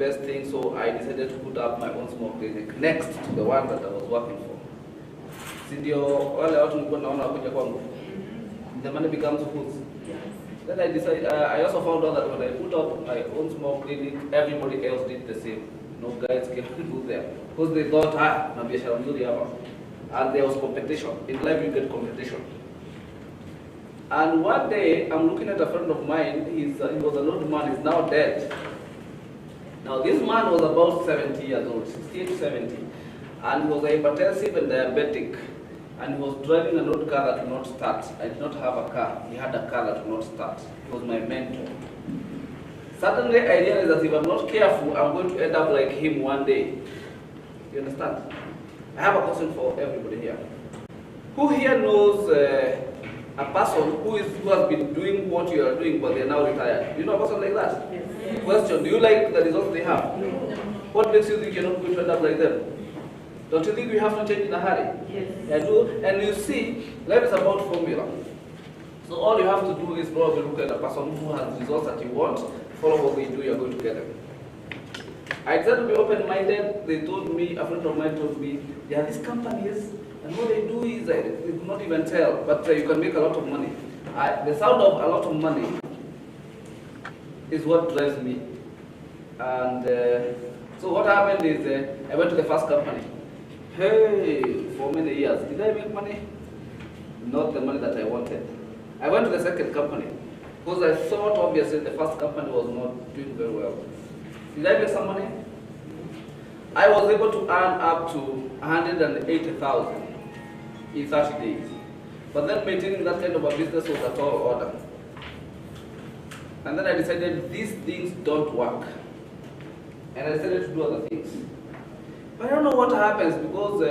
best thing, so I decided to put up my own smoke clinic next to the one that I was working for. The money becomes whose? Then I decided, I also found out that when I put up my own smoke clinic, everybody else did the same. No guys came to do there. Because they thought, na biashara mzuri hapa. And there was competition. In life you get competition. And one day, I'm looking at a friend of mine, he was an old man, he's now dead. Now this man was about 70 years old, 68 to 70. And he was hypertensive and diabetic. And he was driving an old car that would not start. I did not have a car. He had a car that would not start. He was my mentor. Suddenly I realized that if I'm not careful, I'm going to end up like him one day. You understand? I have a question for everybody here. Who here knows a person who has been doing what you are doing but they are now retired? Do you know a person like that? Yes. Question, do you like the results they have? No. What makes you think you're not going to end up like them? Don't you think we have to change in a hurry? Yes. I do. And you see, life is about formula. So all you have to do is probably look at a person who has results that you want, follow what they do, you're going to get them. I decided to be open-minded. They told me, a friend of mine told me, there are these companies, and what they do is, they could not even tell, but you can make a lot of money. The sound of a lot of money is what drives me. And so what happened is, I went to the first company. Hey, for many years, did I make money? Not the money that I wanted. I went to the second company, because I thought obviously the first company was not doing very well. Did I make some money? I was able to earn up to 180,000 in 30 days. But then maintaining that kind of a business was a tall order. And then I decided these things don't work. And I decided to do other things. But I don't know what happens because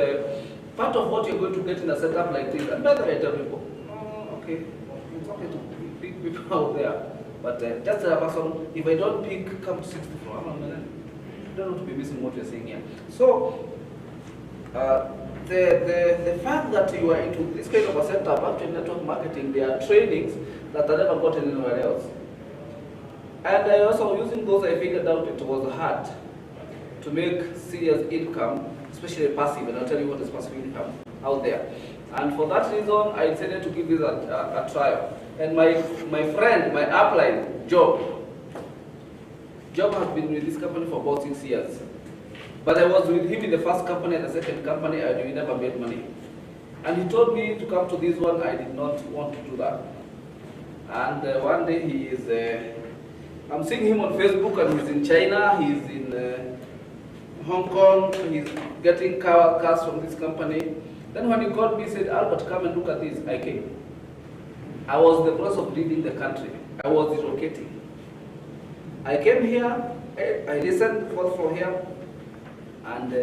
part of what you're going to get in a setup like this, and by the way, I tell people, oh, okay, it's okay to pick people out there. But just a person, if I don't pick, come to 64, I don't want to be missing what you're saying here. So, the fact that you are into this kind of a setup, actually network marketing, there are trainings that I never got anywhere else. And I also, using those, I figured out it was hard to make serious income, especially passive, and I'll tell you what is passive income out there. And for that reason, I decided to give this a trial. And my friend, my upline, Job has been with this company for about 6 years. But I was with him in the first company and the second company, and we never made money. And he told me to come to this one. I did not want to do that. And one day he is, I'm seeing him on Facebook, and he's in China, he's in Hong Kong, he's getting cars from this company. Then when he called me, he said, Albert, come and look at this. I came. I was in the process of leaving the country. I was relocating. I came here, I listened forth from here, and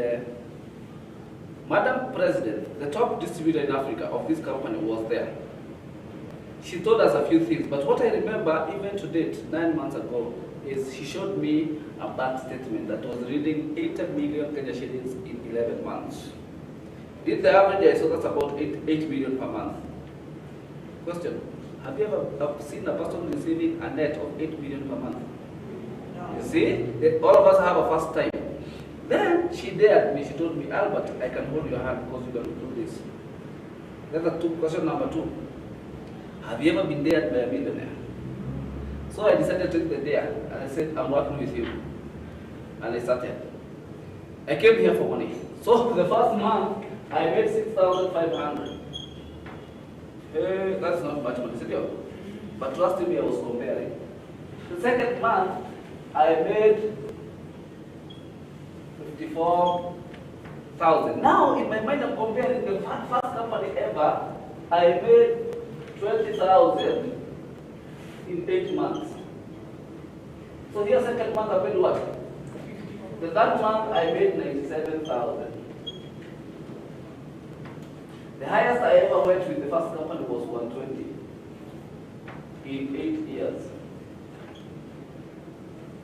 Madam President, the top distributor in Africa of this company, was there. She told us a few things, but what I remember, even to date, 9 months ago, is she showed me a bank statement that was reading 80 million Kenya shillings in 11 months. Did the average, I saw that's about 8 million per month. Question, have you ever seen a person receiving a net of 8 million per month? No. You see, all of us have a first time. Then she dared me, she told me, Albert, I can hold your hand because you can do this. That's question number 2. Have you ever been dared by a millionaire? So I decided to take the dare, and I said, I'm working with you. And I started. I came here for money. So the first month, I made 6,500. That's not much money, is it? But trust me, I was comparing. The second month, I made 54,000. Now, in my mind, I'm comparing the first company ever. I made 20,000 in 8 months. So here, second month, I made what? The third month, I made 97,000. The highest I ever went with the first company was 120 in 8 years.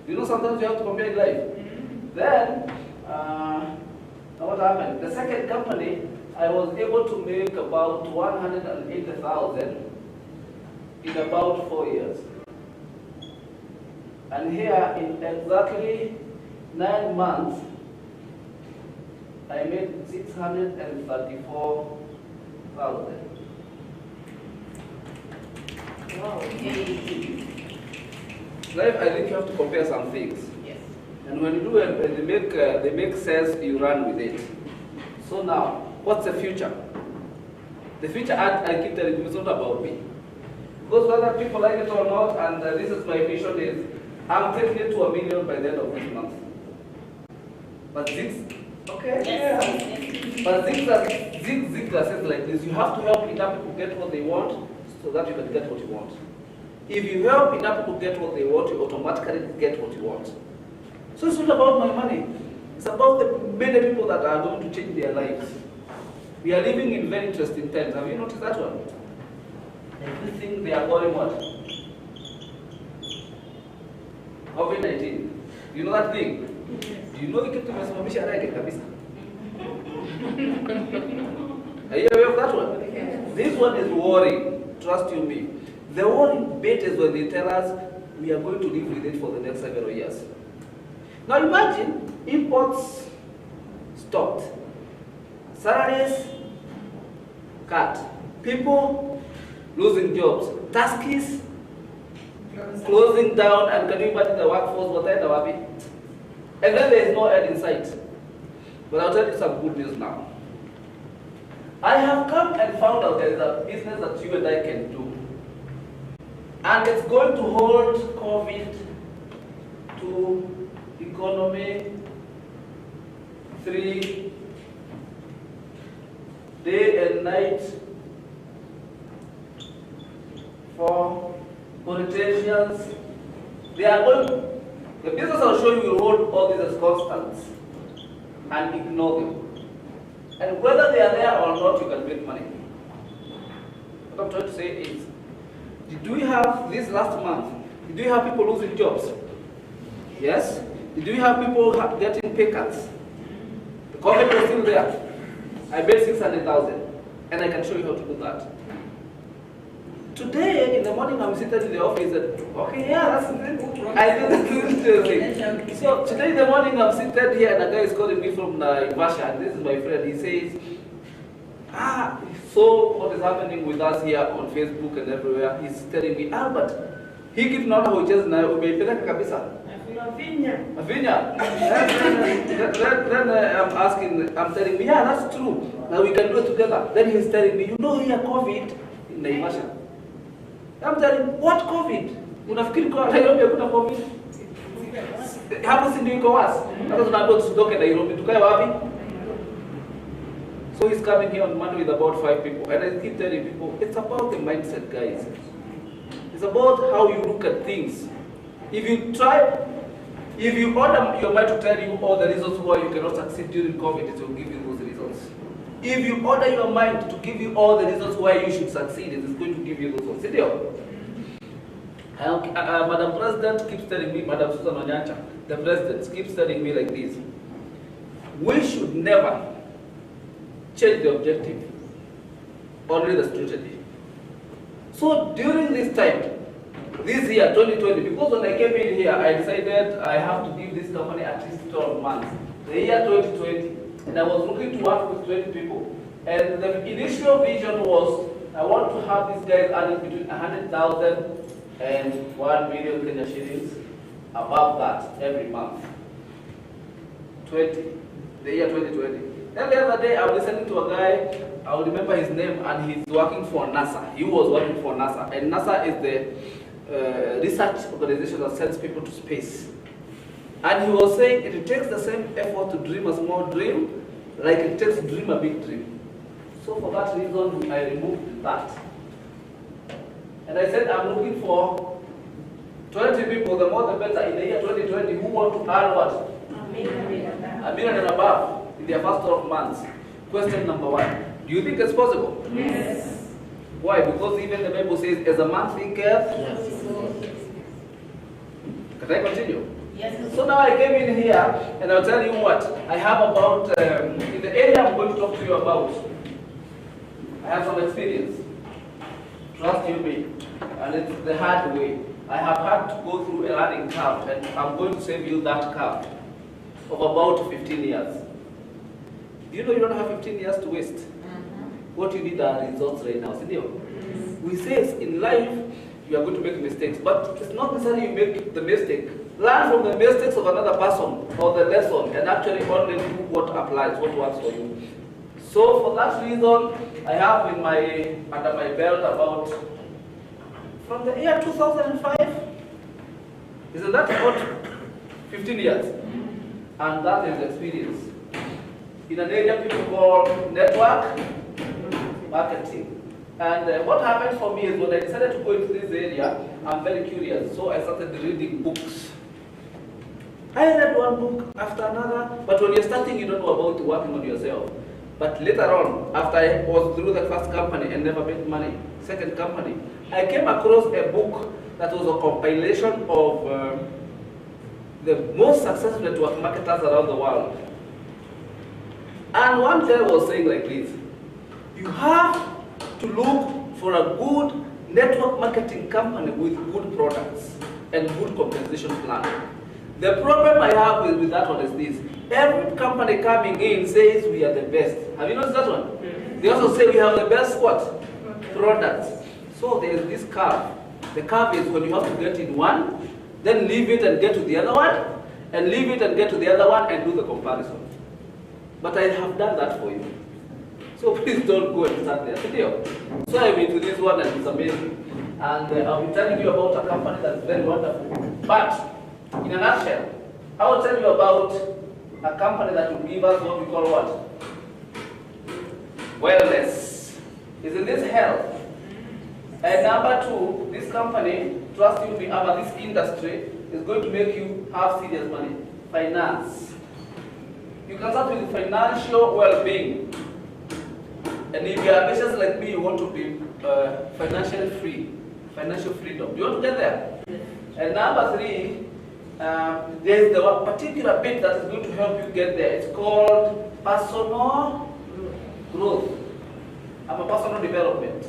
You know, sometimes you have to compare life. Then, what happened? The second company, I was able to make about 180,000 in about 4 years. And here, in exactly 9 months, I made 634,000. Wow. Life, I think you have to compare some things. Yes. And when you do it, when they make sense, you run with it. So now, what's the future? The future, I keep telling you, it's not about me. Because whether people like it or not, and this is my vision, is I'm taking it to 1 million by the end of this month. But Zig, okay, Yes. yeah. But Zig says like this: you have to help enough people get what they want, so that you can get what you want. If you help enough people get what they want, you automatically get what you want. So it's not about my money. It's about the many people that are going to change their lives. We are living in very interesting times. Have you noticed that one? Everything they are calling what? COVID-19. You know that thing? Do you know the kitu tumesimamisha rege kabisa? Are you aware of that one? This one is worrying. Trust you me. The worrying bit is when they tell us we are going to live with it for the next several years. Now imagine imports stopped, salaries cut, people losing jobs, taskis closing down, and can you imagine the workforce whatever wapi? And then there is no end in sight. But I'll tell you some good news now. I have come and found out there is a business that you and I can do. And it's going to hold COVID to economy 3 day and night for politicians. They are going, the business I'll show you will hold all these as constants and ignore them. And whether they are there or not, you can make money. What I'm trying to say is, did we have this last month, did we have people losing jobs? Yes. Did we have people getting pay cuts? The COVID was still there. I made 600,000, and I can show you how to do that. Today, in the morning, I'm sitting in the office and, okay, yeah, that's it. I did this. So today in the morning, I'm sitting here and a guy is calling me from Ivasha, and this is my friend. He says, so what is happening with us here on Facebook and everywhere? He's telling me, Albert, he keeps not how just now, umeipeleka kabisa. Avinya. Then I'm telling me, yeah, that's true. Now we can do it together. Then he's telling me, you know here COVID in Naivasha. I'm telling him, what COVID? Unafikiri kwa Nairobi hakuna COVID? Hapo si ndio iko wazi. Hata tunaambiwa tusitoke Nairobi, tukae wapi? So he's coming here on Monday with about 5 people. And I keep telling people, it's about the mindset, guys. It's about how you look at things. If you order your mind to tell you all the reasons why you cannot succeed during COVID, it will give you those reasons. If you order your mind to give you all the reasons why you should succeed, it is going to give you those ones. Madam President keeps telling me, Madam Susan Onyancha, the President keeps telling me like this: we should never change the objective, only the strategy. So during this time, this year, 2020, because when I came in here, I decided I have to give this company at least 12 months. The year 2020, and I was looking to work with 20 people. And the initial vision was, I want to have these guys earning between 100,000 and 1 million Kenya shillings, above that every month. The year 2020. Then the other day, I was listening to a guy, I will remember his name, and he's working for NASA. He was working for NASA, and NASA is the research organization that sends people to space. And he was saying it takes the same effort to dream a small dream like it takes to dream a big dream. So for that reason, I removed that. And I said I'm looking for 20 people, the more the better, in the year 2020, who want to earn what? $1 million and above in their first 12 months. Question number 1. Do you think it's possible? Yes. Why? Because even the Bible says, as a man thinketh. Yes. Can I continue? Yes. So now I came in here, and I'll tell you what, I have about, in the area I'm going to talk to you about, I have some experience. Trust you me. And it's the hard way. I have had to go through a learning curve, and I'm going to save you that curve. of about 15 years. Do you know you don't have 15 years to waste? What you need are results right now. We say in life, you are going to make mistakes, but it's not necessarily you make the mistake. Learn from the mistakes of another person or the lesson and actually only do what applies, what works for you. So for that reason, I have under my belt about, from the year 2005, isn't that about 15 years? And that is experience. In an area people call network marketing. And what happened for me is when I decided to go into this area, I'm very curious, so I started reading books. I read one book after another, but when you're starting, you don't know about working on yourself. But later on, after I was through the first company and never made money, second company, I came across a book that was a compilation of the most successful network marketers around the world. And one guy was saying like this, you have to look for a good network marketing company with good products and good compensation plan. The problem I have with that one is this. Every company coming in says we are the best. Have you noticed that one? They also say we have the best what? Products. So there is this curve. The curve is when you have to get in one, then leave it and get to the other one, and leave it and get to the other one and do the comparison. But I have done that for you. So please don't go and start there. So I'm into this one and it's amazing. And I'll be telling you about a company that's very wonderful. But in a nutshell, I will tell you about a company that will give us what we call what? Wellness. Is in this health. And number two, this company, trust you me, about this industry, is going to make you have serious money. Finance. You can start with financial well-being. And if you are ambitious like me, you want to be financially free, financial freedom. You want to get there? Yes. And number three, there is the particular bit that is going to help you get there. It's called personal growth. A personal development.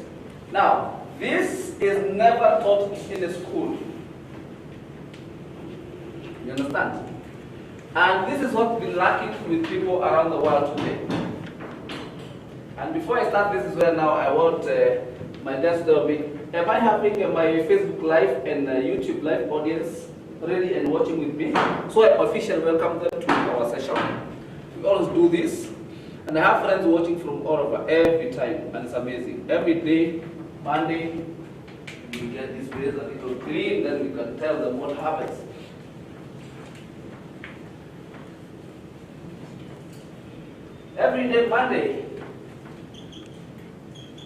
Now, this is never taught in a school. You understand? And this is what's been lacking with people around the world today. And before I start, this is where now I want my desk to be. Am I having my Facebook Live and YouTube Live audience ready and watching with me? So I officially welcome them to our session. We always do this. And I have friends watching from all over every time, and it's amazing. Every day, Monday, we get this place a little clean, then we can tell them what happens. Every day, Monday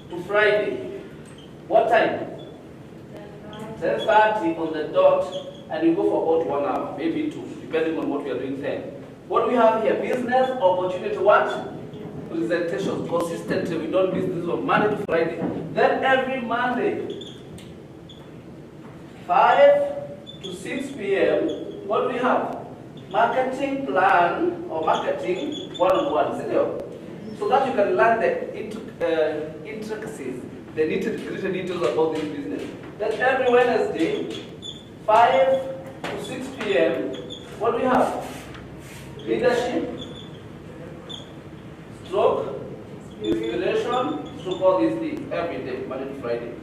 to Friday. What time? 10:30 on the dot, and you go for about 1 hour, maybe 2, depending on what we are doing then. What do we have here? Business opportunity, what? Presentation, consistently, we don't miss this one, Monday to Friday. Then every Monday, 5 to 6 p.m., what do we have? Marketing plan or marketing one-on-one, so that you can learn the intricacies, the nitty-gritty details about this business. Then every Wednesday, 5 to 6 p.m., what do we have? Leadership, stroke, inspiration, stroke, all these things every day, Monday to Friday.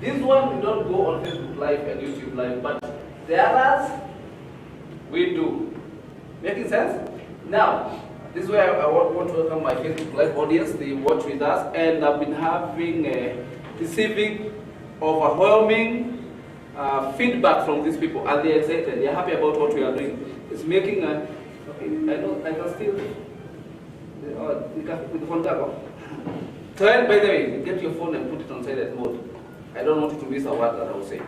This one we don't go on Facebook Live and YouTube Live, but the others we do. Making sense? Now, this is where I want to welcome my Facebook Live audience. They watch with us, and I've been receiving overwhelming feedback from these people, and they're excited. They're happy about what we are doing. It's making a. I know I can still. With the phone cover. Turn, by the way, get your phone and put it on silent mode. I don't want you to miss a word that I will say.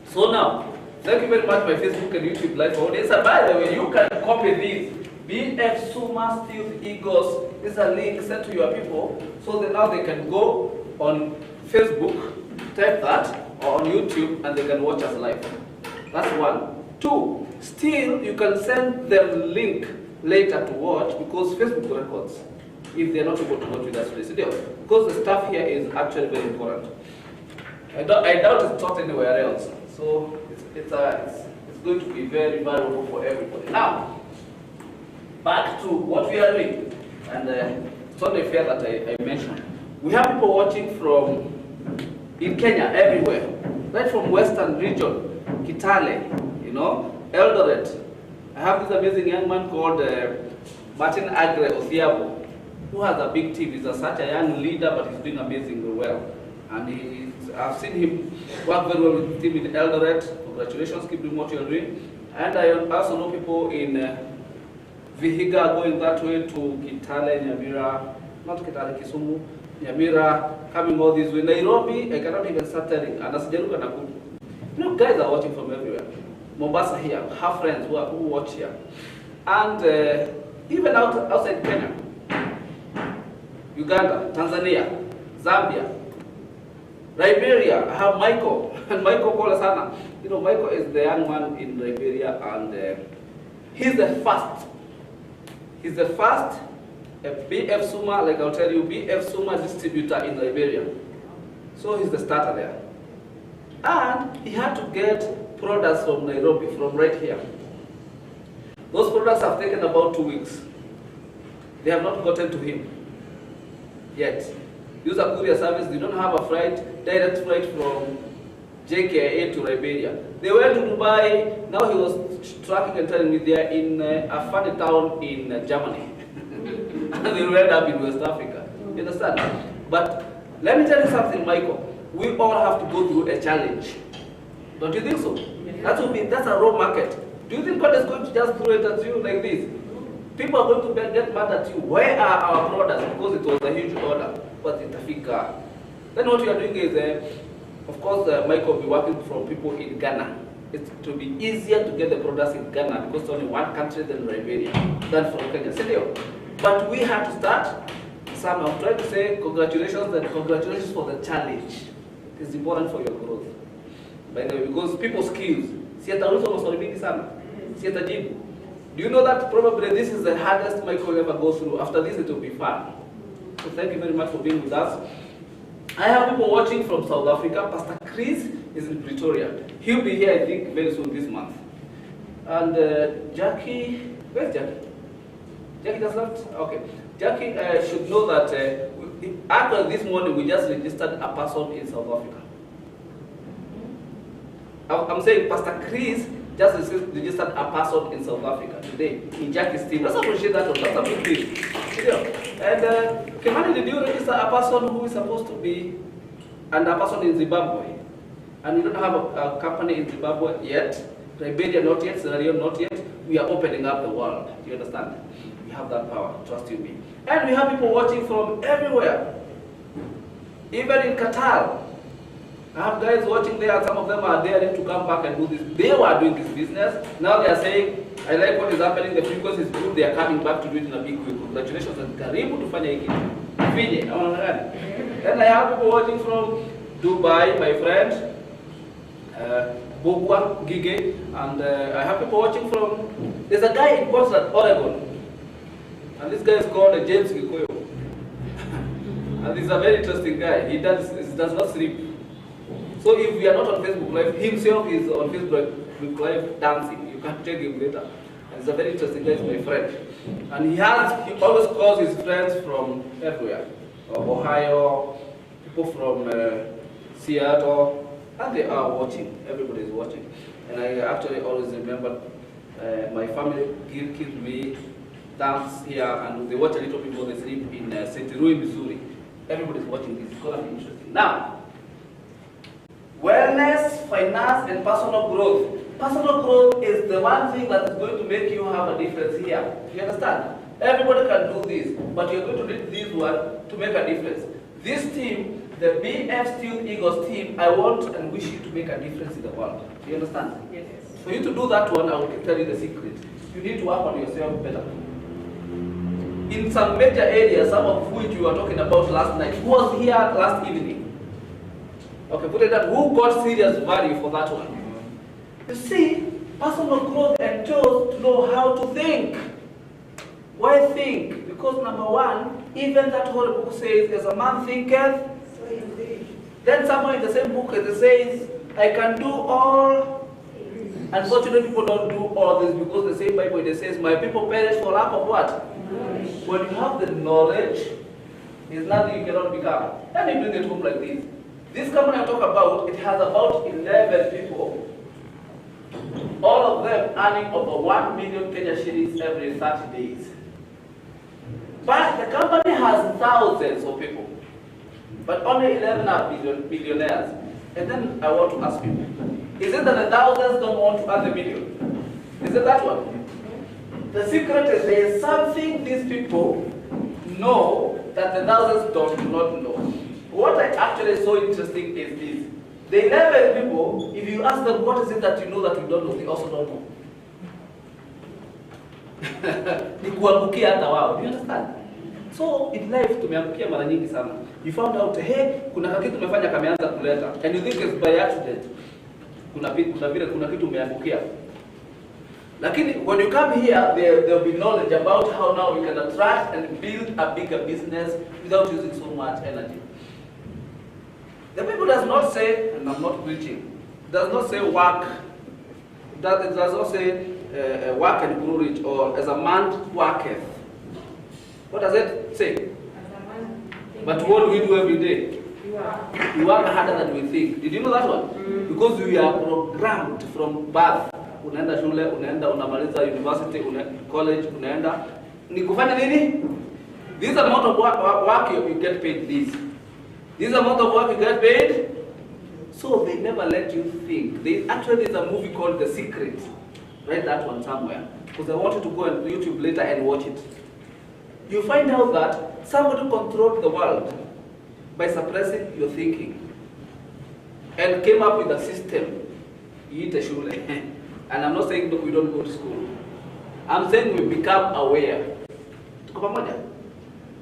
So now, thank you very much, my Facebook and YouTube Live audience. And by the way, you can copy this. BF Suma Stealth Eagles is a link sent to your people, so that now they can go on Facebook, type that, or on YouTube, and they can watch us live. That's one. Two, still you can send them link later to watch, because Facebook records if they're not able to watch with us today. Because the stuff here is actually very important. I doubt it's taught anywhere else. So it's going to be very valuable for everybody. Now, back to what we are doing. And it's only fair that I mentioned. We have people watching from in Kenya, everywhere, right from Western region, Kitale, you know, Eldoret. I have this amazing young man called Martin Agre Othiabo, who has a big team. He's such a young leader, but he's doing amazingly well. And I've seen him work very well with the team in Eldoret. Congratulations, keep doing what you're doing. And I also know people in Vihiga going that way to Kitale, Nyamira, not Kitale, Kisumu, Nyamira, coming all this way. Nairobi, I cannot even start telling. And as Jeruka Nakuru, you know, guys are watching from everywhere. Mombasa here, have friends who watch here. And even outside Kenya, Uganda, Tanzania, Zambia, Liberia, I have Michael, and Michael Kolasana. You know, Michael is the young man in Liberia, and he's the first. He's the first BF Suma, like I'll tell you, BF Suma distributor in Liberia. So he's the starter there. And he had to get products from Nairobi, from right here. Those products have taken about 2 weeks. They have not gotten to him yet. Use a courier service, they don't have a direct flight from JKIA to Liberia. They went to Dubai, now he was tracking and telling me they are in a funny town in Germany. And they will end up in West Africa. You understand? But let me tell you something, Michael. We all have to go through a challenge. Don't you think so? That's a raw market. Do you think God is going to just throw it at you like this? People are going to get mad at you. Where are our products? Because it was a huge order. But in Tafika. Then what we are doing is, of course, Michael will be working from people in Ghana. It will be easier to get the products in Ghana because it's only one country than Liberia than from Kenya. But we have to start. Sam, I'm trying to say congratulations and congratulations for the challenge. It's important for your growth. By the way, because people's skills. Do you know that probably this is the hardest Michael ever goes through? After this, it will be fun. So thank you very much for being with us. I have people watching from South Africa. Pastor Chris is in Pretoria. He'll be here, I think, very soon this month. And Jackie, where's Jackie? Jackie just left? Okay. Jackie should know that after this morning, we just registered a person in South Africa. I'm saying Pastor Chris just registered a person in South Africa today in Jackie's team. Let's appreciate that one. That's a big thing. And Kimani, did you register a person who is supposed to be and a person in Zimbabwe? And we don't have a company in Zimbabwe yet. Liberia not yet. Sierra Leone not yet. We are opening up the world. Do you understand? We have that power. Trust you me. And we have people watching from everywhere. Even in Qatar. I have guys watching there, and some of them are daring to come back and do this. They were doing this business. Now they are saying, I like what is happening, the frequency is good, they are coming back to do it in a big way. Congratulations, and karibu tufanye hiki. Fije, then I have people watching from Dubai, my friend, Bogwa, Gige, and I have people watching from, there's a guy in Portland, Oregon, and this guy is called James Gikoyo. And he's a very interesting guy. He does not sleep. So if we are not on Facebook Live, himself is on Facebook Live dancing. You can check him later. And he's a very interesting guy, he's my friend. And he always calls his friends from everywhere. Ohio, people from Seattle, and they are watching. Everybody is watching. And I actually always remember my family gives me dance here, and they watch a little before they sleep in St. Louis, Missouri. Everybody is watching this. It's going to be interesting. Now, wellness, finance, and personal growth. Personal growth is the one thing that is going to make you have a difference here. You understand? Everybody can do this, but you're going to need this one to make a difference. This team, the BF Steel Eagles team, I want and wish you to make a difference in the world. Do you understand? Yes. For you to do that one, I will tell you the secret. You need to work on yourself better. In some major areas, some of which you were talking about last night, who was here last evening? Okay, put it that, who got serious value for that one? You see, personal growth entails to know how to think. Why think? Because number one, even that whole book says, as a man thinketh, so he is. Then somewhere in the same book it says, I can do all Unfortunately, people don't do all this because the same Bible it says, "My people perish for lack of what?" When you have the knowledge, there's nothing you cannot become. Let me bring it home like this. This company I talk about, it has about 11 people. All of them earning over 1 million Kenya shillings every 30 days. But the company has thousands of people. But only 11 are millionaires. And then I want to ask you, is it that the thousands don't want to earn the million? Is it that one? The secret is there is something these people know that the thousands do not know. What I actually so interesting is this. The 11 people, if you ask them what is it that you know that you don't know, they also don't know. Ni kuangukia hata wao. Do you understand? So in life tumeangukia mara nyingi sana. You found out, hey, kuna kitu tumefanya kameanza kuleta. And you think it's by accident. Kuna kitu umeangukia. Lakini when you come here, there will be knowledge about how now we can attract and build a bigger business without using so much energy. The Bible does not say, and I'm not preaching, does not say work. It does not say work and grow rich, or as a man worketh. What does it say? But what do we do every day? We work harder than we think. Did you know that one? Because we are programmed from birth. Unaenda shule, unamaliza university, college, unaenda. Ni kufanya nini? This amount of work you get paid this. This amount of work you get paid. So they never let you think. There's a movie called The Secret. Write that one somewhere. Because I want you to go on YouTube later and watch it. You find out that somebody controlled the world by suppressing your thinking. And came up with a system. You eat a shule. And I'm not saying we don't go to school. I'm saying we become aware.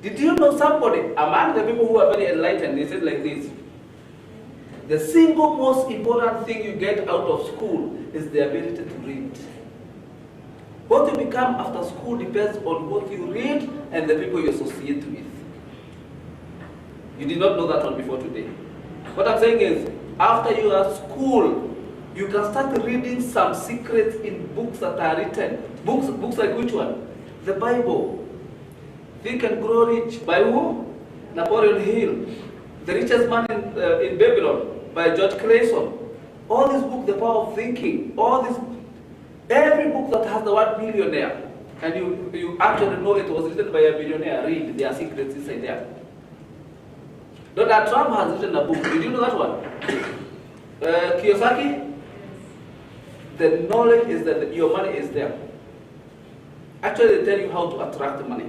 Did you know somebody, among the people who are very enlightened, they said like this: the single most important thing you get out of school is the ability to read. What you become after school depends on what you read and the people you associate with. You did not know that one before today. What I'm saying is, after you are school, you can start reading some secrets in books that are written. Books like which one? The Bible. Think and Grow Rich by who? Napoleon Hill. The Richest Man in Babylon by George Clason. All these books, The Power of Thinking. All these, every book that has the word millionaire, and you actually know it was written by a billionaire. Read, there are secrets inside there. Donald Trump has written a book. Did you know that one? Kiyosaki. The knowledge is that your money is there. Actually, they tell you how to attract money.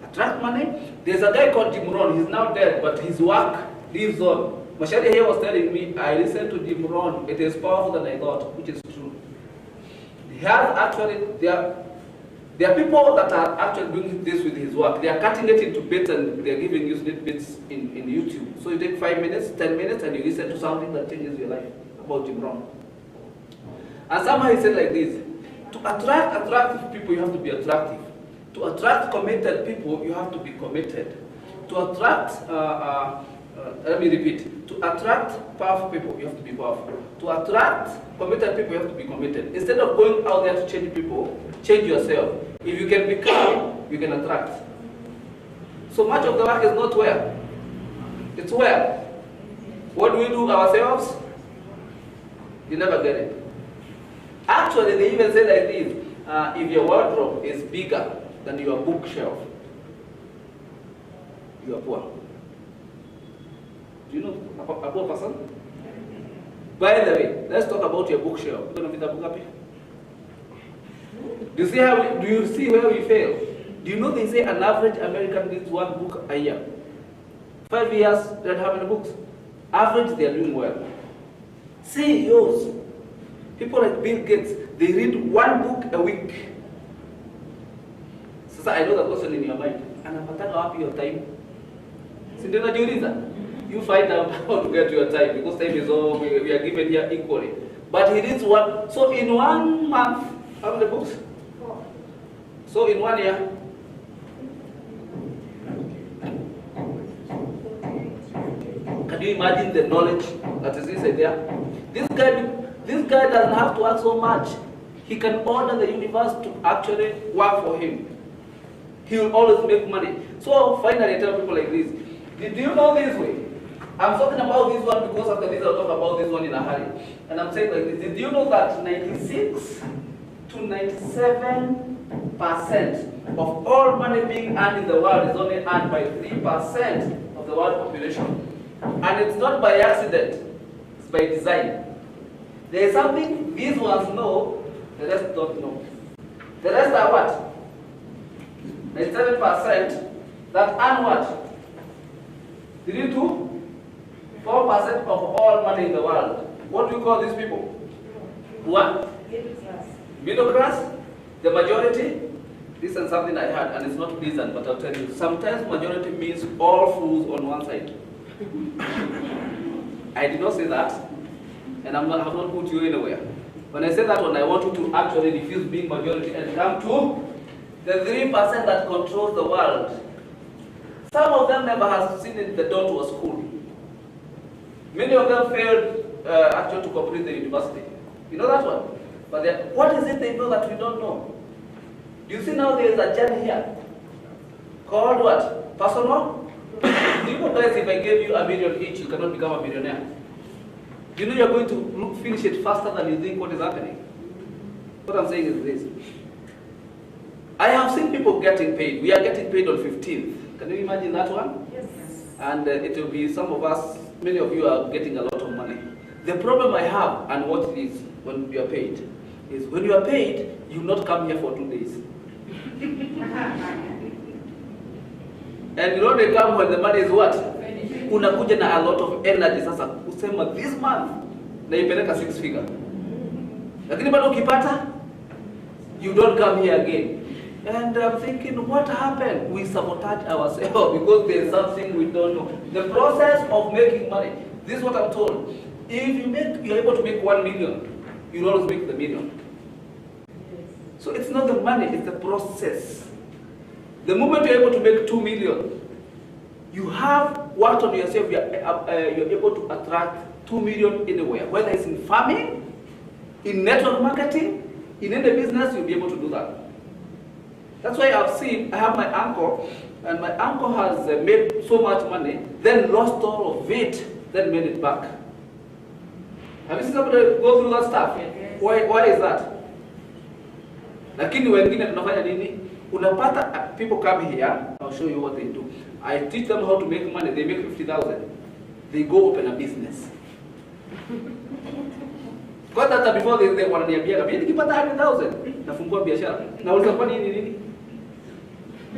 Attract money. There's a guy called Jim Rohn. He's now dead, but his work lives on. Mashari here was telling me, I listened to Jim Rohn. It is powerful than I thought, which is true. There are people that are actually doing this with his work. They are cutting it into bits and they are giving you bits in YouTube. So you take 5 minutes, 10 minutes, and you listen to something that changes your life about Jim Rohn. And somehow he said like this: to attract attractive people, you have to be attractive. To attract committed people, you have to be committed. To attract, let me repeat, to attract powerful people, you have to be powerful. To attract committed people, you have to be committed. Instead of going out there to change people, change yourself. If you can become, you can attract. So much of the work is not where. It's where. What do we do ourselves? You never get it. Actually, they even say like this: if your wardrobe is bigger than your bookshelf, you are poor. Do you know a poor person? By the way, let's talk about your bookshelf. Do you see do you see where we fail? Do you know they say an average American reads 1 book a year? 5 years, they don't have any books. Average, they are doing well. CEOs, people like Bill Gates, they read 1 book a week. So I know the question in your mind. Anapataka wapi your time? Si ndio najiuliza? You find out how to get your time, because time is all we are given here equally. But he reads 1. So in 1 month, how many books? 4. So in 1 year. Can you imagine the knowledge that is inside there? This guy, This guy doesn't have to work so much. He can order the universe to actually work for him. He will always make money. So finally I tell people like this, did you know this way? I'm talking about this one because after this I'll talk about this one in a hurry. And I'm saying like this, did you know that 96 to 97% of all money being earned in the world is only earned by 3% of the world population? And it's not by accident, it's by design. There is something these ones know, the rest don't know. The rest are what? 97% that earn what? 3 to 4% of all money in the world. What do you call these people? What? Middle class? The majority? This is something I heard, and it's not pleasant, but I'll tell you. Sometimes majority means all fools on one side. I did not say that, and I have not put you anywhere. When I say that one, I want you to actually refuse being majority and come to the 3% that controls the world. Some of them never have seen the door to a school. Many of them failed actually to complete the university. You know that one? But what is it they know that we don't know? Do you see now there is a gem here called what? Personal? Do you know guys, if I gave you $1 million each, you cannot become a millionaire? Do you know you're going to finish it faster than you think what is happening? What I'm saying is this. I have seen people getting paid. We are getting paid on 15th. Can you imagine that one? Yes. And it will be some of us, many of you are getting a lot of money. The problem I have, and what it is when you are paid, is when you are paid, you will not come here for 2 days. And you know they come when the money is what? Unakuja na a lot of energy sasa kusema this month na ipeleka 6 figure. Lakini bado ukipata, you don't come here again. And I'm thinking, what happened? We sabotage ourselves because there's something we don't know. The process of making money. This is what I'm told. If you're able to make 1 million, you'll always make the million. So it's not the money, it's the process. The moment you're able to make 2 million, you have worked on yourself, you're able to attract 2 million anywhere. Whether it's in farming, in network marketing, in any business, you'll be able to do that. That's why I've seen, I have my uncle, and my uncle has made so much money, then lost all of it, then made it back. Have you seen somebody go through that stuff? Why is that? Lakini wengine tunafanya nini? Unapata people come here, I'll show you what they do. I teach them how to make money, they make 50,000. They go open a business. Kwa hata before they wananiambia kabisa nikipata 100,000 nafungua biashara. Nauliza kwa nini?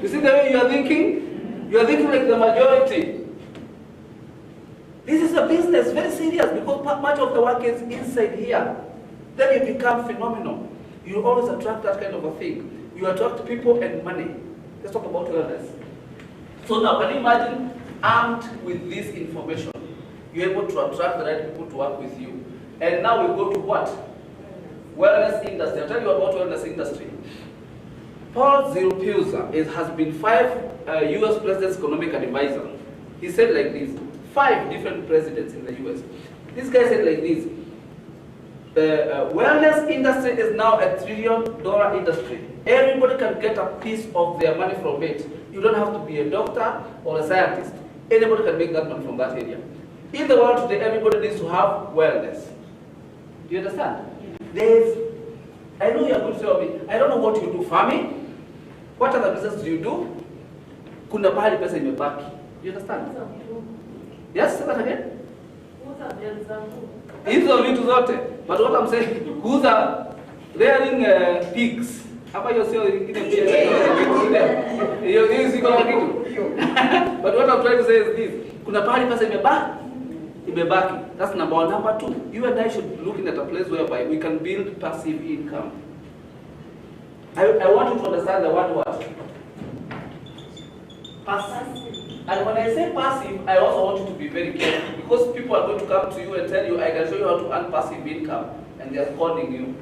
You see the way you are thinking? You are thinking like the majority. This is a business, very serious, because much of the work is inside here. Then you become phenomenal. You always attract that kind of a thing. You attract people and money. Let's talk about wellness. So now, can you imagine, armed with this information, you're able to attract the right people to work with you. And now we go to what? Wellness industry. I'll tell you about wellness industry. Paul Zirupilza has been 5 US president's economic advisor. He said like this, 5 different presidents in the US. This guy said like this, the wellness industry is now $1 trillion industry. Everybody can get a piece of their money from it. You don't have to be a doctor or a scientist. Anybody can make that money from that area. In the world today, everybody needs to have wellness. Do you understand? I know you're going to tell me, I don't know what you do, farming. What other business do you do? Kuna pahali pesa imebaki. Do you understand? Yes, say that again. Hizo vitu zote. But what I'm saying, kuuza rearing pigs. Hapa hiyo sio ingine pia. Hiyo siko na kitu. But what I'm trying to say is this. Kuna pahali pesa imebaki. That's number 1. Number 2, you and I should be looking at a place whereby we can build passive income. I want you to understand the word what? Passive. And when I say passive, I also want you to be very careful, because people are going to come to you and tell you, I can show you how to earn passive income, and they are scolding you.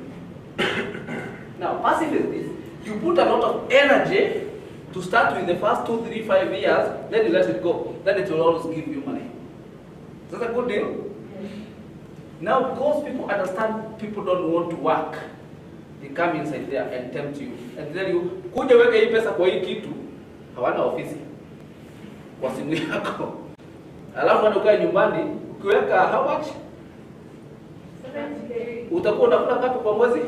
Now, passive is this. You put a lot of energy to start with the first 2, 3, 5 years, then you let it go. Then it will always give you money. Is that a good deal? Now, because people understand people don't want to work, they come inside there and tempt you and tell you, kuja weka hii pesa kwa hii kitu, hawana ofisi kwa simu yako. Alafu unakaa nyumbani, ukiweka how much? 70K. Utakuwa unakula ngapi kwa mwezi?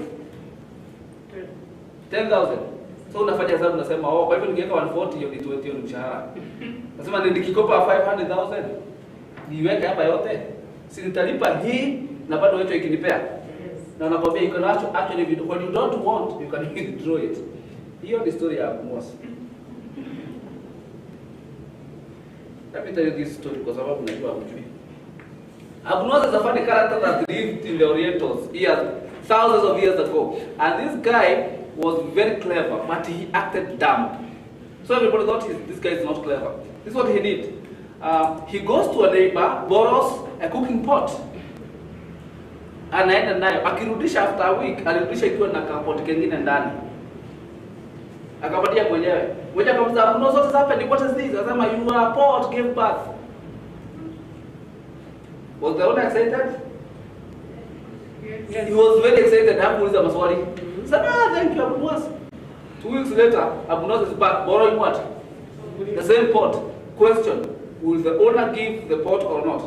10,000. So unafanya hesabu unasema, oh, kwa hivyo ningeweka 140 hiyo ni 20 hiyo ni mshahara. Nasema nikikopa 500,000 niweke hapa yote. Si nitalipa hii na bado wewe ikinipea. Na nakwambia you can actually when you don't want you can withdraw it. Hiyo ni story ya Abunwasi. Let me tell you this story kwa sababu najua hujui. Abunwasi is a funny character that lived in the Orientals years, thousands of years ago. And this guy was very clever, but he acted dumb. So everybody thought this guy is not clever. This is what he did. He goes to a neighbor, borrows a cooking pot. Anaenda nayo, akirudisha after a week, alirudisha ikiwa na kapoti kengine ndani. Akapatia mwenyewe. Mwenyewe akamwambia, "No, what has happened? What is this?" Akasema, "Your pot gave birth." Was the owner excited? Yes. He was very excited. Hakuuliza maswali. He said, thank you, Abunwasi. 2 weeks later, Abunwasi is back, borrowing what? The same pot. Question, will the owner give the pot or not?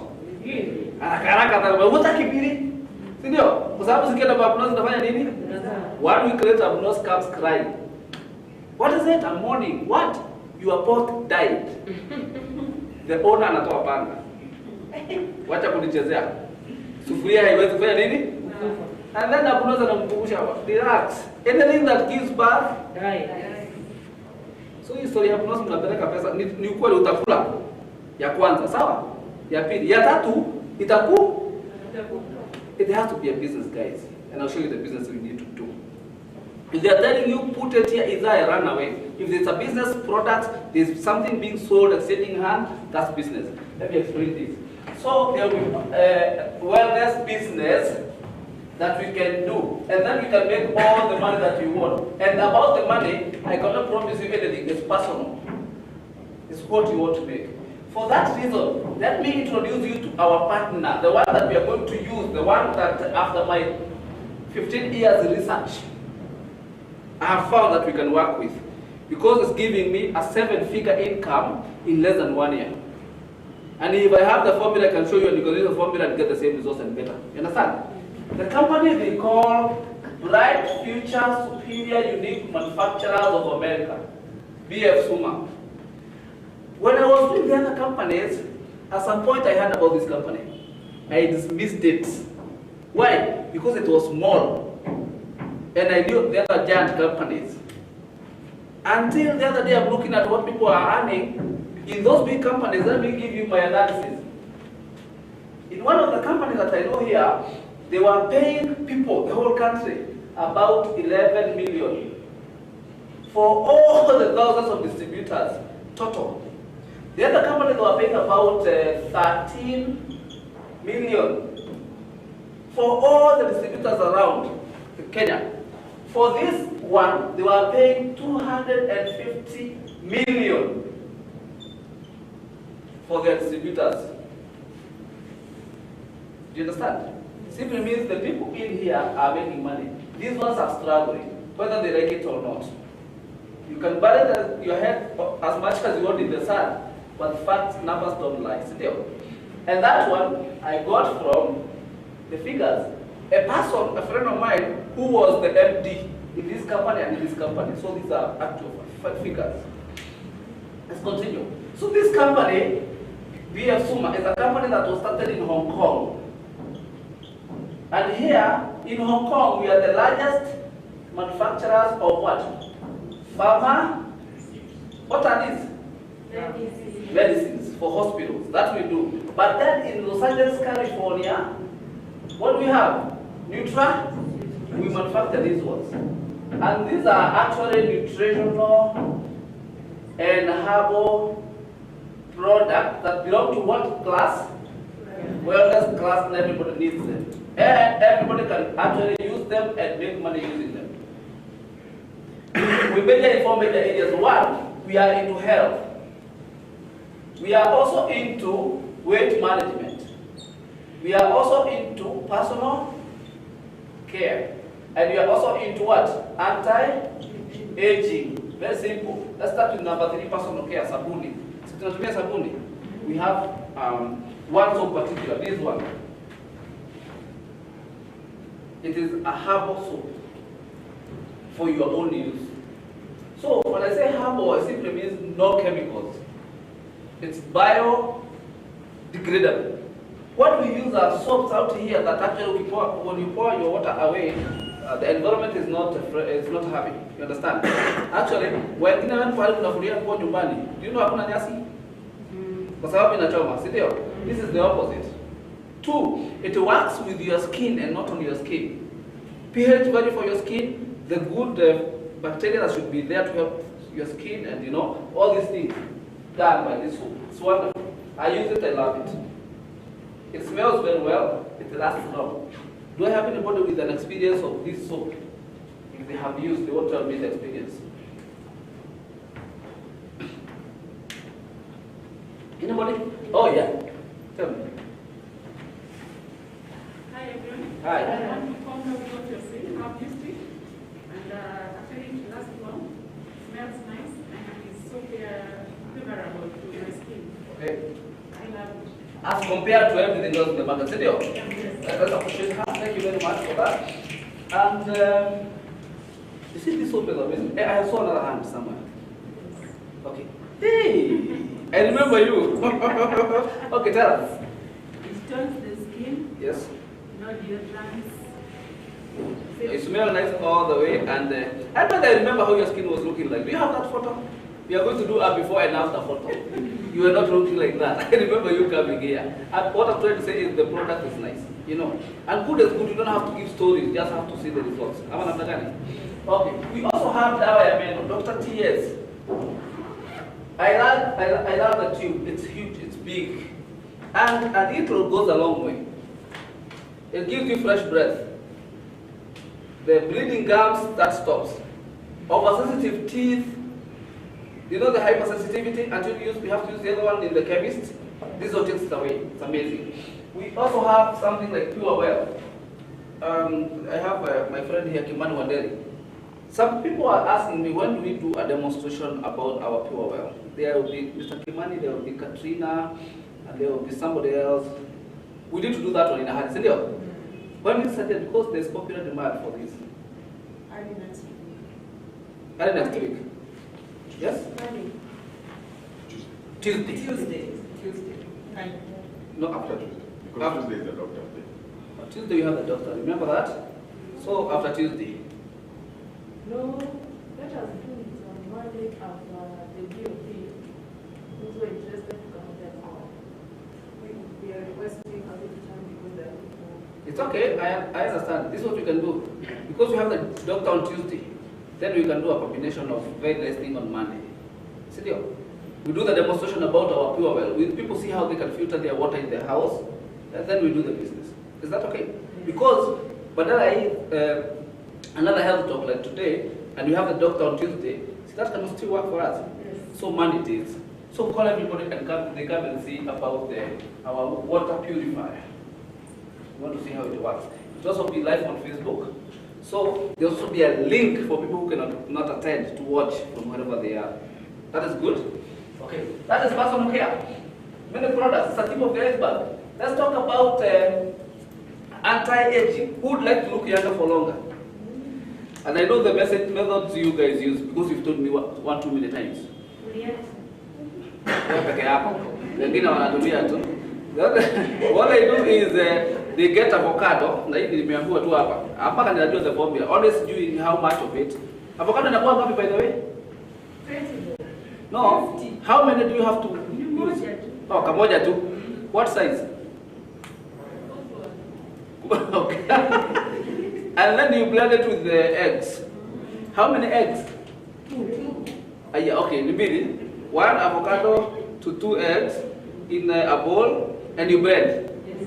Haraka atakubali, "Hutakibiri." Si ndio? Kwa sababu sikia na Abunwasi anafanya nini? 1 week later, Abunwasi comes crying. What is it? I'm mourning. What? Your pot died. The owner anatoa panga. Wacha kunichezea. Sufuria haiwezi kufanya nini? And then Abunwasi anamkumbusha, relax. Anything that gives birth, die. So hii story ya Abunwasi mnapeleka pesa, ni ukweli utakula. Ya kwanza, sawa? Ya pili, ya tatu, it has to be a business, guys. And I'll show you the business we need to do. If they are telling you, put it here, either I run away. If it's a business product, there's something being sold, extending hand, that's business. Let me explain this. So there will be wellness business that we can do, and then we can make all the money that we want. And about the money, I cannot promise you anything. It's personal. It's what you want to make. For that reason, let me introduce you to our partner, the one that we are going to use, the one that after my 15 years research, I have found that we can work with, because it's giving me a 7-figure income in less than 1 year. And if I have the formula, I can show you, and you can use the formula and get the same results and better. You understand? The company they call Bright Future Superior Unique Manufacturers of America, BF Suma. When I was with the other companies, at some point I heard about this company. I dismissed it. Why? Because it was small. And I knew the other giant companies. Until the other day I'm looking at what people are earning in those big companies. Let me give you my analysis. In one of the companies that I know here, they were paying people, the whole country, about 11 million for all the thousands of distributors total. The other company, they were paying about 13 million for all the distributors around Kenya. For this one, they were paying 250 million for their distributors. Do you understand? Simply means the people in here are making money. These ones are struggling, whether they like it or not. You can bury your head as much as you want in the sun, but facts, numbers don't lie still. And that one I got from the figures. A person, a friend of mine, who was the MD in this company and in this company. So these are actual figures. Let's continue. So this company, BF Suma, is a company that was started in Hong Kong. And here in Hong Kong, we are the largest manufacturers of what? Pharma? What are these? Medicines for hospitals. That we do. But then in Los Angeles, California, what do we have? Nutra? We manufacture these ones. And these are actually nutritional and herbal products that belong to what class? Wellness class, and everybody needs them. And everybody can actually use them and make money using them. We major in 4 major areas. One, we are into health. We are also into weight management. We are also into personal care. And we are also into what? Anti-aging. Very simple. Let's start with number 3, personal care, sabuni. Sabuni. We have one soap particular, this one. It is a herbal soap for your own use. So when I say herbal, it simply means no chemicals. It's biodegradable. What we use are soaps out here that actually when you pour your water away, the environment is not happy. You understand? Actually, when unafulia nguo nyumbani, do you know hakuna nyasi? Kwa sababu inachoma, si ndio? This is the opposite. 2, it works with your skin and not on your skin. pH value for your skin, the good bacteria that should be there to help your skin, and you know, all these things done by this soap. It's wonderful. I use it, I love it. It smells very well, it lasts long. Do I have anybody with an experience of this soap? If they have used, they want to tell me the experience. Anybody? Oh yeah. Tell me. Hi everyone. Hi. I want to find out what you're saying. I've used it, and actually it lasts long, smells nice, and it's so favorable to my skin. Okay. I love it. As compared to everything else in the market, Yes. let's appreciate her. Thank you very much for that. And you see this soap is amazing. I saw another hand somewhere. Okay. Hey, I remember you. Okay, tell us. It tones the skin, Yes. no deodorants. You smell nice all the way, and I remember how your skin was looking like. Do you have that photo? We are going to do a before and after photo. You were not looking like that. I remember you coming here. And what I'm trying to say is the product is nice, you know. And good is good. You don't have to give stories. You just have to see the results. Okay. We also have Dawa Yameno, Dr. T.S. I love the tube. It's huge. It's big, and it goes a long way. It gives you fresh breath. The bleeding gums, that stops. Oversensitive teeth, you know the hypersensitivity, until we have to use the other one in the chemist. This all takes it away. It's amazing. We also have something like Pure Well. I have my friend here, Kimani Wanderi. Some people are asking me, when do we do a demonstration about our Pure Well? There will be Mr. Kimani, there will be Katrina, and there will be somebody else. We need to do that one in a hurry. When we started, because there's popular demand for this. Early next week. Early next week. Yes? Tuesday. Tuesday. No, after Tuesday. Because Tuesday is the doctor's day. Tuesday you have the doctor. Remember that? So after Tuesday. No, let us do it on Monday after the DOP. Those who are interested to come there. We are requesting a little time because there are people. It's okay, I understand. This is what we can do. Because we have the doctor on Tuesday, then we can do a combination of very nice thing on Monday. See there? We do the demonstration about our Pure Well. People see how they can filter their water in their house, and then we do the business. Is that okay? Because another health talk like today, and we have the doctor on Tuesday, see, that can still work for us. Yes. So Monday it is. So call everybody and they come and see about our water purifier. You want to see how it works. It will also be live on Facebook. So there will also be a link for people who cannot not attend to watch from wherever they are. That is good. Okay. That is personal care. Many products, it's a tip of the iceberg. Let's talk about anti-aging. Who would like to look younger for longer? And I know the methods you guys use because you've told me one too many times. Wewe peke yako. Wengine wanatumia tu. What I do is they get avocado, na hii nimeambiwa tu hapa. Hapa kana najua the formula. Always doing how much of it. Avocado inakuwa ngapi by the way? 20. No. 50. How many do you have to use? Moja tu. Oh, kamoja tu. What size? Okay. And then you blend it with the eggs. How many eggs? 2. Yeah, okay, mbili. 1 avocado to 2 eggs in a bowl, and you blend. Yes.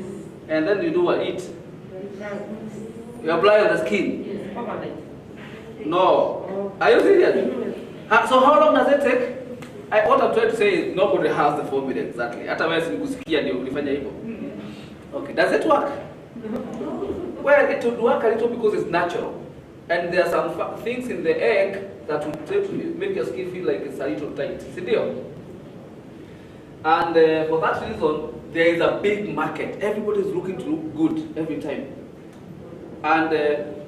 And then you do what? Eat. You apply on the skin. Yes. Overnight. No. Are you serious? So how long does it take? What I'm trying to say is nobody has the formula exactly. Hata wewe sikusikia ndio ulifanya hivyo. Okay, does it work? Well, it would work a little because it's natural. And there are some things in the egg that will try to make your skin feel like it's a little tight. See deal? And for that reason, there is a big market. Everybody is looking to look good every time. And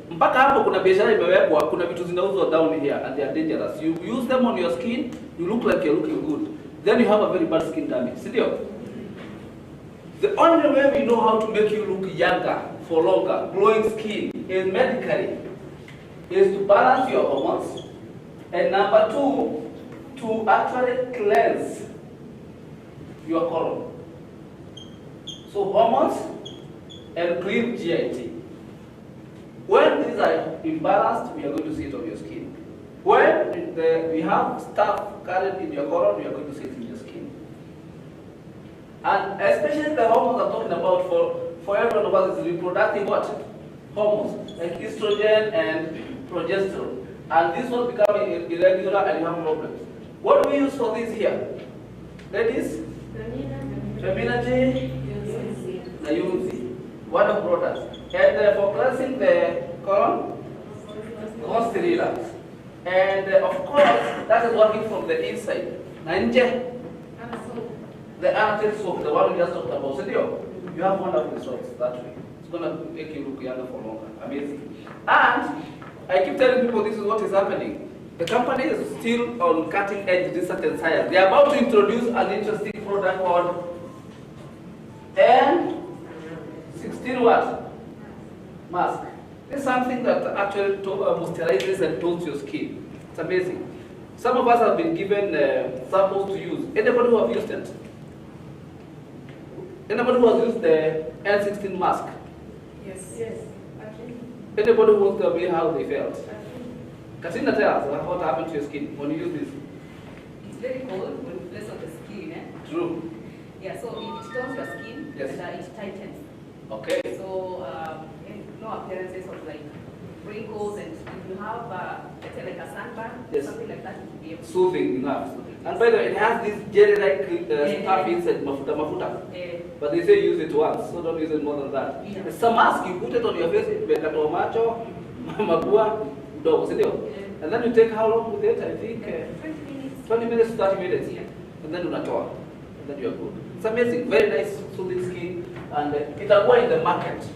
mpaka hapo kuna biashara imewekwa, kuna vitu zinauzwa down here and they are dangerous. You use them on your skin, you look like you're looking good. Then you have a very bad skin damage. See deal? The only way we know how to make you look younger for longer, glowing skin, is medically, is to balance your hormones, and number two, to actually cleanse your colon. So hormones and clean GIT. When these are imbalanced, we are going to see it on your skin. When we have stuff carried in your colon, we are going to see it in your skin. And especially the hormones I'm talking about for everyone of us is reproductive what? Hormones, like estrogen and progesterone. And this will become irregular and you have problems. What do we use for this here? Ladies? Feminagy, Nayunzi. What of products? And for cleansing the colon, Constellax. And of course, that is working from the inside. Nanje, the anti soap, the one we just talked about. So you have wonderful results that way. It's going to make you look younger for longer. Amazing. And I keep telling people this is what is happening. The company is still on cutting edge research and science. They are about to introduce an interesting product called N16 what? Mask. It's something that actually moisturizes and tones your skin. It's amazing. Some of us have been given samples to use. Anybody who have used it? Anybody who has used the N16 mask? Yes. Yes. Actually. Anybody who wants to tell me how they felt? Katrina, tell us what happened to your skin when you use this. It's very cold when you place on the skin. Eh? True. Yeah, so it tones your skin Yes. and it tightens. Okay. So no appearances of like wrinkles, and if you have let's say like a sunburn, Yes. something like that, it will be able to. Soothing enough. And by the way, it has this jelly-like stuff inside, mafuta. But they say use it once, so don't use it more than that. Yeah. It's a mask, you put it on your face, imekatwa macho, mapua, mdomo, sindio? And then you take how long with it? I think 20 minutes, 30 minutes. Yeah. And then unatoa. And then you are good. It's amazing, very nice soothing skin, and it will go in the market.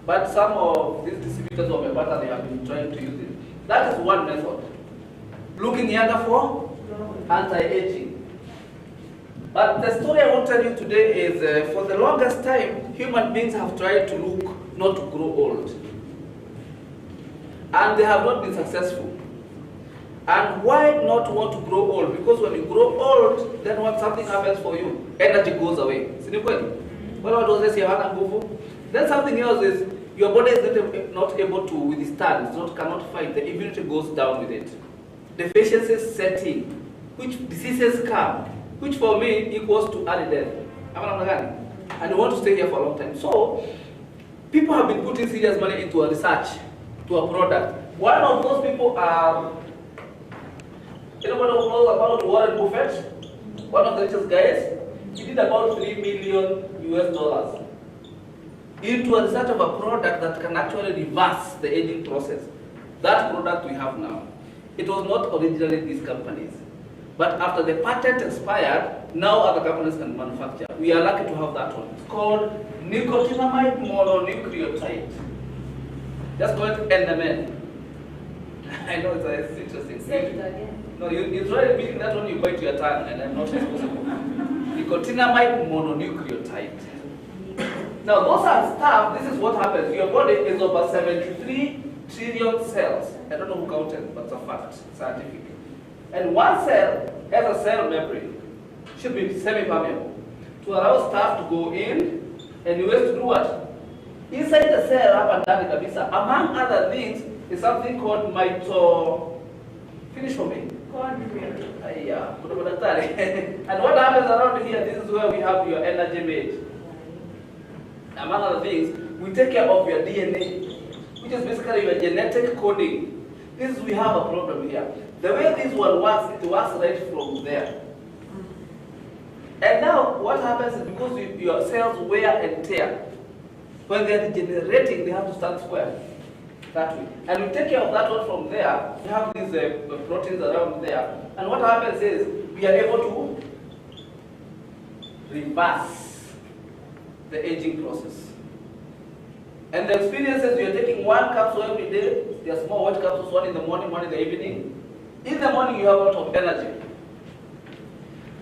But some of these distributors of Mebata, they have been trying to use it. That is one method. Looking younger for anti-aging. But the story I want to tell you today is for the longest time, human beings have tried to look, not to grow old. And they have not been successful. And why not want to grow old? Because when you grow old, then what something happens for you, energy goes away. Then something else is your body is not able to withstand, cannot fight. The immunity goes down with it. Deficiencies set in, which diseases come, which for me equals to early death. And you want to stay here for a long time. So people have been putting serious money into a research, to a product. One of those people are, anybody who knows about Warren Buffett? One of the richest guys. He did about $3 million US into a research of a product that can actually reverse the aging process. That product we have now. It was not originally these companies. But after the patent expired, now other companies can manufacture. We are lucky to have that one. It's called nicotinamide mononucleotide. Just call it NMN. I know it's interesting. Say it again. No, you try repeating that one, you bite your tongue, and I'm not responsible. Nicotinamide mononucleotide. Now, those are stuff, this is what happens. Your body is over 73 trillion cells. I don't know who counted, but it's a fact, scientific. And one cell has a cell membrane. Should be semi-permeable. To allow stuff to go in, and you have to do what? Inside the cell, up and down, among other things, is something called finish for me. And what happens around here, this is where we have your energy made. Among other things, we take care of your DNA, which is basically your genetic coding. We have a problem here. The way this one works, it works right from there. And now what happens is because your cells wear and tear, when they are degenerating, they have to stand square that way. And we take care of that one from there. We have these proteins around there. And what happens is we are able to reverse the aging process. And the experience is you're taking one capsule every day. There are small white capsules, one in the morning, one in the evening. In the morning, you have a lot of energy.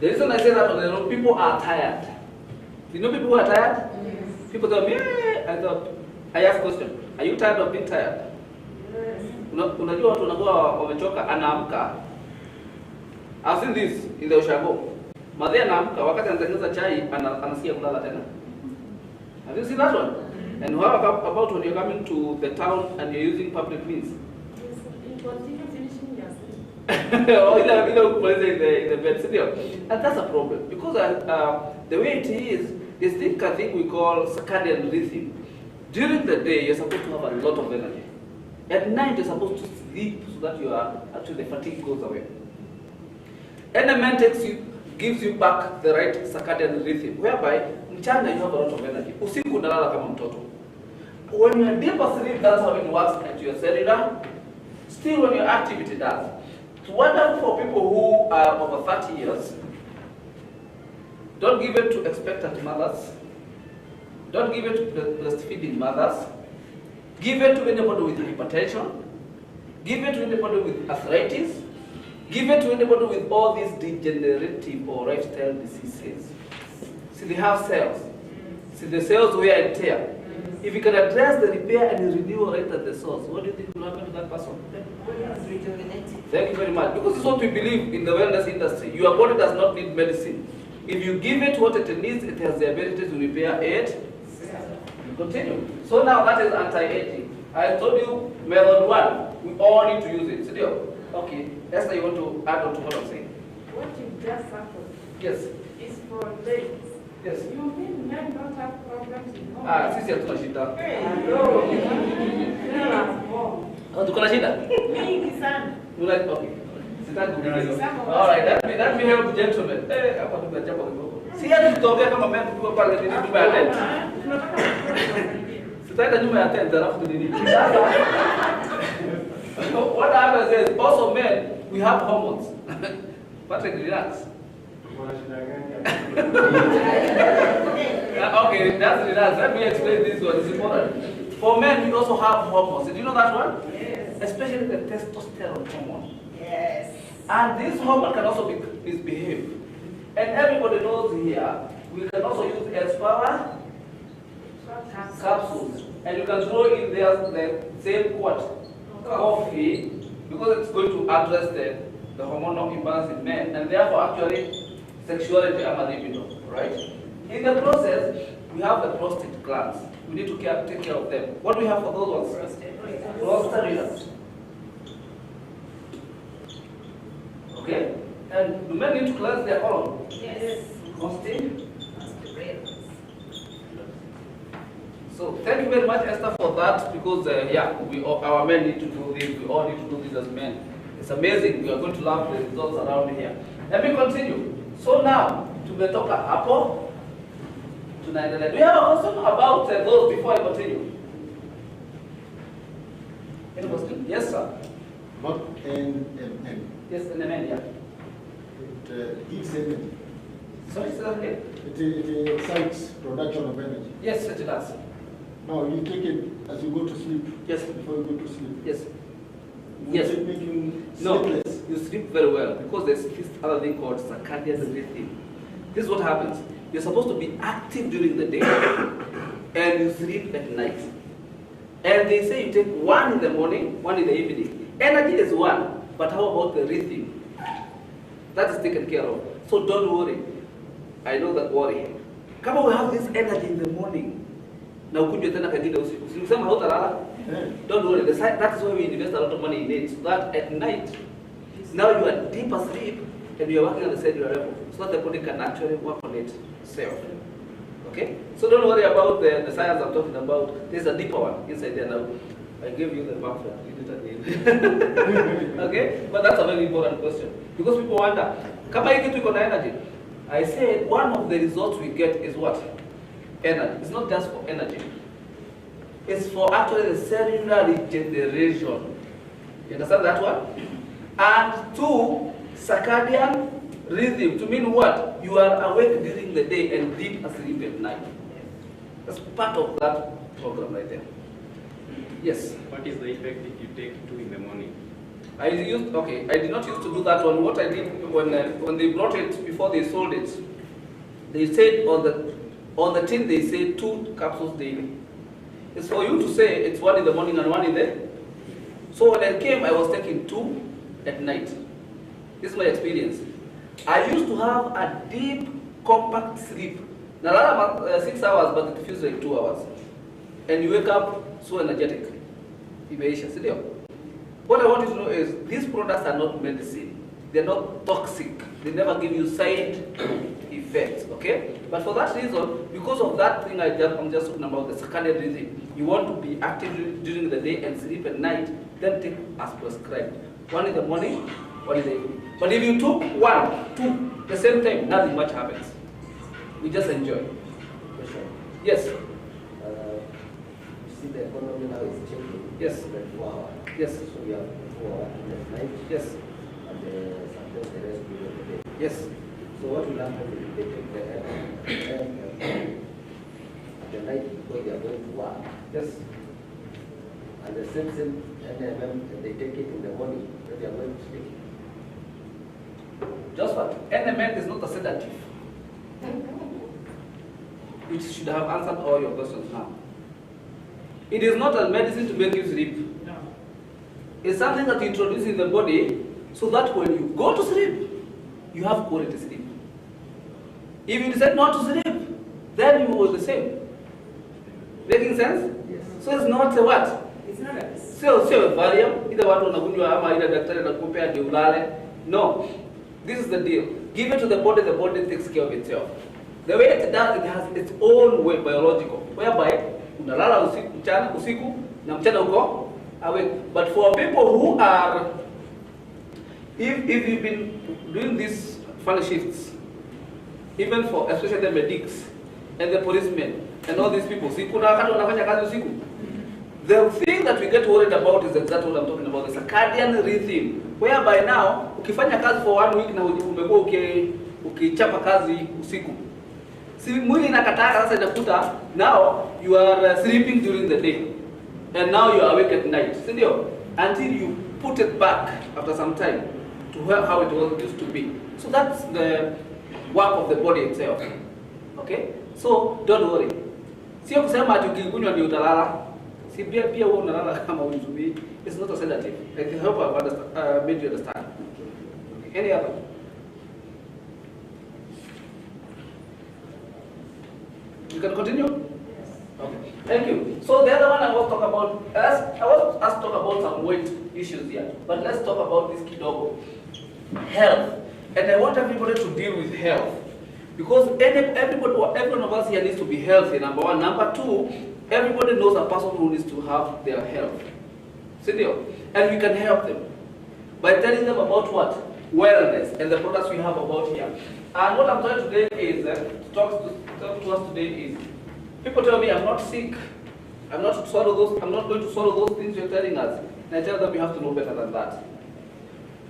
The reason I say that is people are tired. You know people who are tired? Yes. People tell me, I ask question, are you tired of being tired? Yes. Unajua watu wanakuwa wamechoka, anaamka. I've seen this in the Ushago. Madhe anaamka, wakati anatengeneza chai, anasikia kulala tena. Have you seen that one? And how about when you're coming to the town and you're using public means? Yes, you continue finishing your sleep. Or in the bed studio. And that's a problem. Because the way it is I think we call circadian rhythm. During the day, you're supposed to have a lot of energy. At night, you're supposed to sleep so that the fatigue goes away. NMN gives you back the right circadian rhythm, whereby mchana you have a lot of energy. Usiku unalala kama mtoto. When you're deep asleep, that's how it works at your cellular. Still, when you're active, it does. It's wonderful for people who are over 30 years. Don't give it to expectant mothers. Don't give it to breastfeeding mothers. Give it to anybody with hypertension. Give it to anybody with arthritis. Give it to anybody with all these degenerative or lifestyle diseases. See, they have cells. See, the cells wear and tear. If you can address the repair and renewal right at the source, what do you think will happen to that person? Thank you very much. Because it's what we believe in the wellness industry. Your body does not need medicine. If you give it what it needs, it has the ability to repair it. You continue. So now that is anti-aging. I told you method 1. We all need to use it. Studio. Okay. Esther, you want to add on to what I'm saying? What you just sampled Yes. is for ladies. Yes. You mean men don't have problems in home? Sisi hatuna shida. Hello. Tell us more. Tuko na shida? Mingi sana. Okay. Sitaki kuuliza. All right, that may help gentlemen. Hapa tunachapa kidogo. Si hata tutaongea kama mimi tuko pale ni nyuma ya tent. Sitaenda nyuma ya tent alafu nini? What happens is also men we have hormones. Patrick, relax. Okay, that's relax. Let me explain this one. It's important. For men, we also have hormones. Did you know that one? Yes. Especially the testosterone hormone. Yes. And this hormone can also misbehave. And everybody knows here, we can also use S-power capsules. And you can throw in there the same what? Coffee, because it's going to address the hormonal imbalance in men, and therefore actually sexuality and libido, right? In the process, we have the prostate glands. We need to take care of them. What do we have for those ones? Prostate. Okay? And do men need to cleanse their colon? Yes. Constantly. So thank you very much, Esther, for that, because our men need to do this. We all need to do this as men. It's amazing. We are going to love the results around here. Let me continue. So now, tumetoka hapo. Tunaendelea. Do you have a question about those before I continue? Any question? Yes, sir. Not NMN. Yes, NMN, yeah. It gives energy. Sorry, sir. Okay. It excites production of energy. Yes, it does. Now you take it as you go to sleep. Yes. Before you go to sleep. Yes. Would Yes. it make you No, sleepless? you sleep very well because there's this other thing called circadian rhythm. This is what happens. You're supposed to be active during the day and you sleep at night. And they say you take one in the morning, one in the evening. Energy is one, but how about the rhythm? That is taken care of. So don't worry. I know that worry. Kama we have this energy in the morning, na ukuje tena kagida usiku. Usikusema hautalala. Don't worry. That is why we invest a lot of money in it. So that at night, now you are deep asleep and you are working on the cellular level. So that the body can actually work on itself. Okay? So don't worry about the science I'm talking about. There's a deeper one inside there now. I gave you the pamphlet. You did it again. Okay? But that's a very important question. Because people wonder, kama hii kitu iko na energy, I said one of the results we get is what? Energy. It's not just for energy. It's for actually the cellular regeneration. You understand that one? And two, circadian rhythm, to mean what? You are awake during the day and deep asleep at night. That's part of that program right there. Yes? What is the effect if you take 2 in the morning? I did not used to do that one. What I did when they brought it before they sold it, they said on the tin they say 2 capsules daily. It's for you to say it's 1 in the morning and 1 in the. So when I came, I was taking 2 at night. This is my experience. I used to have a deep, compact sleep. Now 6 hours, but it feels like 2 hours. And you wake up so energetic. What I want you to know is these products are not medicine. They're not toxic. They never give you side effects, okay? But for that reason, because of that thing I'm just talking about, the circadian rhythm, you want to be active during the day and sleep at night, then take as prescribed. 1 in the morning, 1 in the evening. But if you took 1, 2, the same time, nothing much happens. We just enjoy. Question. Yes. You see the economy now is changing. Yes. 4 hours. Yes. So we have 4 hours at night. Yes. And sometimes the rest during the day. Yes. So what will happen if they take the at the night because they are going to work? Yes. And the same NMM, they take it in the morning when they are going to sleep. Just what? NMN is not a sedative. It should have answered all your questions now. It is not a medicine to make you sleep. No. It's something that you introduce in the body so that when you go to sleep, you have quality sleep. If you decide not to sleep, then you will the same. Making sense? Yes. So it's not a what? It's not a Sio valium, either watu wanakunywa ama ile daktari anakupea ndio ulale. No. This is the deal. Give it to the body takes care of itself. The way it does, it has its own way, biological, whereby unalala usiku na mchana uko awake. But for people who are, if you've been doing these funny shifts, even for especially the medics and the policemen and all these people, the thing that we get worried about is exactly what I'm talking about, the circadian rhythm, whereby now, ukifanya kazi for 1 week na umekuwa ukichapa kazi usiku. Si mwili inakataa sasa inakuta, now you are sleeping during the day and now you are awake at night. Sindio? Until you put it back after some time to how it was used to be. So that's the work of the body itself. Okay? So don't worry. Sio kusema ati ukikunywa ndio utalala. Si pia wewe unalala kama unzumi. It's not a sedative. I hope I've made you understand. Okay. Any other? You can continue? Yes. Okay. Thank you. So the other one I want to talk about, I want us to talk about some weight issues here. But let's talk about this kidogo. Health. And I want everybody to deal with health. Because every one of us here needs to be healthy, number one. Number two, everybody knows a person who needs to have their health. Sindio? And we can help them by telling them about what? Wellness and the products we have about here. And what I'm trying today is, to talk to us today is, people tell me I'm not sick, I'm not going to swallow those things you're telling us. And I tell them you have to know better than that.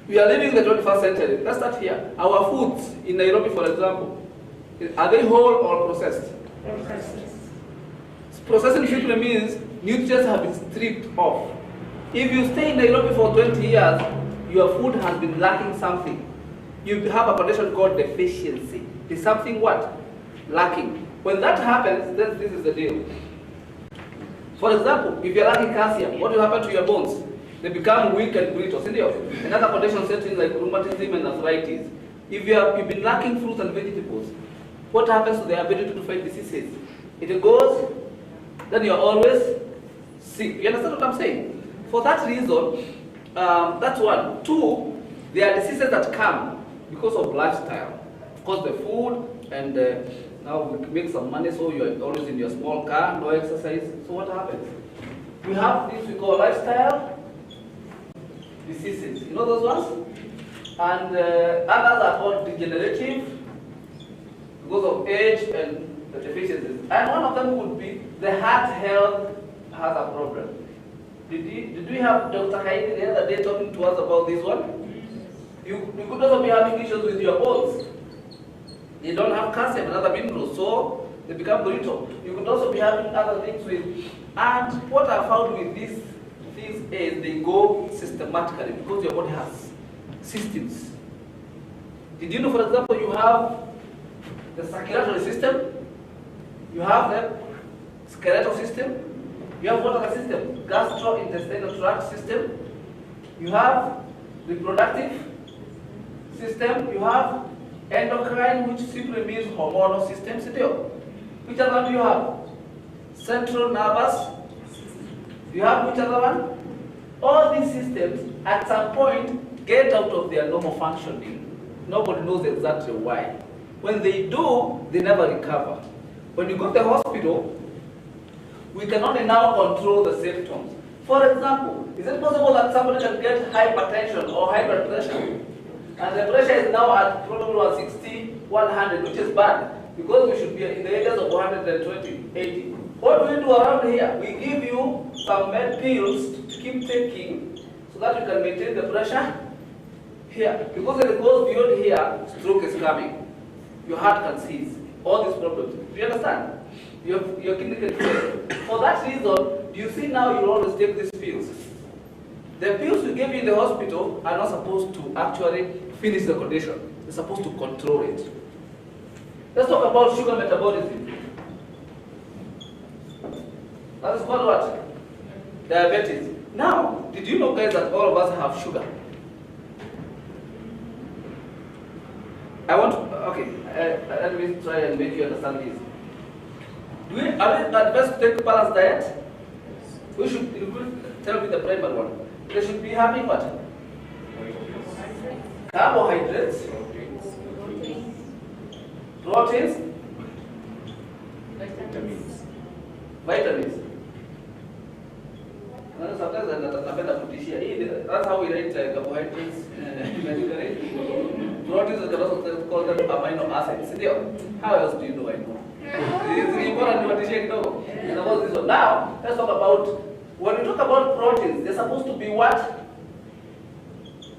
We are living in the 21st century. Let's start here. Our foods in Nairobi, for example, are they whole or processed? Processing simply means nutrients have been stripped off. If you stay in Nairobi for 20 years, your food has been lacking something. You have a condition called deficiency. Is something what? Lacking. When that happens, then this is the deal. For example, if you're lacking calcium, what will happen to your bones? They become weak and brittle. Another condition sets in like rheumatism and arthritis. If you've been lacking fruits and vegetables, what happens to the ability to fight diseases? It goes, then you're always sick. You understand what I'm saying? For that reason, that's one. Two, there are diseases that come because of lifestyle. Of course, the food, and now we make some money, so you're always in your small car, no exercise. So what happens? We have this we call lifestyle diseases. You know those ones? And others are called degenerative because of age and the deficiencies. And one of them would be the heart health has a problem. Did we have Dr. Haidi the other day talking to us about this one? You could also be having issues with your bones. You don't have calcium and other minerals, so they become brittle. You could also be having other things with. And what I found with these things is they go systematically because your body has systems. Did you know, for example, you have the circulatory system, you have the skeletal system, you have what other system? Gastrointestinal tract system, you have reproductive system, you have endocrine, which simply means hormonal system. Which other one do you have? Central nervous. You have which other one? All these systems at some point get out of their normal functioning. Nobody knows exactly why. When they do, they never recover. When you go to the hospital, we can only now control the symptoms. For example, is it possible that somebody can get hypertension or high blood pressure? And the pressure is now at probably 160, 100, which is bad, because we should be in the areas of 120, 80. What do we do around here? We give you some med pills to keep taking so that you can maintain the pressure here. Because if it goes beyond here, stroke is coming. Your heart can seize. All these problems. Do you understand? Your kidney can fail. For that reason, do you see now you always take these pills? The pills we give you in the hospital are not supposed to actually finish the condition. They're supposed to control it. Let's talk about sugar metabolism. That is called what? Diabetes. Now, did you know, guys, that all of us have sugar? Let me try and make you understand this. Are we advised to take a balanced diet? We should tell me the primary one. They should be having what? Carbohydrates, proteins, vitamins. Sometimes that's how we write carbohydrates. Proteins are also called them amino acids. How else do you know? I know. It's important to know. And about this one. Now, let's talk about, when we talk about proteins, they're supposed to be what?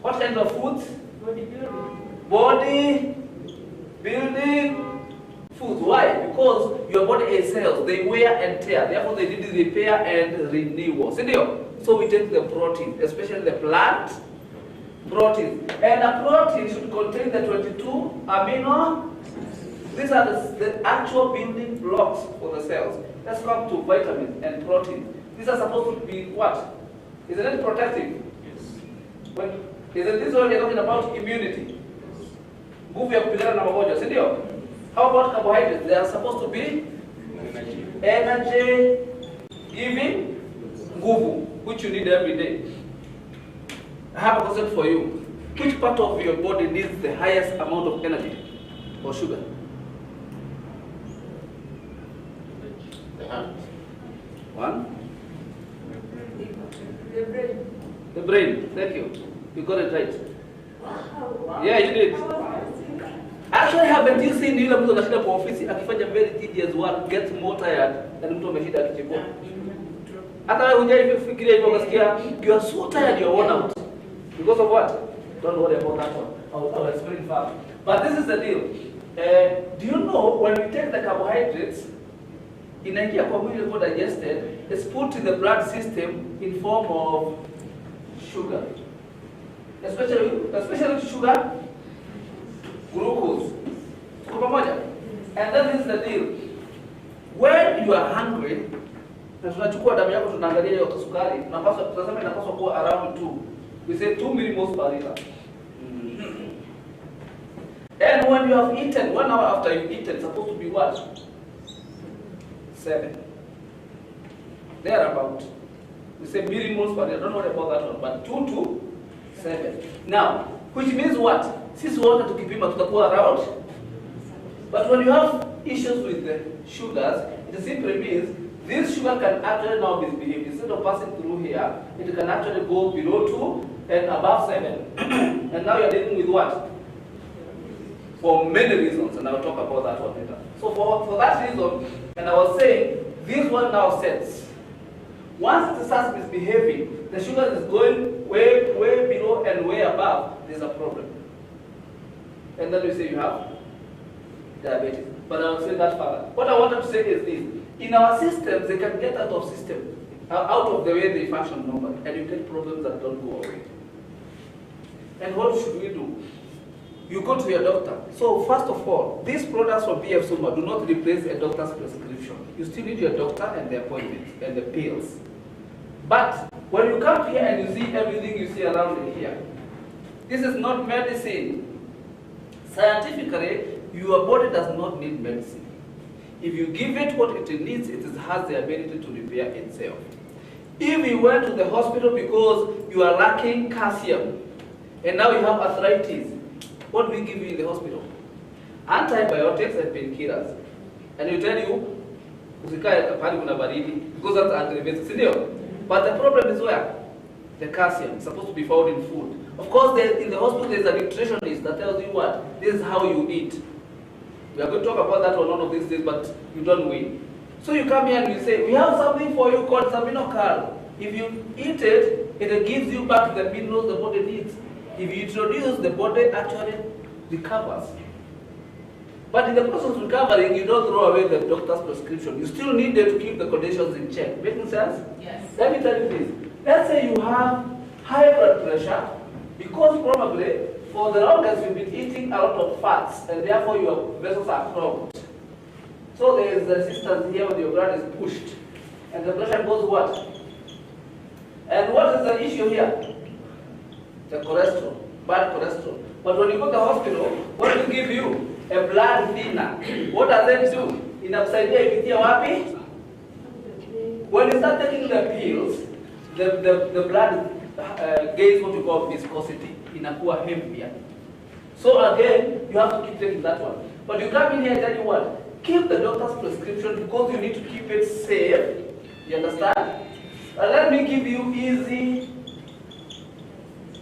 What kind of foods? Body building foods. Why? Because your body is cells. They wear and tear. Therefore, they need repair and renewal. So we take the protein, especially the plant protein. And a protein should contain the 22 amino. These are the actual building blocks for the cells. Let's come to vitamins and proteins. These are supposed to be what? Isn't it protective? Yes. Isn't this what you're talking about? Immunity. Nguvu ya kupigana na magonjwa, si ndio? How about carbohydrates? They are supposed to be energy giving nguvu, which you need every day. I have a question for you. Which part of your body needs the highest amount of energy or sugar? The heart. One? The brain. The brain. Thank you. You got it right. Wow. Yeah, you did. Actually, haven't you seen yule mtu anashinda kwa ofisi akifanya very tedious work, gets more tired than mtu ameshinda akichukua? Hata wewe hujai fikiria hivyo, ukasikia you are so tired, you are worn out. Because of what? Don't worry about that one. I'll explain further. But this is the deal. Do you know when we take the carbohydrates, inaingia kwa mwili for digested, it's put in the blood system in form of sugar. Especially sugar, glucose. And then this is the deal. When you are hungry, na tunachukua damu yako tunaangalia hiyo sukari, tunasema inapaswa kuwa around 2. We say 2 millimoles per liter. And when you have eaten, 1 hour after you've eaten, it's supposed to be what? 7. Thereabout. We say millimoles per liter. Don't worry about that one, but 2 to 7. Now, which means what? Sisi wote tukipima tutakuwa around. But when you have issues with the sugars, it simply means this sugar can actually now misbehave. Instead of passing through here, it can actually go below 2 and above 7. And now you're dealing with what? for many reasons, and I'll talk about that one later. So for that reason, and I was saying, this one now sets. Once it starts misbehaving, the sugar is going way below and way above, there's a problem. And then we say you have diabetes. But I'll say that further. What I wanted to say is this. In our systems, they can get out of system, out of the way they function normally, and you get problems that don't go away. And what should we do? You go to your doctor. So first of all, these products from BF Suma do not replace a doctor's prescription. You still need your doctor and the appointment and the pills. But when you come here and you see everything you see around here, this is not medicine. Scientifically, your body does not need medicine. If you give it what it needs, it has the ability to repair itself. If you went to the hospital because you are lacking calcium, and now you have arthritis, what do we give you in the hospital? Antibiotics and painkillers. And you tell you, usikae pahali kuna baridi, because that's aggravated. But the problem is where? The calcium is supposed to be found in food. Of course, in the hospital there's a nutritionist that tells you what? This is how you eat. We are going to talk about that on one of these days, but you don't win. So you come here and you say, we have something for you called Sabinocal. If you eat it, it gives you back the minerals the body needs. If you introduce, the body actually recovers. But in the process of recovering, you don't throw away the doctor's prescription. You still need them to keep the conditions in check. Making sense? Yes. Let me tell you this. Let's say you have high blood pressure because probably for the longest you've been eating a lot of fats and therefore your vessels are clogged. So there is resistance here when your blood is pushed. And the pressure goes what? And what is the issue here? The cholesterol, bad cholesterol. But when you go to the hospital, what do you give you? A blood thinner. What does it do? Inakusaidia ipitia wapi? When you start taking the pills, the blood gains what you call viscosity. Inakuwa heavier. So again, you have to keep taking that one. But you come in here and tell you what? Keep the doctor's prescription because you need to keep it safe. You understand? Let me give you easy.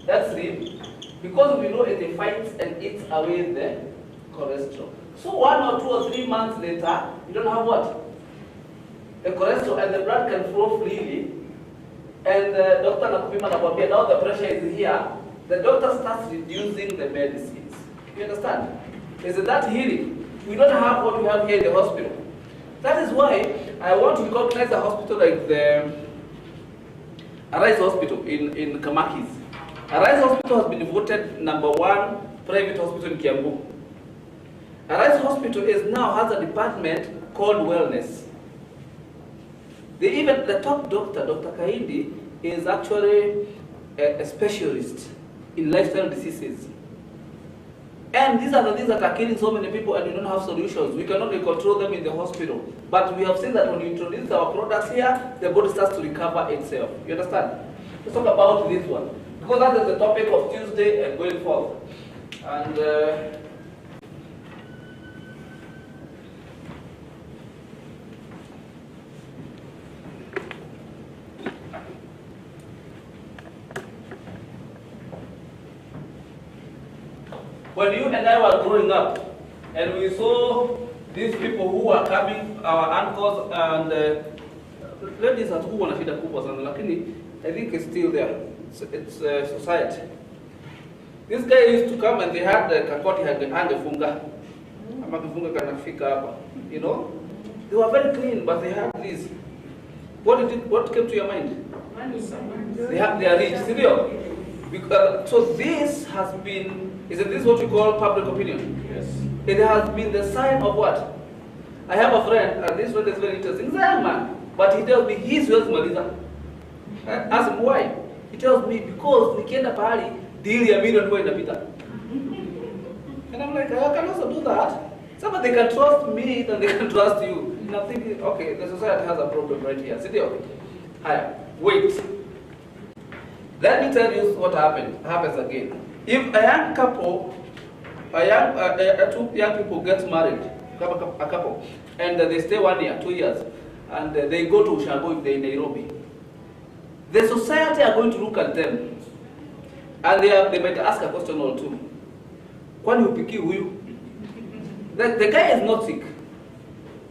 That's it. Because we know it fights and eats away the cholesterol. So 1 or 2 or 3 months later, you don't have what? The cholesterol, and the blood can flow freely. And the doctor nakupima nakwambia, now the pressure is here. The doctor starts reducing the medicines. You understand? Is that healing? We don't have what we have here in the hospital. That is why I want to recognize a hospital like the Arise Hospital in Kamakis. Arise Hospital has been voted #1 private hospital in Kiambu. Arise Hospital now has a department called Wellness. The top doctor, Dr. Kaindi, is actually a specialist in lifestyle diseases. And these are the things that are killing so many people and we don't have solutions. We cannot control them in the hospital. But we have seen that when you introduce our products here, the body starts to recover itself. You understand? Let's talk about this one. Because that is the topic of Tuesday and going forward. And when you and I were growing up, and we saw these people who were coming, our uncles and ladies at who want to feed the kubwa sana, lakini I think it's still there. It's society. This guy used to come and they had the kakoti hangefunga. Ama kifunga kanafika hapa. You know? They were very clean, but they had this. What came to your mind? They are rich, serious. Because, so this has been, isn't this what you call public opinion? Yes. It has been the sign of what? I have a friend, and this friend is very interesting. He's a young man, but he tells me he's with Maliza. I ask him why. He tells me because nikienda pahali deal ya million huwa inapita. And I'm like, I can also do that. So but they can trust me than they can trust you. And I'm thinking, okay, the society has a problem right here. Sit there. Hi, wait. Let me tell you what happens again. If a young couple, two young people get married, a couple, and they stay 1 year, 2 years, and they go to Ushago if they're in Nairobi, the society are going to look at them, and they might ask a question or two. Kwani upiki huyu? The guy is not sick.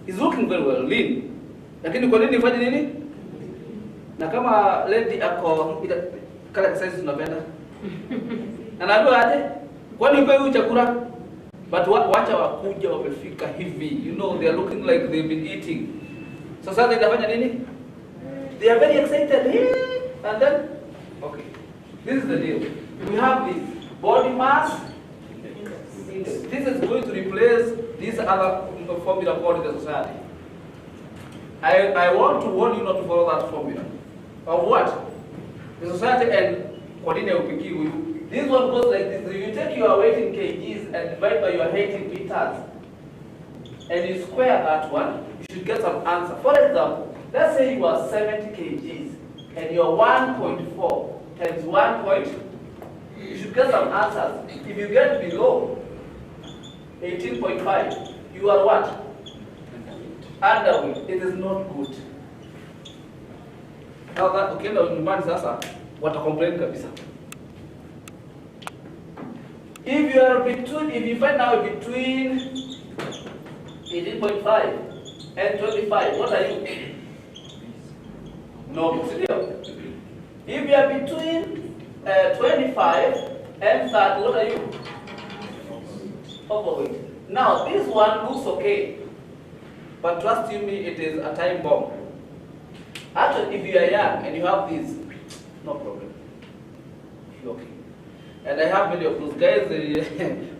He's looking very well, lean. Lakini kwa nini ifanye nini? Na kama lady ako kala size tunapenda. Na najua aje? Kwani upe huyu chakula? But wacha wakuja wamefika hivi. You know, they are looking like they've been eating. So sasa itafanya nini? They are very excited. And then, okay. This is the deal. We have this body mass index. This is going to replace these other formula called in the society. I want to warn you not to follow that formula. Of what? The society and continue upiki huyu. This one goes like this. If you take your weight in kgs and divide by your height in meters, and you square that one, you should get some answer. For example, let's say you are 70 kgs and you're 1.4 times 1 point. You should get some answers. If you get below 18.5, you are what? Underweight. It is not good. Now that ukienda nyumbani sasa wata-complain kabisa. If you are between, if you find out between 18.5 and 25, what are you? No, if you are between 25 and 30, what are you? Overweight. Now, this one looks okay, but trust you me, it is a time bomb. Actually, if you are young and you have this, no problem. You're okay. And I have many of those guys,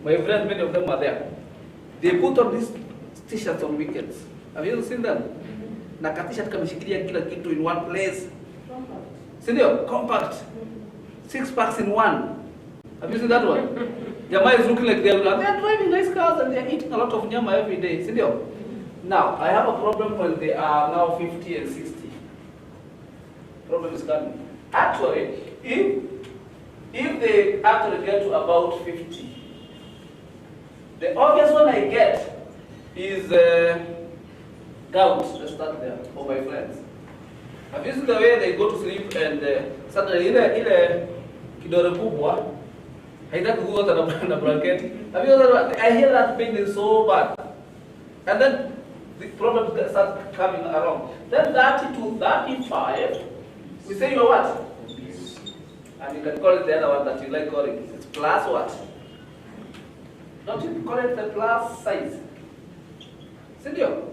my friends, many of them are there. They put on these t-shirts on weekends. Have you seen them? Na t-shirt kameshikilia kila kitu in one place. Sindio? Compact. 6 packs in one. Have you seen that one? Nyama is looking like they are driving nice cars and they are eating a lot of nyama every day. Sindio? Now, I have a problem when they are now 50 and 60. Problem is coming. Actually, if they actually get to about 50, the obvious one I get is gout. Let's start there for my friends. Have you seen the way they go to sleep and suddenly ile kidole kubwa haitaki kuota na blanket? Have you heard? I hear that pain is so bad, and then the problems start coming along. Then 30 to 35, we say you're what? And you can call it the other one that you like calling. It's plus what? Don't you call it the plus size? Sindio?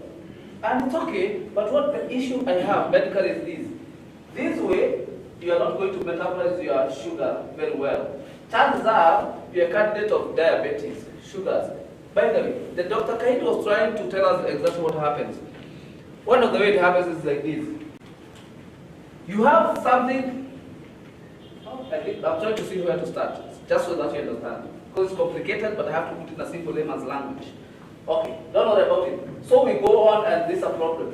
And it's okay, but what the issue I have medically is this. This way, you are not going to metabolize your sugar very well. Chances are, you're a candidate of diabetes, sugars. By the way, the Dr. Kaid was trying to tell us exactly what happens. One of the way it happens is like this. You have something, I'm trying to see where to start, just so that you understand. Because it's complicated, but I have to put it in a simple layman's language. Okay, don't worry about it. So we go on, and this is a problem.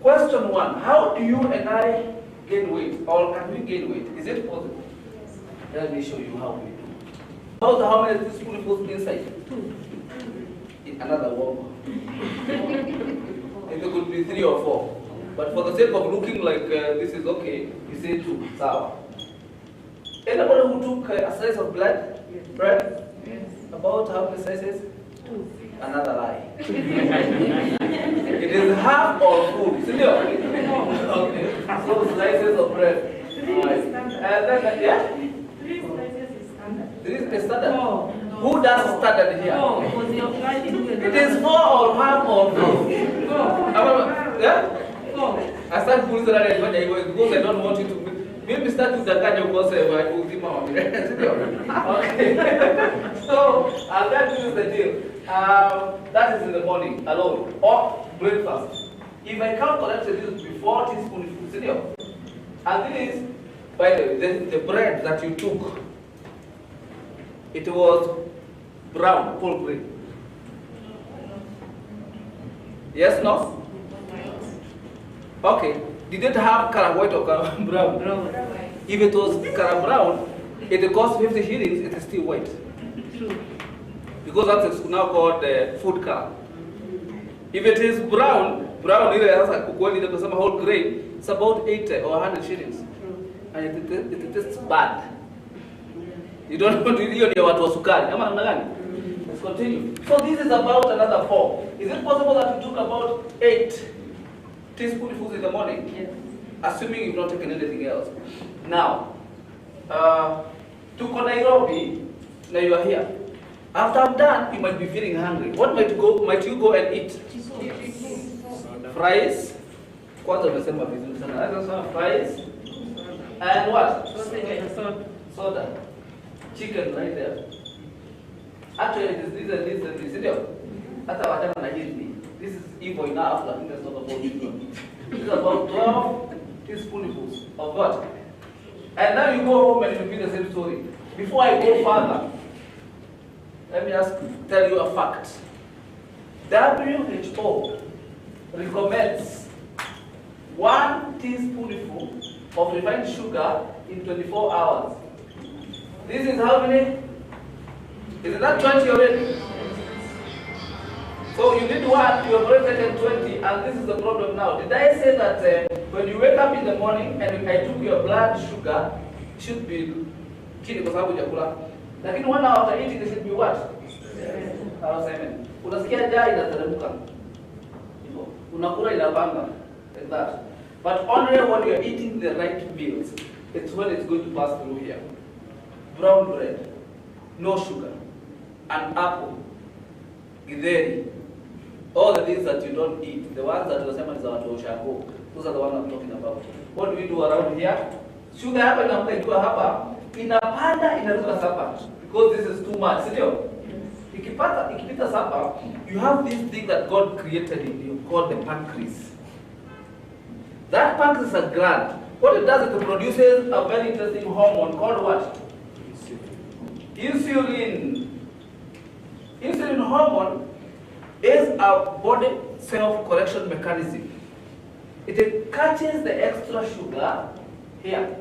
Question 1, how do you and I gain weight? Or can we gain weight? Is it possible? Yes. Let me show you how we do. How many teaspoons inside? 2. In another one. It could be 3 or 4. But for the sake of looking like this is okay, you say 2. Sour. Anybody who took a slice of blood? Yes. Bread? Yes. About how many slices? 2. Another lie. It is half or full. Isn't it? Okay. So slices of bread. 3 is standard. And then, yeah? 3 slices is standard. This is the standard. No. Who does standard here? No, because you applied it to It is 4 or half or full. Yeah? 4. I start pulling that because I don't want you to. Maybe start with the kind of concept where I will give my okay. So, and that is the deal. That is in the morning alone or breakfast. If I count correctly, this will be 4 teaspoons. And this, by the way, the bread that you took, it was brown, whole grain. Yes, no? Okay. Did it have color white or color brown? Brown. If it was color brown, it costs 50 shillings, it is still white. True. Because that is now called food color. If it is brown, ile sasa kukweli ile kusema whole grain, it's about 80 or 100 shillings. True. And it tastes bad. You don't want to hiyo ni watu wa sukari. Kama namna gani? Let's continue. So this is about another 4. Is it possible that you took about 8 teaspoonfuls in the morning? Yes. Assuming you've not taken anything else. Now, to Nairobi, now you are here. After I'm done, you might be feeling hungry. What might you go and eat? Fries. Kwanza umesema vizuri sana. Sasa fries. And what? Soda. Chicken right there. Actually, this and this. Hata wachana na hizi. This is evil enough, I think that's not about evil. This is about 12 teaspoonfuls of what? And now you go home and you repeat the same story. Before I go further, let me tell you a fact. WHO recommends 1 teaspoonful of refined sugar in 24 hours. This is how many? Is that 20 already? So you need 1, you have already taken 20, and this is the problem now. Did I say that when you wake up in the morning and I took your blood sugar, it should be chini kwa sababu chakula. Lakini 1 hour after eating, it should be what? 7. Unasikia njaa inateremka. Unakula inapanda. Like that. But only when you are eating the right meals, it's when it's going to pass through here. Brown bread, no sugar, an apple, githeri, all the things that you don't eat, the ones that wasema ni za watu ushago, those are the ones I'm talking about. What do we do around here? Sugar hapa inaamka ikiwa hapa, inapanda inaruka sapa, because this is too much, sio? Ikipita sapa, you have this thing that God created in you called the pancreas. That pancreas is a gland. What it does is it produces a very interesting hormone called what? Insulin. Insulin hormone is a body self-correction mechanism. It catches the extra sugar here.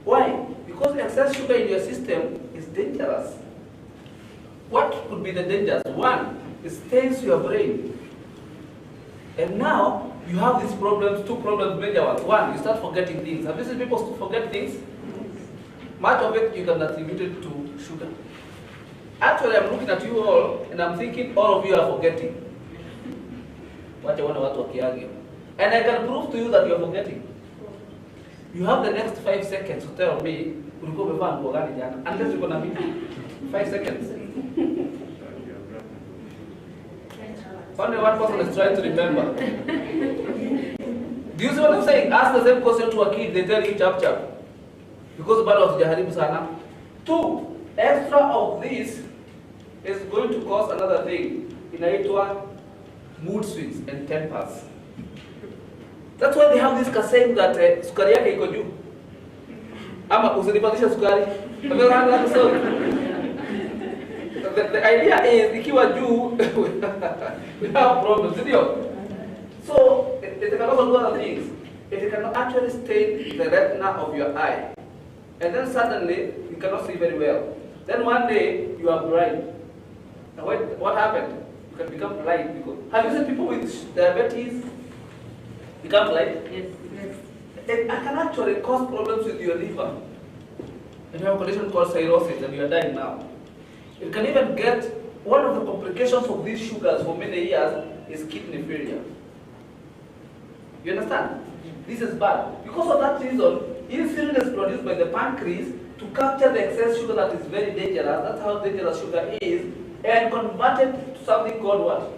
Why? Because excess sugar in your system is dangerous. What could be the dangers? 1, it stains your brain. And now, you have these problems, 2 problems, major ones. 1, you start forgetting things. Have you seen people forget things? Much of it you can attribute it to sugar. Actually, I'm looking at you all, and I'm thinking all of you are forgetting. And I can prove to you that you are forgetting. You have the next 5 seconds to tell me, unless you're going to meet 5 seconds. Only one person is trying to remember. Do you see what I'm saying? Ask the same question to a kid, they tell you chap chap. Because bado hatujaharibu sana. 2, extra of this is going to cause another thing. Inaitwa mood swings and tempers. That's why they have this saying that sukari yake iko juu. Ama usinipandisha sukari. The idea is ikiwa juu we have problems, so it can also do other things. It can actually stain the retina of your eye. And then suddenly, you cannot see very well. Then one day, you are blind. Now what happened? You can become blind. Because, have you seen people with diabetes become blind? Yes. It can actually cause problems with your liver. And you have a condition called cirrhosis, and you are dying now. You can even get, one of the complications of these sugars for many years is kidney failure. You understand? This is bad. Because of that reason, insulin is produced by the pancreas to capture the excess sugar that is very dangerous. That's how dangerous sugar is, and convert it to something called what?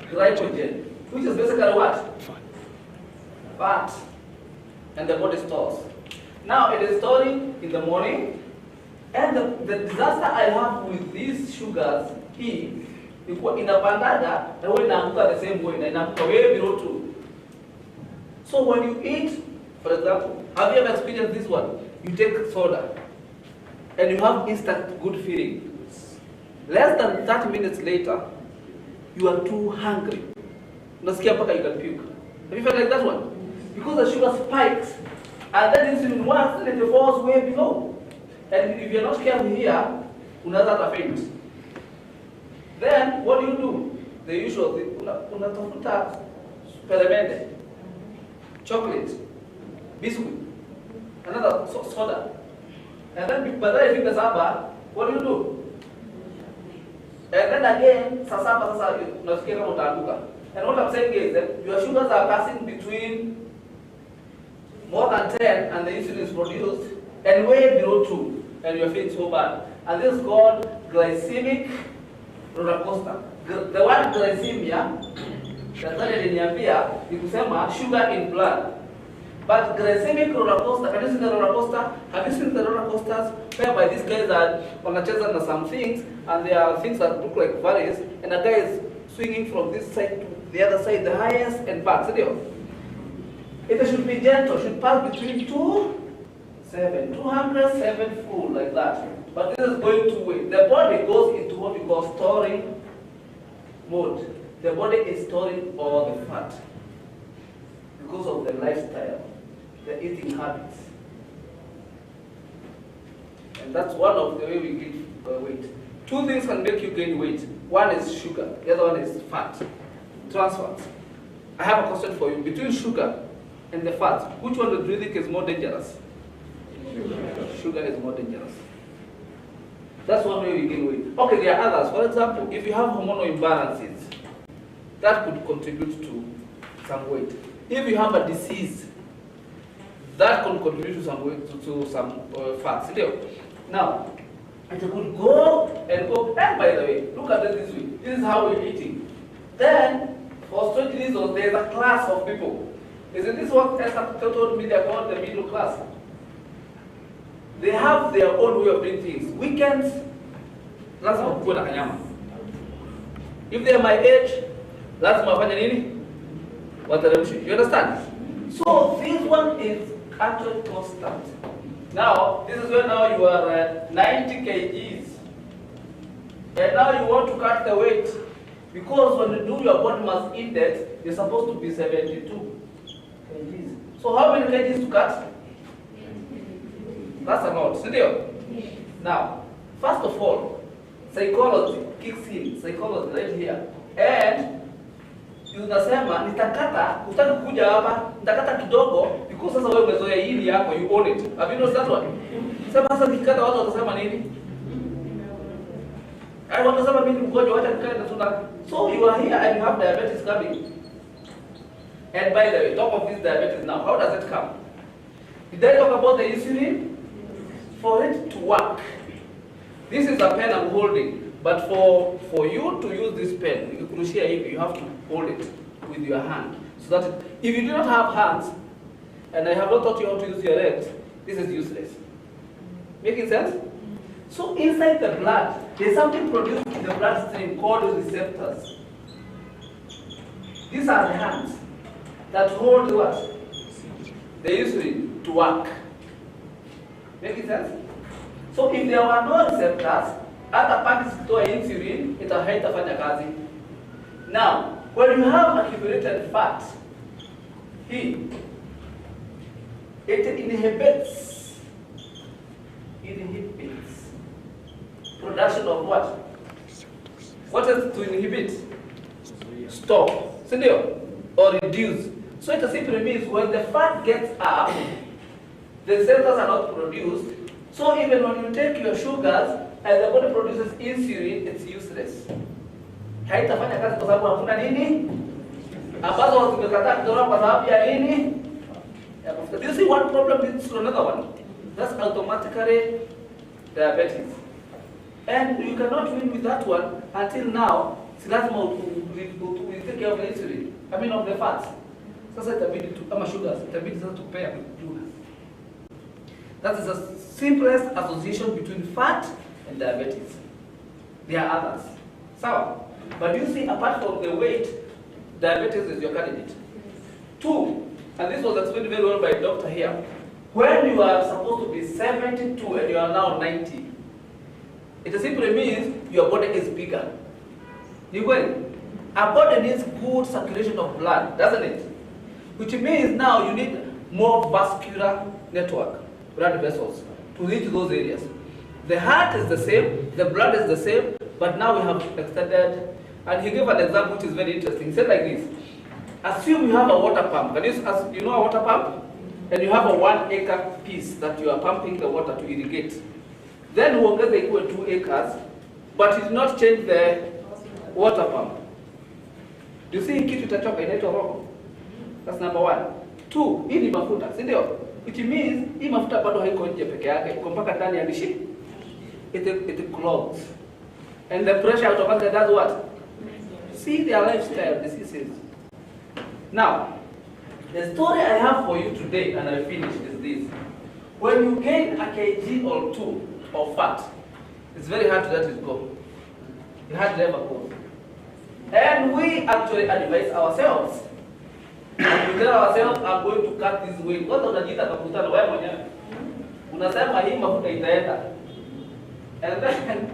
Glycogen, which is basically what? Fat. And the body stores. Now it is storing in the morning, and the disaster I have with these sugars is inapandaga na huwa inaanguka the same way, na inaanguka way below 2. So when you eat, for example, have you ever experienced this one? You take soda, and you have instant good feeling. Less than 30 minutes later, you are too hungry. Unasikia mpaka you can puke. Have you felt like that one? Because the sugar spikes, and then insulin works, and it falls way below. And if you're not careful here, unaweza faint. Then what do? The usual thing, unatafuta peremende, chocolate, biscuit, another soda. And then by the time you feel the saba, what do? And then again, sasa unasikia kama utaanguka. And what I'm saying is that your sugars are passing between more than 10 and the insulin is produced and way below 2 and you're feeling so bad. And this is called glycemic roller coaster. The word glycemia, daktari aliniambia ni kusema sugar in blood. But glycemic roller coaster, have you seen the roller coaster? Have you seen the roller coasters whereby these guys are wanacheza na some things and there are things that look like valleys and a guy is swinging from this side to the other side, the highest and back. It should be gentle, should pass between 207 full like that. But this is going to wait. The body goes into what we call storing mode. The body is storing all the fat because of the lifestyle, the eating habits. And that's one of the way we gain weight. Two things can make you gain weight. One is sugar, the other one is fat, trans fats. I have a question for you. Between sugar and the fat, which one do you think is more dangerous? Sugar is more dangerous. That's one way we gain weight. Okay, there are others. For example, if you have hormonal imbalances, that could contribute to some weight. If you have a disease, that could contribute to some weight, to some fats. Now, it could go and go. And by the way, look at it this way. This is how we're eating. Then, for strange reasons, there's a class of people. Isn't this what Esther told me they called the middle class? They have their own way of doing things. Weekends, lazima kuwe na kanyama. If they're my age, lazima wafanye nini? Wateremshe. You understand? So this one is actually constant. Now, this is when now you are 90 kgs. And now you want to cut the weight. Because when you do your body mass index, you're supposed to be 72 kgs. So how many kgs to cut? That's a lot, isn't it? Now, first of all, psychology kicks in, psychology right here. And unasema nitakata, utaki kuja hapa, nitakata kidogo because sasa wewe umezoea hili yako, you own it. Have you noticed that one? Sema sasa nikikata watu watasema nini? I watasema mimi mgonjwa wacha nikae na tuna. So you are here and you have diabetes coming. And by the way, talk of this diabetes now, how does it come? Did I talk about the insulin? For it to work, this is a pen I'm holding, but for you to use this pen, you have to hold it with your hand. So that if you do not have hands, and I have not taught you how to use your legs, this is useless. Making sense? So inside the blood, there's something produced in the bloodstream called receptors. These are the hands that hold what? The insulin to work. Making sense? So if there were no receptors, other parts to insulin, it haitafanya kazi. Now, when you have accumulated fat, it inhibits production of what? What is to inhibit? Stop, or reduce. So it simply means when the fat gets up, the receptors are not produced. So even when you take your sugars and the body produces insulin, it's useless. Haitafanya kazi kwa sababu hakuna nini? Ambazo zimekataa kutoka kwa sababu ya nini? Do you see one problem leads to another one? That's automatically diabetes. And you cannot win with that one until now. Si lazima we take care of the insulin. I mean of the fats. Sasa itabidi tu kama sugars, itabidi sasa tupea kujuna. That is the simplest association between fat and diabetes. There are others. So, but you see, apart from the weight, diabetes is your candidate. Two, and this was explained very well by a doctor here. When you are supposed to be 72 and you are now 90, it simply means your body is bigger. You get? Our body needs good circulation of blood, doesn't it? Which means now you need more vascular network, blood vessels, to reach those areas. The heart is the same, the blood is the same, but now we have extended. And he gave an example which is very interesting. He said like this: assume you have a water pump. Can you know a water pump? And you have a 1 acre piece that you are pumping the water to irrigate. Then you get equal 2 acres, but it did not change the water pump. Do you see kitu itachoka inaitwa roho? That's number one. Two, hii ni mafuta, si ndio? Which means hii mafuta bado haiko nje peke yake, iko mpaka ndani ya dishi. It clogs. And the pressure automatically does what? See their lifestyle diseases. Now, the story I have for you today, and I finish, is this. When you gain a kg or two of fat, it's very hard to let it go. You hardly ever go. And we actually advise ourselves. And we tell ourselves, I'm going to cut this weight. What unajiita kakutana wewe mwenyewe? Unasema hii mafuta itaenda. And then,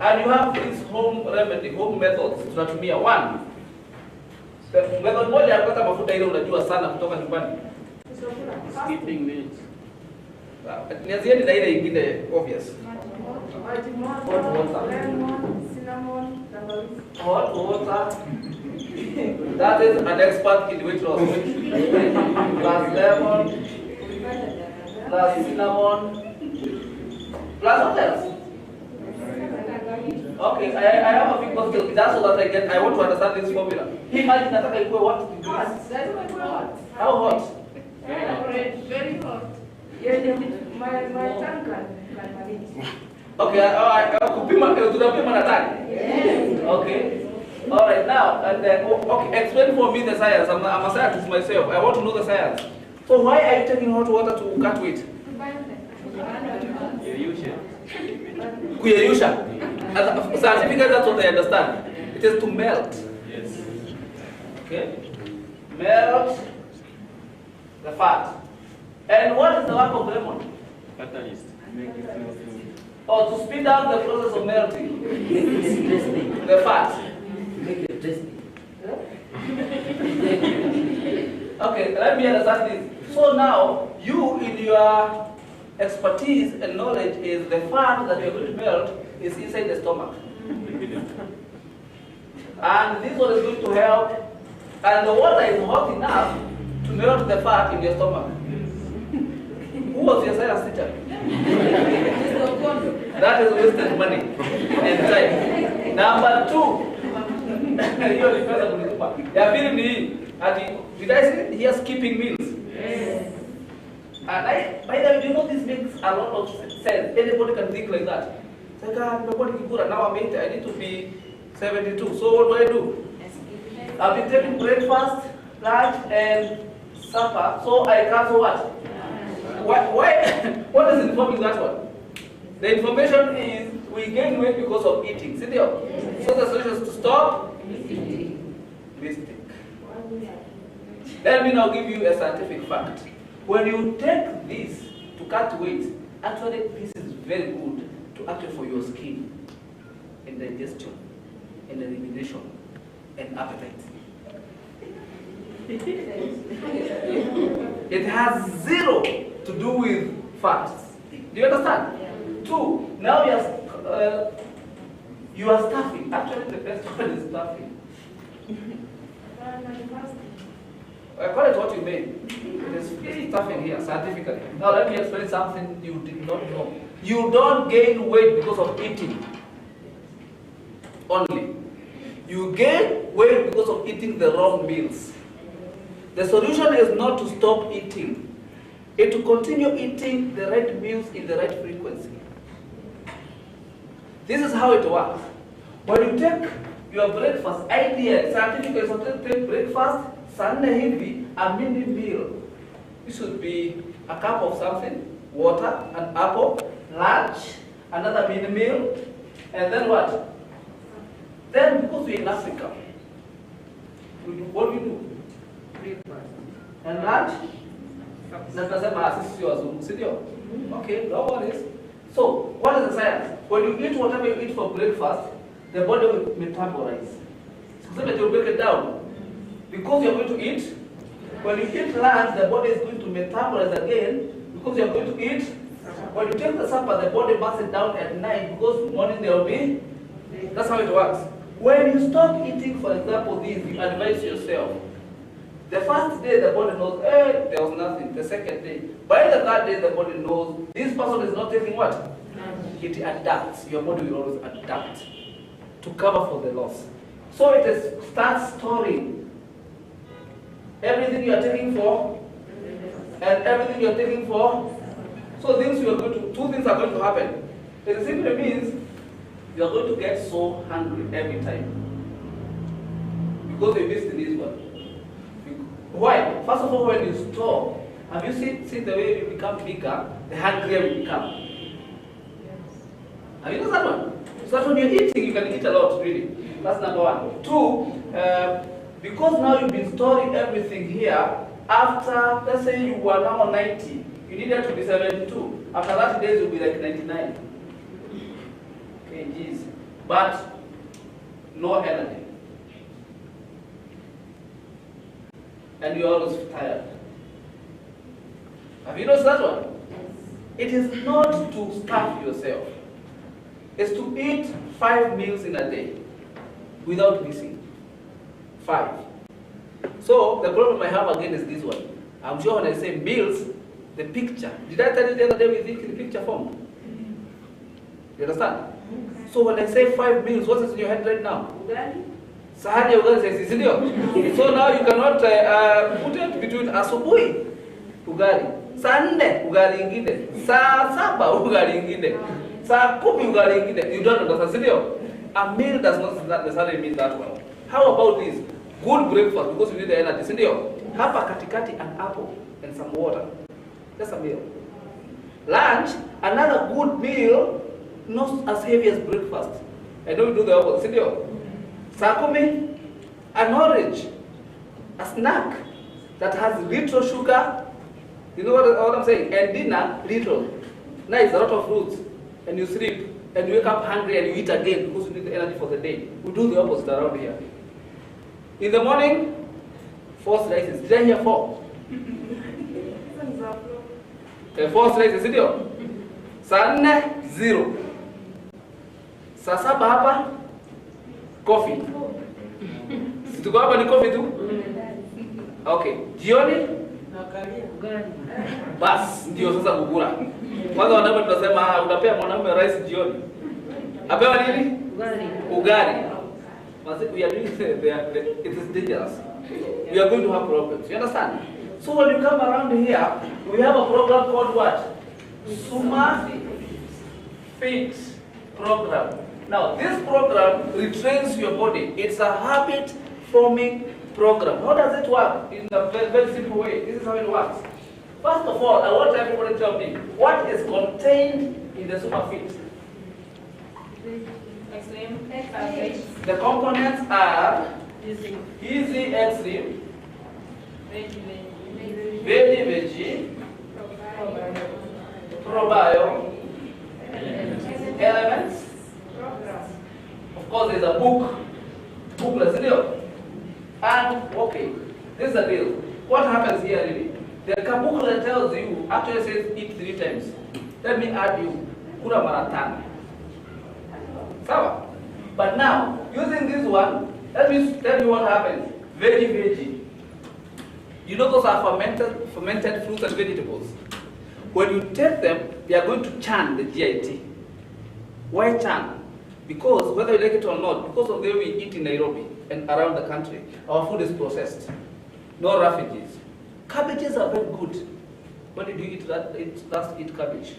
and you have this home remedy, home methods. Tunatumia one. Method moja ya kupata mafuta ile unajua sana kutoka nyumbani. Skipping meals. Nianzieni na ile ingine obvious. Hot water. That is an expert in weight loss. Plus lemon, plus cinnamon, plus what else? Okay, I have a big question. That's so that I want to understand this formula. Imagine that I go what degrees? How hot? Very hot. Yeah, my tongue can manage. Okay, tunapima na tani. Yes. Okay. All right, now, and then, okay, explain for me the science. I'm a scientist myself. I want to know the science. So why are you taking hot water to cut weight? Kuyeyusha. Scientifically, that's what I understand. It is to melt. Yes. Okay? Melt the fat. And what is the work of lemon? Catalyst. Make it flow through. Or to speed down the process of melting Crispy. the fat. Make it crispy. Okay, let me understand this. So now, you in your expertise and knowledge is the fat that you're going to melt is inside the stomach. And this one is going to help, and the water is hot enough to melt the fat in your stomach. Who was your science teacher? That is wasted money and time. Number two, hiyo ni pesa kulitupa. Ya pili ni hii, ati did I say he is skipping meals? Yes. And by the way, do you know this makes a lot of sense? Anybody can think like that. It's like, nobody can put now I'm 80, I need to be 72. So what do? I've been taking breakfast, lunch, and supper. So I cancel what? Why? What is informing that one? The information is we gain weight because of eating. See there? So the solution is to stop eating. Mistake. Let me now give you a scientific fact. When you take this to cut weight, actually this is very good to actually for your skin and digestion and elimination and appetite. It has zero to do with fats. Do you understand? Yeah. Two, now you are stuffing. Actually, the best one is stuffing. I call it what you mean. It is stuffing here, scientifically. Now let me explain something you did not know. You don't gain weight because of eating only. You gain weight because of eating the wrong meals. The solution is not to stop eating. It's to continue eating the right meals in the right frequency. This is how it works. When you take your breakfast, ideally, scientifically, sometimes take breakfast, Sunday hivi, a mini meal. It should be a cup of something, water, an apple, lunch, another mini meal, and then what? Then because we're in Africa, what do we do? And lunch? Na tunasema sisi sio wazungu, si ndio? Okay, no worries. So, what is the science? When you eat whatever you eat for breakfast, the body will metabolize. So that you break it down. Because you're going to eat, when you eat lunch, the body is going to metabolize again because you're going to eat. When you take the supper, the body burns it down at night because morning there will be. That's how it works. When you stop eating, for example, this, you advise yourself. The first day, the body knows, there was nothing. The second day. By the third day, the body knows this person is not taking what? it adapts. Your body will always adapt to cover for the loss. So it starts storing everything you are taking for and everything you are taking for. So two things are going to happen. It simply means you are going to get so hungry every time because you missed this one. Why? First of all, when you store, have you seen the way you become bigger, the hungrier you become? Have you noticed that one? So that when you're eating, you can eat a lot, really. That's number one. Two, because now you've been storing everything here, after, let's say you were now 90, you needed to be 72. After 30 days, you'll be like 99 kgs. But no energy. And you're always tired. Have you noticed that one? It is not to starve yourself. It's to eat 5 meals in a day without missing. 5. So the problem I have again is this one. I'm sure when I say meals, the picture. Did I tell you the other day we think in picture form? You understand? So when I say 5 meals, what is in your head right now? Sahani ya ugali says, isn't. So now you cannot put it between asubuhi, ugali, saa 4 ugali ingine, saa 7 ugali ingine, saa 10 ugali ingine. You don't understand, isn't. A meal does not necessarily mean that well. How about this? Good breakfast because you need the energy, isn't. Hapa katikati an apple and some water. That's a meal. Lunch, another good meal, not as heavy as breakfast. I know you do the opposite, isn't. Sakumi, an orange, a snack that has little sugar. You know what I'm saying? And dinner, little. Nice, a lot of fruits. And you sleep, and you wake up hungry and you eat again because you need the energy for the day. We do the opposite around here. In the morning, 4 slices. Did I hear 4? 4 slices, isn't it? Saa 4, 0. Saa 7 hapa, coffee. Situko hapa ni coffee tu? Okay. Jioni? Bas, ndio sasa kukula. Kwanza wanaume tunasema unapea mwanaume rice jioni. Apewa nini? Ugali. We are doing it is dangerous. We are going to have problems. You understand? So when you come around here, we have a program called what? Suma Fit program. Now, this program retrains your body. It's a habit-forming program. How does it work? In a very, very simple way. This is how it works. First of all, I want everybody to tell me what is contained in the Super Fit. The components are Easy Extreme, Veggie, Probio, Elements. Of course, there's a booklet, isn't it? And, okay, this is the deal. What happens here really? The booklet tells you, actually says eat 3 times. Let me add you, kula mara 5. Sawa? But now, using this one, let me tell you what happens. Veggie. You know those are fermented fruits and vegetables. When you take them, they are going to churn the GIT. Why churn? Because, whether you like it or not, because of the way we eat in Nairobi and around the country, our food is processed. No refugees. Cabbages are very good. When did you eat last eat cabbage?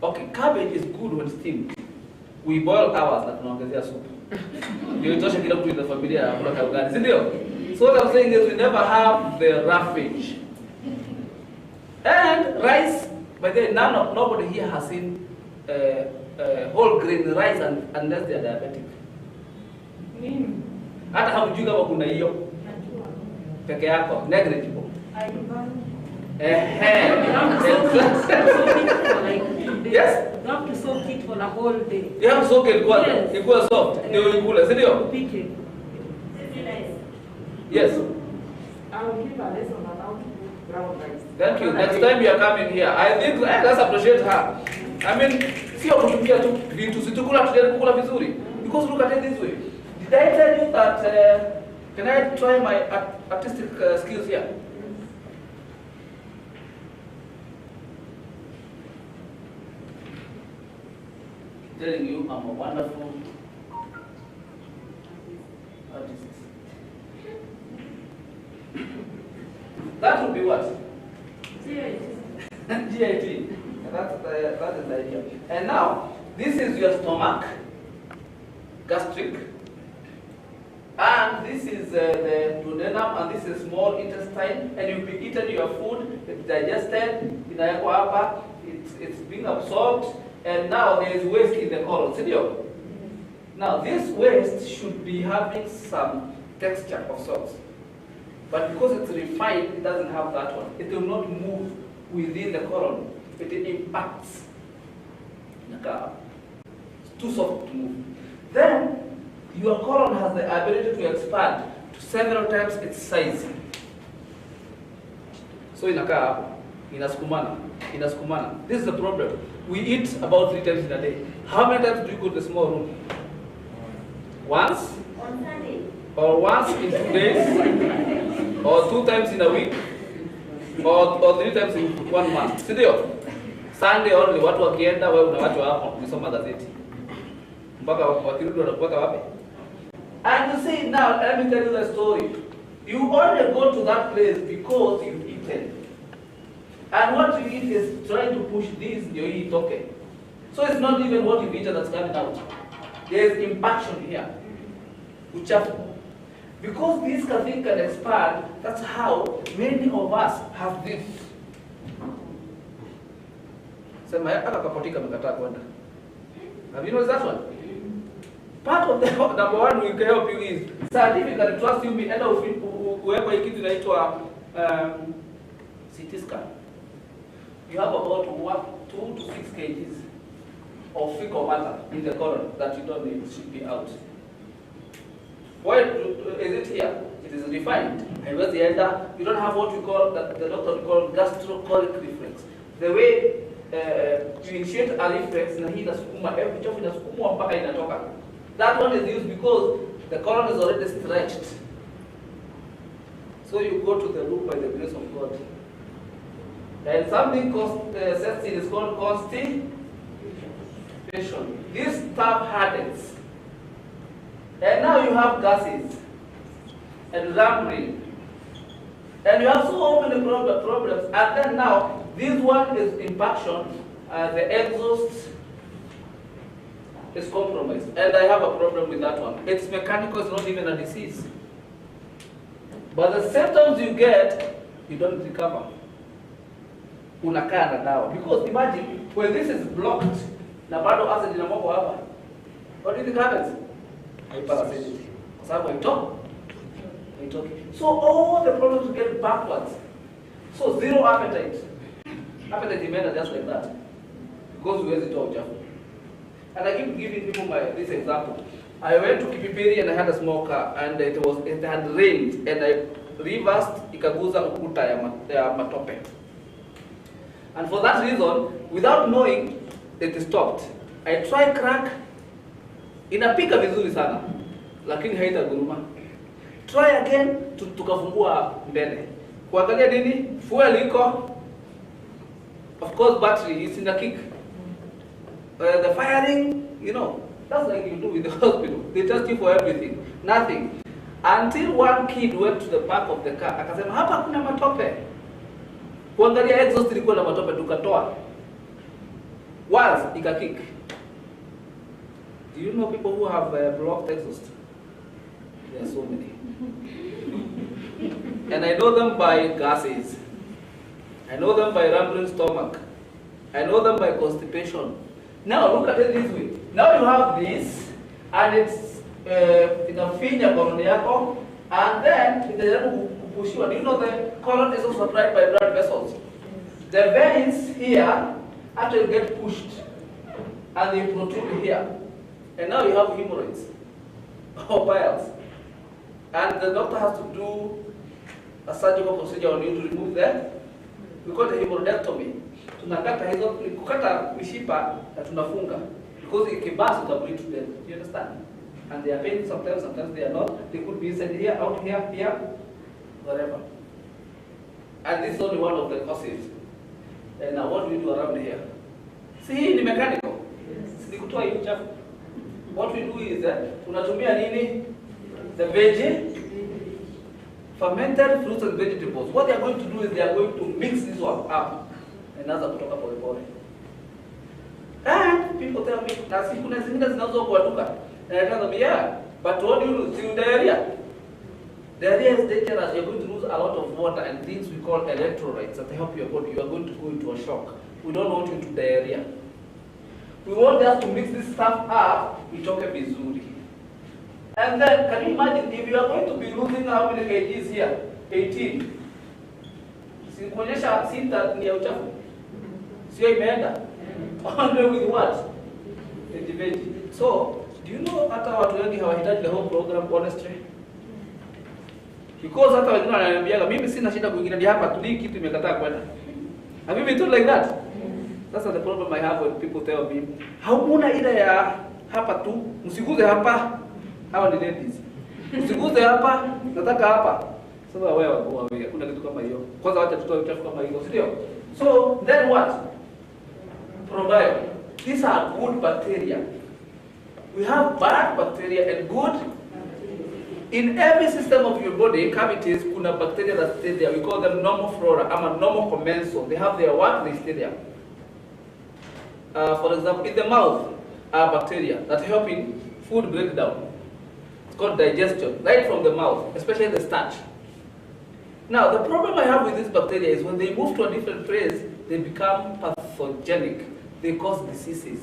Okay, cabbage is good when steamed. We boil ours na tunaongezea soup. Ndio itoshe kila mtu in the familia ya kula ugali, si ndio? So what I'm saying is we never have the roughage. And rice, by the way, nobody here has seen whole grain rice unless they are diabetic. Hata hamjui kama kuna hiyo peke yako, negligible. Yes? You have to soak it for the whole day. You have to soak it Yes. ikuwa soft. Ndio ikule, si ndio? Pick it. Yes. I'll give a lesson on how to cook brown rice. Thank you. Next time you are coming here, I think let's appreciate her. I mean, sio kutumia tu vitu situkula tujaribu kukula vizuri. Because look at it this way. Did I tell you that can I try my artistic skills here? telling you I'm a wonderful artist. That would be what? GIT. That is the idea. And now, this is your stomach, gastric, and this is the duodenum, and this is small intestine, and you'll be eating your food, it's digested, it's being absorbed, and now there is waste in the colon. See there? Now, this waste should be having some texture of sorts. But because it's refined, it doesn't have that one. It will not move within the colon. It impacts. It's too soft to move. Then, your colon has the ability to expand to several times its size. So inasukumana. This is the problem. We eat about 3 times in a day. How many times do you go to the small room? Once? On Sunday. Or once in 2 days? Or 2 times in a week? Or 3 times in 1 month? Sindio? Sunday only, watu wakienda, wewe unawachwa hapo kusoma gazeti. Mpaka wakirudi wanakuweka wapi? And you see now, let me tell you the story. You only go to that place because you've eaten. And what you eat is trying to push this in your eat, okay. So it's not even what you've eaten that's coming out. There's impaction here. Uchafu. Because this thing can expand, that's how many of us have this. Have you noticed that one? Part of the number one we can help you is scientifically, trust you me, enda uwekwa hii kitu inaitwa CT scan. You have about 2 to 6 kgs of fecal matter in the colon that you don't need, should be out. Why is it here? It is refined. And where's the elder? You don't have what we call, the doctor would call gastrocolic reflex. The way you initiate a reflex, na hii inasukuma, every chafu inasukumwa mpaka inatoka. That one is used because the colon is already stretched. So you go to the room by the grace of God. And something is called constipation. This stuff hardens. And now you have gases and rambling. And you have so many problems. And then now, this one is impaction. The exhaust is compromised. And I have a problem with that one. It's mechanical, it's not even a disease. But the symptoms you get, you don't recover. Unakaa na dawa. Because imagine, when this is blocked, na bado acid inamwagwa hapa. What do you think happens? Hyperacidity. Kwa sababu haitoki. So all the problems get backwards. So zero appetite. Appetite imeenda just like that. Because huwezi toa uchafu. And I keep giving people this example. I went to Kipipiri and I had a small car and it had rained and I reversed ikaguza ukuta ya matope. And for that reason, without knowing, it stopped. I tried crack, inapika vizuri sana, lakini haitaguruma. Try again, tukafungua mbele. Kuangalia nini? Fuel iko. Of course, battery is in the kick. The firing, you know, that's like you do with the hospital. They test you for everything. Nothing. Until one kid went to the back of the car, akasema hapa kuna matope. Kuangalia exhaust ilikuwa na matope, tukatoa. Once ikakick. Do you know people who have blocked exhaust? There are so many. And I know them by gases. I know them by rambling stomach. I know them by constipation. Now look at it this way. Now you have this, and it's inafinya colon yako, and then itajaribu kupushiwa. Do you know the colon is also supplied by blood vessels? The veins here actually get pushed, and they protrude here. And now you have hemorrhoids or piles. And the doctor has to do a surgical procedure on you to remove them. We call it hemorrhoidectomy. Tunakata hizo, kukata mishipa na tunafunga. Because ikibasi utableed to death. You understand? And they are pain sometimes, sometimes they are not. They could be inside here, out here, here, wherever. And this is only one of the causes. And now what do we do around here? See, the mechanical. Yes. kutoa hii uchafu. What we do is tunatumia nini? The veggie, fermented fruits and vegetables. What they are going to do is they are going to mix this one up and anza kutoka pole pole. And people tell me, na si kuna zingine zinauzwa kwa duka. And I tell them, yeah, but what do you do? See diarrhea. Diarrhea is dangerous. You're going to lose a lot of water and things we call electrolytes that help your body. You are going to go into a shock. We don't want you to diarrhea. We want just to mix this stuff up, itoke vizuri. And then, can you imagine if you are going to be losing how many kgs here? 18. Sikuonyesha sita ni ya uchafu. Sio imeenda. Only with what? Veggie. So, do you know hata watu wengi hawahitaji the whole program honestly? Because hata wengine wananiambia mimi sina shida kuingia ni hapa tu, hii kitu imekataa kwenda. Have you been told like that? That's the problem I have when people tell me, hauna ida ya hapa tu, msiguze hapa. Hawa ni ladies. Msiguze hapa, nataka hapa. Sasa wewe kuna kitu kama hiyo. Kwanza wacha tutoe uchafu kama hiyo, sio? So, then what? Probiotics. These are good bacteria. We have bad bacteria and good. In every system of your body, cavities, kuna bacteria that stay there. We call them normal flora, ama normal commensal. They have their work, they stay there. For example, in the mouth are bacteria that help in food breakdown. It's called digestion, right from the mouth, especially the starch. Now, the problem I have with these bacteria is when they move to a different place, they become pathogenic. They cause diseases.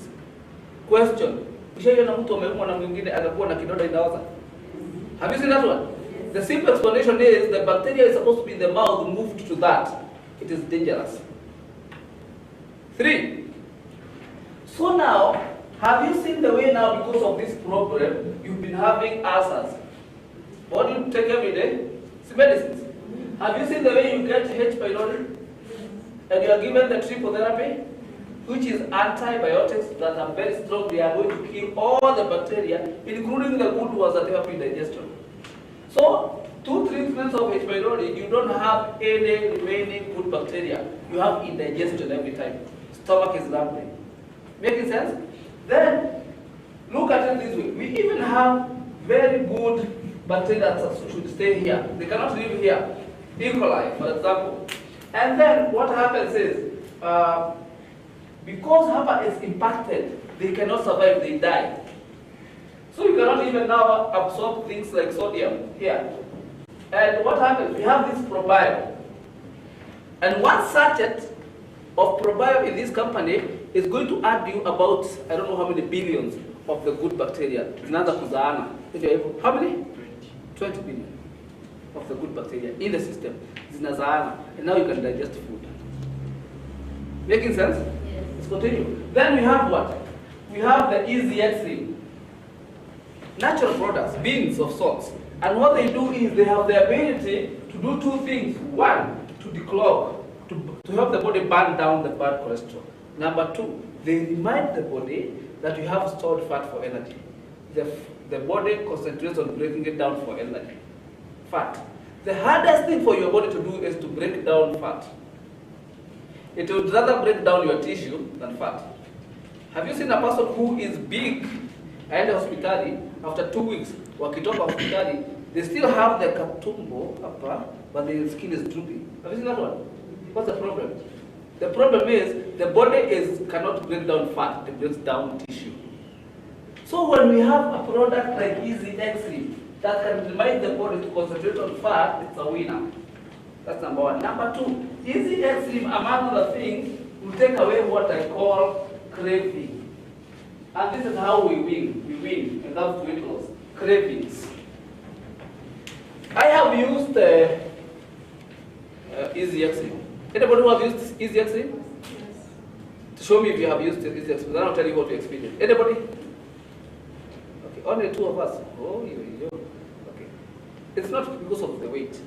Question: Ushaona mtu ameumwa na mwingine akakuwa na kidonda inaoza? Have you seen that one? The simple explanation is the bacteria is supposed to be in the mouth, moved to that. It is dangerous. 3. So now, have you seen the way now because of this problem, you've been having ulcers? What do you take every day? It's medicines. Have you seen the way you get H. pylori? And you are given the triple therapy, which is antibiotics that are very strong. They are going to kill all the bacteria, including the good ones that help in digestion. So, 2 treatments of H. pylori, you don't have any remaining good bacteria. You have indigestion every time. Stomach is rumbling. Making sense? Then, look at it this way. We even have very good bacteria that should stay here. They cannot live here. E. coli, for example. And then, what happens is, because HAPA is impacted, they cannot survive, they die. So you cannot even now absorb things like sodium here. And what happens? We have this probio. And one sachet of probio in this company is going to add you about, I don't know how many billions of the good bacteria. How many? 20 billion of the good bacteria in the system. And now you can digest food. Making sense? Yes. Let's continue. Then we have what? We have the Easy X-ray. Natural products, beans of salts. And what they do is they have the ability to do 2 things. 1, to declog, to help the body burn down the bad cholesterol. Number 2, they remind the body that you have stored fat for energy. The body concentrates on breaking it down for energy. Fat. The hardest thing for your body to do is to break down fat. It would rather break down your tissue than fat. Have you seen a person who is big and hospitali after 2 weeks, wakitoka hospitali, they still have the katumbo upper, but the skin is drooping? Have you seen that one? What's the problem? The problem is the body cannot break down fat, it breaks down tissue. So when we have a product like Easy X-ray that can remind the body to concentrate on fat, it's a winner. That's number 1. Number 2, Easy X-ray, among other things, will take away what I call craving. And this is how we win. We win, and that's weight loss. Cravings. I have used Easy X-ray. Anybody who have used Easy X-ray? Yes. Show me if you have used Easy X-ray. Then I'll tell you what to experience. Anybody? Okay, only 2 of us. Oh, okay. It's not because of the weight.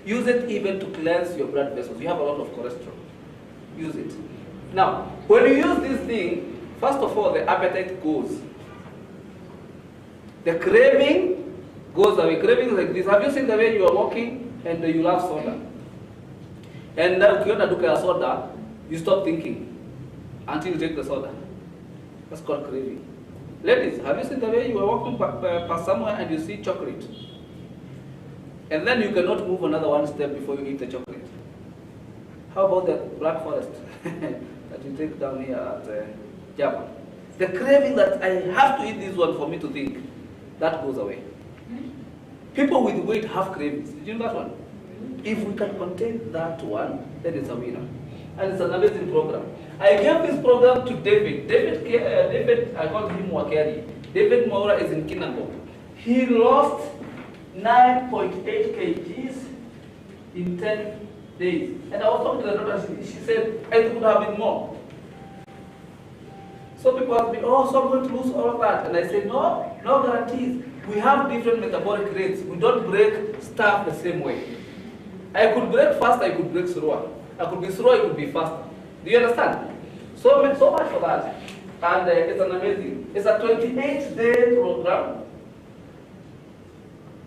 Use it even to cleanse your blood vessels. You have a lot of cholesterol. Use it. Now, when you use this thing, first of all, the appetite goes. The craving goes away. Craving like this. Have you seen the way you are walking and you love soda? And now, if you want to do soda, you stop thinking until you take the soda. That's called craving. Ladies, have you seen the way you are walking past somewhere and you see chocolate? And then you cannot move another one step before you eat the chocolate. How about the Black Forest that you take down here at Java? The craving that I have to eat this one for me to think, that goes away. People with weight have cravings. Did you know that one? If we can contain that one, then it's a winner. And it's an amazing program. I gave this program to David. David, I called him Wakeri. David Maura is in Kinango. He lost 9.8 kgs in 10 days. And I was talking to the doctor, she said, it could have been more. So people ask me, oh, so I'm going to lose all of that. And I say, no, no guarantees. We have different metabolic rates. We don't break stuff the same way. I could break fast, I could break slower. I could be slow, I could be faster. Do you understand? So much for that. And it's an amazing. It's a 28-day program.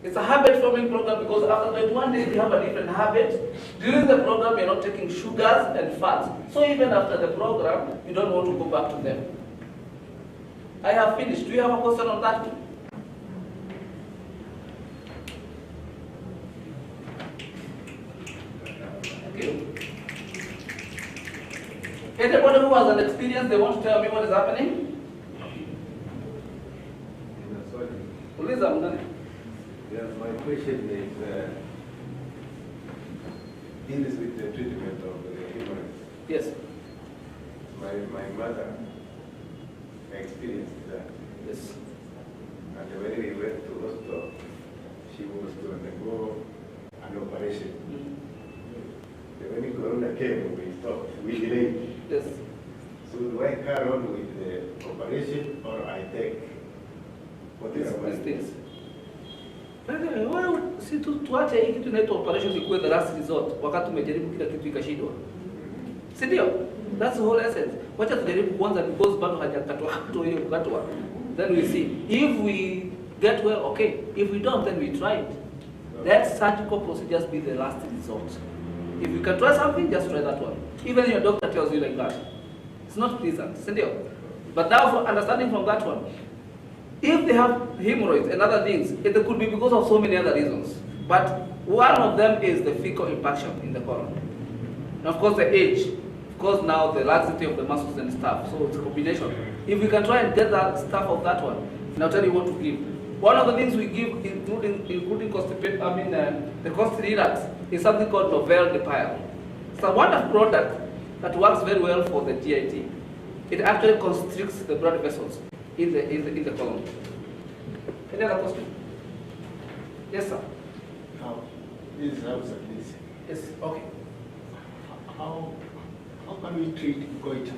It's a habit-forming program because after 21 days you have a different habit. During the program you're not taking sugars and fats. So even after the program, you don't want to go back to them. I have finished. Do you have a question on that? Okay. Anybody who has an experience, they want to tell me what is happening? Yes, my question is, deals with the treatment of the hemorrhoids. Yes. My mother experienced that. Yes. And when we went to hospital, she was to undergo an operation. When the corona came, we stopped, we delayed. Yes. So do I carry on with the operation or I take whatever? These things. Si tuache hii kitu inaitwa operation ikuwe the last resort wakati umejaribu kila kitu ikashindwa. Si ndio? That's the whole essence. Wacha tujaribu kwanza because bado hajakatwa hapo hiyo kukatwa. Then we see. If we get well, okay. If we don't, then we try it. Let surgical procedures be the last resort. If you can try something, just try that one. Even your doctor tells you like that. It's not pleasant, si ndio? But now, for understanding from that one, if they have hemorrhoids and other things, it could be because of so many other reasons. But one of them is the fecal impaction in the colon. And of course, the age. Of course, now the laxity of the muscles and stuff. So it's a combination. If we can try and get that stuff of that one, and I'll tell you what to give. One of the things we give, including constipation, the Consti-Relax, is something called Novel Depile. It's a wonderful product that works very well for the GIT. It actually constricts the blood vessels in the colon. Any other question? Yes, sir. This is this. Yes. Okay. How can we treat goiter?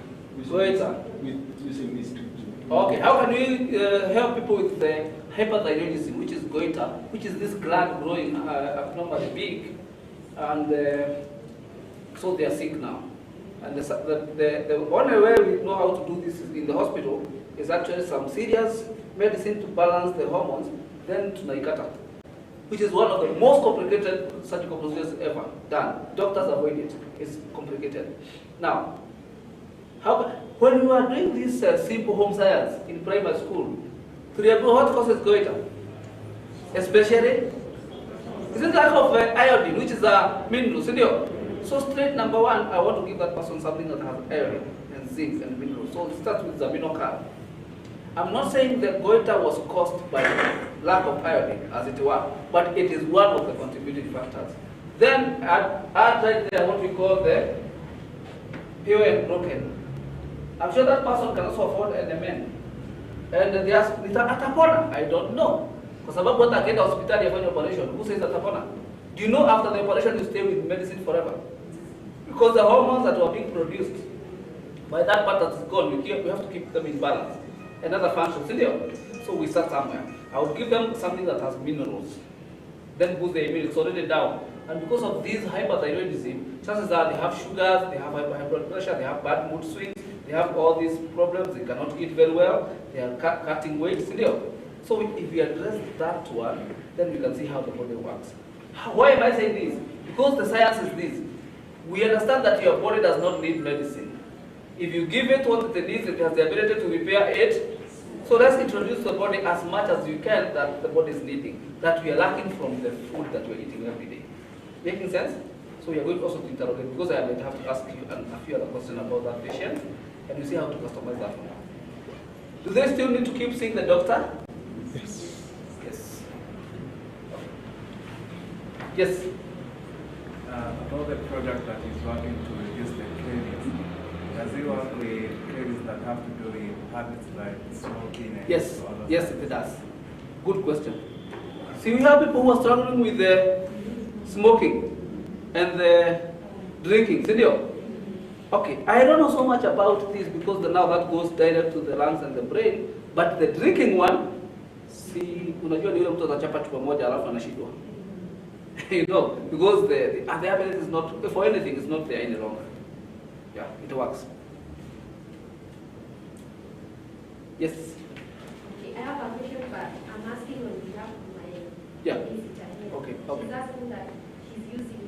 Goiter. With using this treatment? Okay. How can we help people with the hyperthyroidism, which is goiter, which is this gland growing abnormally big, and so they are sick now. And the only way we know how to do this in the hospital is actually some serious medicine to balance the hormones, then tunaikata, which is one of the most complicated surgical procedures ever done. Doctors avoid it. It's complicated. Now, when you are doing this simple home science in primary school, what causes goiter? Especially, isn't lack of iodine, which is a mineral, senior. So straight number one, I want to give that person something that has iron and zinc and minerals. So it starts with aminocarb. I'm not saying that goiter was caused by lack of iodine, as it were, but it is one of the contributing factors. Then add right there what we call the pure and broken. I'm sure that person can also afford NMN. And they ask, atapona? I don't know. Kwa sababu hata akienda hospitali afanye operation, who says atapona? Do you know after the operation you stay with medicine forever? Because the hormones that were being produced by that part that is gone, we have to keep them in balance. Another function, so we start somewhere. I would give them something that has minerals. Then boost the immunity, it's already down. And because of this hyperthyroidism, chances are they have sugars, they have high blood pressure, they have bad mood swings, they have all these problems, they cannot eat very well, they are cutting weight, So if we address that one, then we can see how the body works. Why am I saying this? Because the science is this. We understand that your body does not need medicine. If you give it what it needs, it has the ability to repair it. So So let's introduce the body as much as you can that the body is needing, that we are lacking from the food that we're eating every day. Making sense? So we are going also to interrogate, because I might have to ask you a few other questions about that patient, and you see how to customize that one. Do they still need to keep seeing the doctor? Yes. Yes. Yes. About the project that is working to reduce the cravings, does it work with cravings that have to do with habits like smoking and Yes, all of yes, that? it does. Good question. See, we have people who are struggling with the smoking and the drinking. Sindio? Okay, I don't know so much about this because now that goes direct to the lungs and the brain, but the drinking one, see, unajua ni yule mtu atachapa chupa moja alafu anashindwa. You know, because the ability is not, for anything, it's not there any longer. Yeah, it works. Yes? Okay, I have a question, but I'm asking on behalf of my Yeah. visitor here. Okay, okay. She's asking that she's using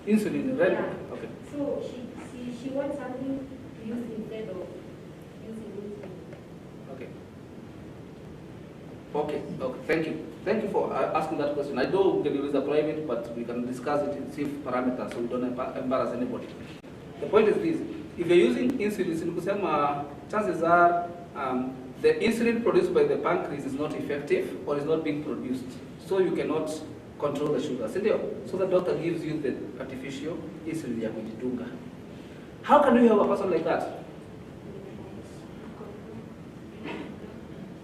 insulin. Insulin, right? Yeah. Okay. So she wants something to use instead of using insulin. Okay. Okay, okay, thank you. Thank you for asking that question. I know it is a private, but we can discuss it in safe parameters so we don't embarrass anybody. The point is this: if you're using insulin, chances are the insulin produced by the pancreas is not effective or is not being produced, so you cannot control the sugar. So the doctor gives you the artificial insulin ya kujidunga. How can you help a person like that?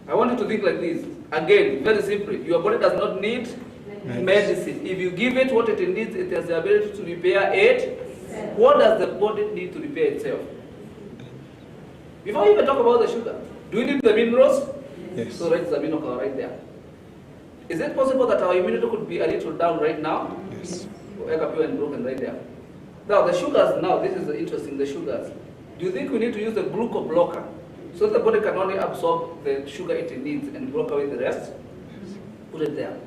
I want you to think like this. Again, very simply, your body does not need medicine. If you give it what it needs, it has the ability to repair it. What does the body need to repair itself? Before we even talk about the sugar, do we need the minerals? Yes. So write the mineral right there. Is it possible that our immunity could be a little down right now? Yes. And broken right there. Now the sugars, now this is interesting, the sugars. Do you think we need to use the glucose blocker so the body can only absorb the sugar it needs and block away the rest? Put it there.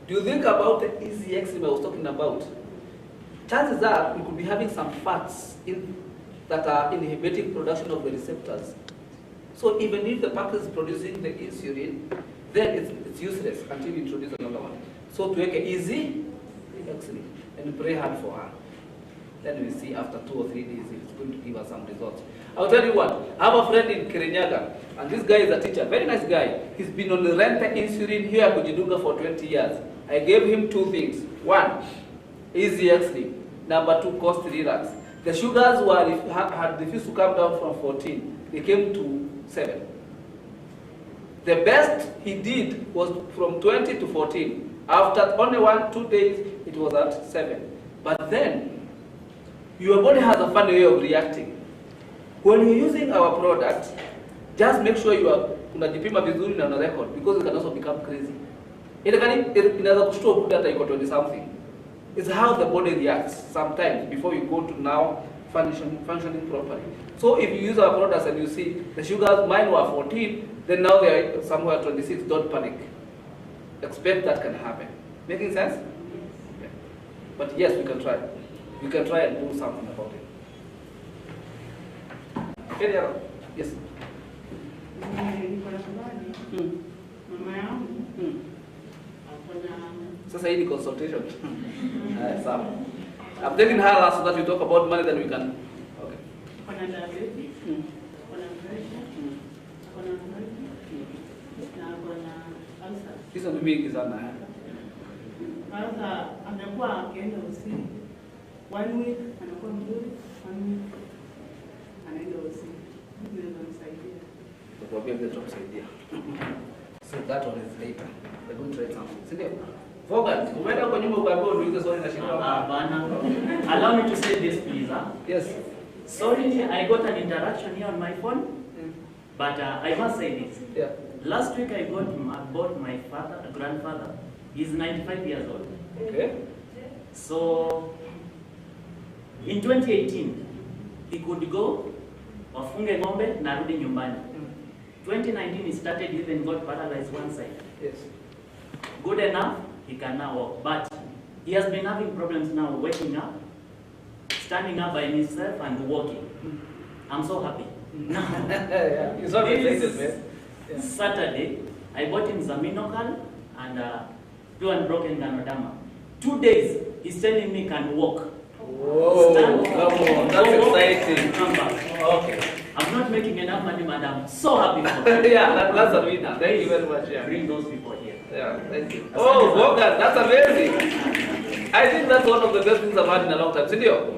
Do you think about the easy eczema I was talking about? Chances are we could be having some fats that are inhibiting production of the receptors. So even if the pancreas is producing the insulin, then it's useless until you introduce another one. So to make it easy, eczema, and pray hard for her. Then we see after 2 or 3 days if it's going to give us some results. I'll tell you what, I have a friend in Kirinyaga, and this guy is a teacher, very nice guy. He's been on the Renta insulin here at Kujidunga for 20 years. I gave him 2 things. 1, easy eczema. Number 2, cost relax. The sugars had refused to come down from 14. They came to 7. The best he did was from 20 to 14. After only 1-2 days, it was at 7. But then, your body has a funny way of reacting. When you're using our product, just make sure you are unajipima vizuri na una record, because it can also become crazy. Inaweza kushtua kuda hata iko 20 something. It's how the body reacts sometimes before you go to now functioning properly. So if you use our products and you see the sugars, mine were 14, then now they are somewhere 26, don't panic. Expect that can happen. Making sense? Yeah. But yes, we can try. We can try and do something about it. Any other? Yes. Niko na habari. Mama yangu akona Sasa hii ni consultation. Sawa. I'm taking her last so that we talk about money, then we can. Okay. akona diabetes, akona pressure, akona anxiety, na akona ulcer. Hizo ni mingi sana. Sasa amekuwa akienda usiku. 1 week anakuwa mzuri, 1 week anaenda usiku. Naweza msaidia. Tukwambia vile tutakusaidia. So that one is later. We're going to try something. Sindio? Forget. Umeenda kwa nyumba ukaambiwa niulize swali na shida. Allow me to say this, please. Yes. Sorry, I got an interaction here on my phone, but I must say this. Yeah. Last week I bought my grandfather. He's 95 years old. Okay. So, in 2018, he could go, wafunge ng'ombe na rudi nyumbani. 2019, he started, even got paralyzed one side. Yes. Good enough, he can now walk. But he has been having problems now waking up, standing up by himself and walking. I'm so happy. Yeah. You saw me excited, man. Saturday, I bought him Zaminocal and Pure and Broken Ganodama. 2 days, he's telling me he can walk. Whoa, Stand, come on, that's go, exciting. Come back. Okay. I'm not making enough money, madam. So happy for you. Yeah, that's a winner. Thank you very much. Yeah. Bring those people here. Yeah, thank you. Oh, Morgan, that's amazing. I think that's one of the best things I've had in a long time. Sindio?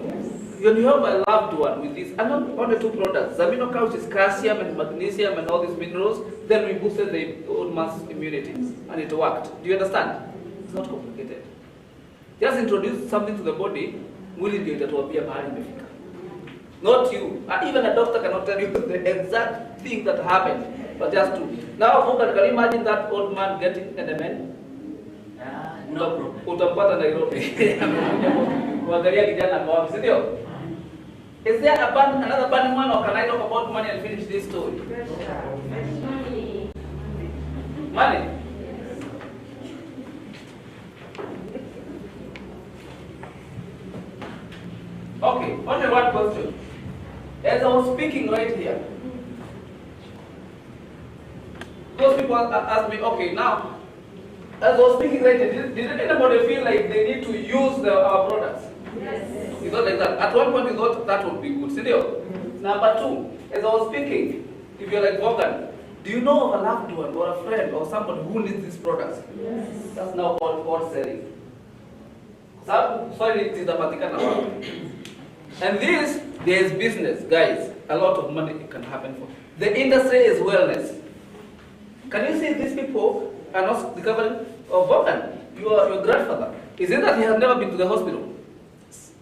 When you have a loved one with this, and not only 2 products, Zaminocal, which is calcium and magnesium and all these minerals, then we boosted the old man's immunity, and it worked. Do you understand? It's not complicated. Just introduce something to the body, will it get to appear behind. Not you. Even a doctor cannot tell you the exact thing that happened, but just two. Now, can you imagine that old man getting an amen? No problem. Utampata Nairobi. Kuangalia kijana kwa wapi, sindio? Is there another burning one, or can I talk about money and finish this story? Money. Okay, only one question. As I was speaking right here, those people asked me, okay, now, as I was speaking right here, did anybody feel like they need to use our products? Yes. You thought like that. At one point, you thought that would be good. Number 2, as I was speaking, if you're like Morgan, do you know of a loved one or a friend or somebody who needs these products? Yes. That's now called selling. Sorry, it is a and this, there is business, guys. A lot of money can happen for. The industry is wellness. Can you see these people are not recovering? Oh, Morgan, your grandfather. Is it that he has never been to the hospital?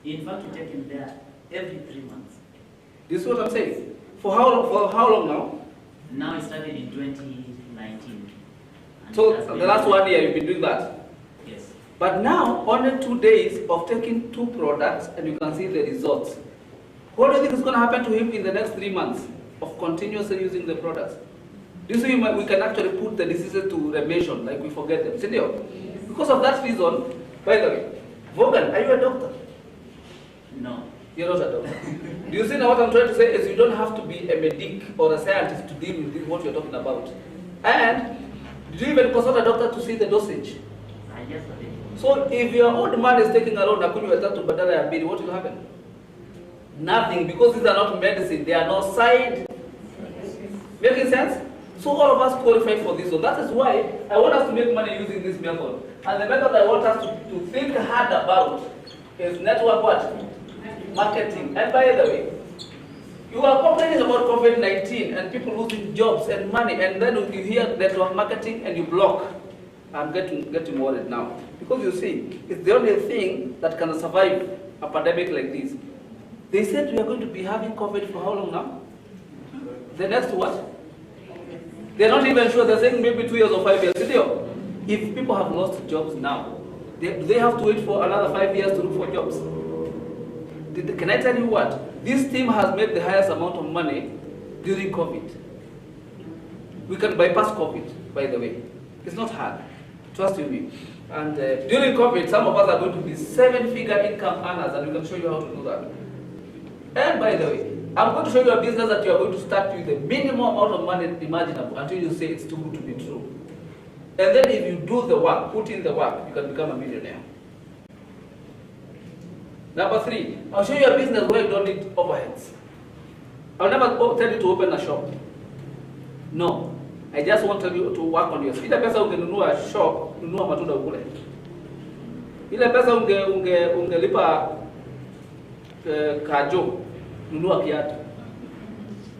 In fact, we take him there every 3 months. This is what I'm saying. For how long now? Now it started in 2019. So the last 1 year you've been doing that? Yes. But now, only 2 days of taking 2 products and you can see the results. What do you think is going to happen to him in the next 3 months of continuously using the products? Do you see we can actually put the diseases to remission, like we forget them. Sindio? Because of that reason, by the way, Morgan, are you a doctor? No. You're not a doctor. Do you see now what I'm trying to say is you don't have to be a medic or a scientist to deal with what you're talking about. And did you even consult a doctor to see the dosage? Yes, I did. So if your old man is taking around Nakunywa Tatu Badala ya Mbili, what will happen? Nothing, because these are not medicine. They are not side. Making sense? So all of us qualify for this. So that is why I want us to make money using this method. And the method I want us to think hard about is network what? Marketing. And by the way, you are complaining about COVID-19 and people losing jobs and money, and then you hear network marketing and you block. I'm getting worried now. Because you see, it's the only thing that can survive a pandemic like this. They said we are going to be having COVID for how long now? The next what? They're not even sure. They're saying maybe 2 years or 5 years. If people have lost jobs now, do they have to wait for another 5 years to look for jobs? Can I tell you what? This team has made the highest amount of money during COVID. We can bypass COVID, by the way. It's not hard. Trust you me. And during COVID, some of us are going to be 7-figure income earners, and we can show you how to do that. And by the way, I'm going to show you a business that you are going to start with the minimum amount of money imaginable until you say it's too good to be true. And then if you do the work, put in the work, you can become a millionaire. Number 3, I'll show you a business where you don't need overheads. I'll never tell you to open a shop. No. I just want you to work on yourself. Ile pesa ungenunua shop, nunua matunda ukule. Ile pesa ungelipa kajo, nunua kiatu.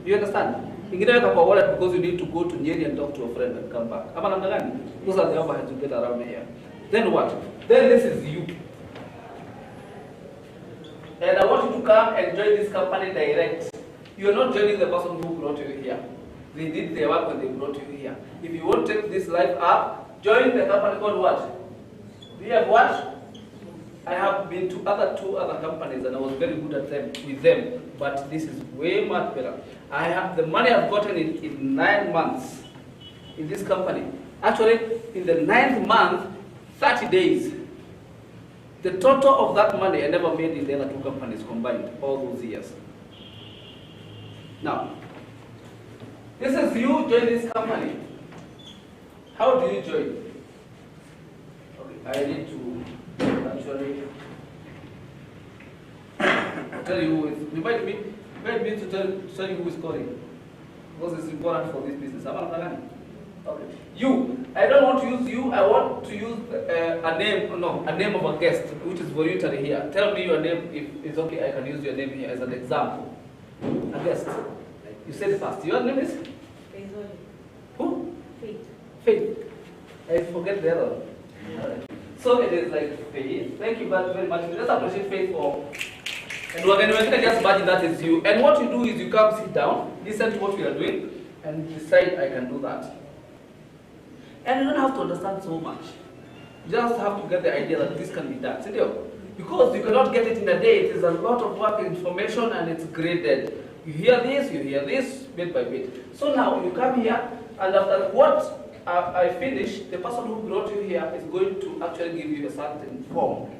You understand? Ingeweka kwa wallet because you need to go to Nyeri and talk to a friend and come back. Ama namna gani? Those are the overheads you get around here. Then what? Then this is you. And I want you to come and join this company direct. You are not joining the person who brought you here. They did their work when they brought you here. If you want to take this life up, join the company called what? Do you have what? I have been to two other companies and I was very good at them with them, but this is way much better. I have the money I've gotten in 9 months in this company. Actually, in the 9th month, 30 days. The total of that money I never made in the other 2 companies combined all those years. Now, This is you join this company. How do you join? Okay, I need to actually tell you who is. You might be to tell you who is calling. Because it's important for this business. Okay. You. I don't want to use you. I want to use a name of a guest, which is voluntary here. Tell me your name. If it's okay, I can use your name here as an example. A guest. You said it first. Your name is? Who? Faith. Faith. I forget the other one. Alright. So it is like Faith. Thank you very much. We just appreciate Faith for. And we're going to just imagine that is you. And what you do is you come sit down, listen to what we are doing, and decide I can do that. And you don't have to understand so much. You just have to get the idea that this can be done. See there? Because you cannot get it in a day. It is a lot of work, information, and it's graded. You hear this, bit by bit. So now you come here, and after what I finish, the person who brought you here is going to actually give you a certain form.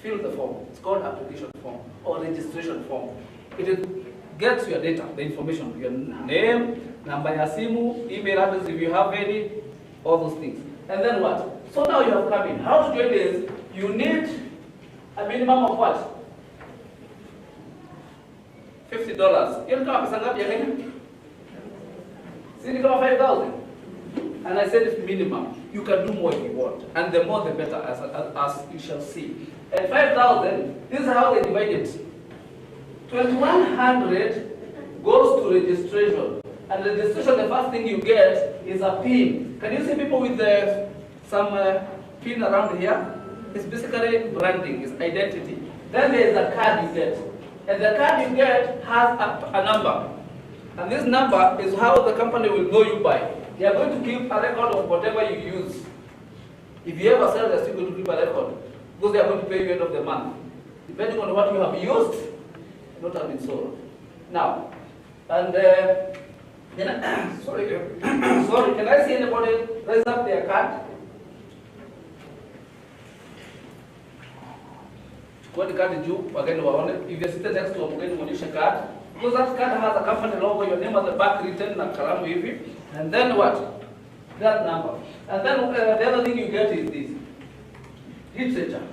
Fill the form. It's called application form or registration form. It gets your data, the information, your name, number ya simu, email address if you have any, all those things. And then what? So now you have come in. How to do it is, you need a minimum of what? $50. You come up 5,000. And I said it's minimum. You can do more if you want. And the more the better, as you shall see. And 5,000, this is how they divide it. 2,100 goes to registration. And registration, the first thing you get is a PIN. Can you see people with some PIN around here? It's basically branding, it's identity. Then there is a card you get. And the card you get has a number. And this number is how the company will know you by. They are going to keep a record of whatever you use. If you ever sell, they're still going to keep a record. Because they are going to pay you end of the month. Depending on what you have used, not have been sold. Now, and sorry, can I see anybody raise up their card? What the card is due, again, if you're sitting next to a Muganisha card, because that card has a company logo, your name at the back written, and then what? That number. And then the other thing you get is this. Literature.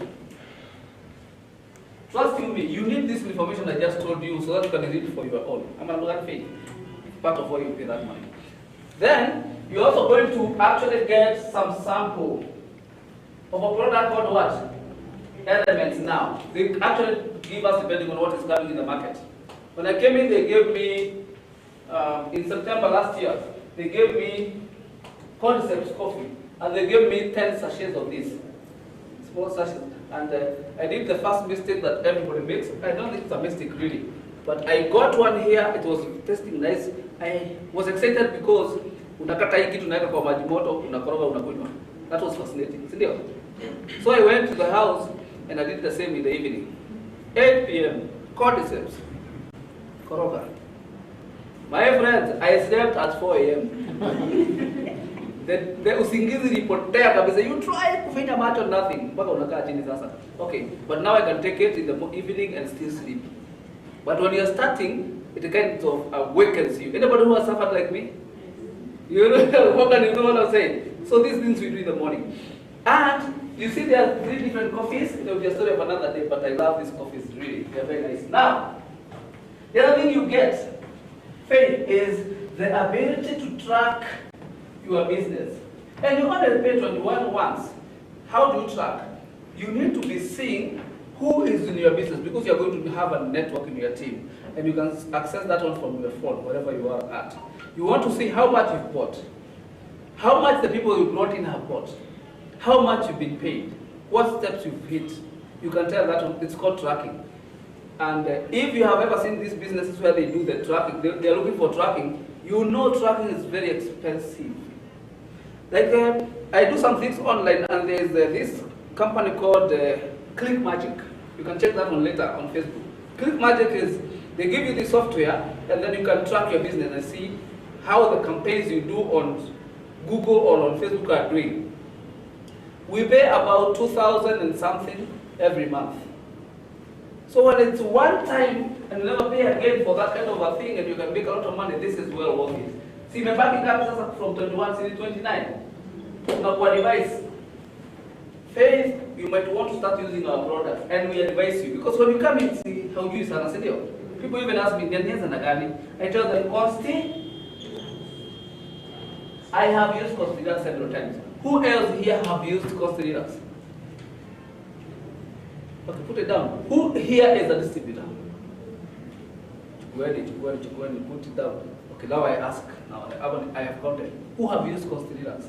Trust you me, you need this information I just told you so that you can read it for your own. I'm going to look at faith. Part of why you pay that money. Then, you're also going to actually get some sample of a product called what? Elements now. They actually give us depending on what is coming in the market. When I came in, they gave me, in September last year, they gave me Concepts coffee. And they gave me 10 sachets of this. Small sachets. And I did the first mistake that everybody makes. I don't think it's a mistake really. But I got one here, it was tasting nice. I was excited because unakata hii kitu unaweka kwa maji moto, unakoroga unakunywa. That was fascinating. So I went to the house and I did the same in the evening. 8 p.m. Cordyceps. Koroga. My friends, I slept at 4 a.m. The usingizi ilipotea kabisa. You try kufinya macho, nothing. Mpaka unakaa chini sasa. Okay, but now I can take it in the evening and still sleep. But when you're starting, it kind of awakens you. Anybody who has suffered like me? You know, how can you know what I'm saying? So these things we do in the morning. And you see there are 3 different coffees. It will be a story of another day, but I love these coffees really. They're very nice. Now, the other thing you get, Faith, is the ability to track your business. And you only pay 21 once. How do you track? You need to be seeing who is in your business because you're going to have a network in your team. And you can access that one from your phone, wherever you are at. You want to see how much you've bought, how much the people you brought in have bought, how much you've been paid, what steps you've hit. You can tell that one, it's called tracking. And if you have ever seen these businesses where they do the tracking, they're looking for tracking, you know tracking is very expensive. Like I do some things online and there's this company called ClickMagic. You can check that one later on Facebook. ClickMagic is, they give you the software and then you can track your business and see how the campaigns you do on Google or on Facebook are doing. We pay about 2,000 and something every month. So when it's one time and you never pay again for that kind of a thing and you can make a lot of money, this is well worth it. Si imebaki ngapi sasa from 21 to 29? Unakuwa device. Faith, you might want to start using our product and we advise you. Because when you come in, see how you sana, sindio? People even ask me, "Nianza na gani?" I tell them, Consti, I have used Consti Linux several times. Who else here have used Consti Linux? Okay, put it down. Who here is a distributor? Where did you put it down? Okay, now I ask. Now I have counted. Who have used Consti Linux?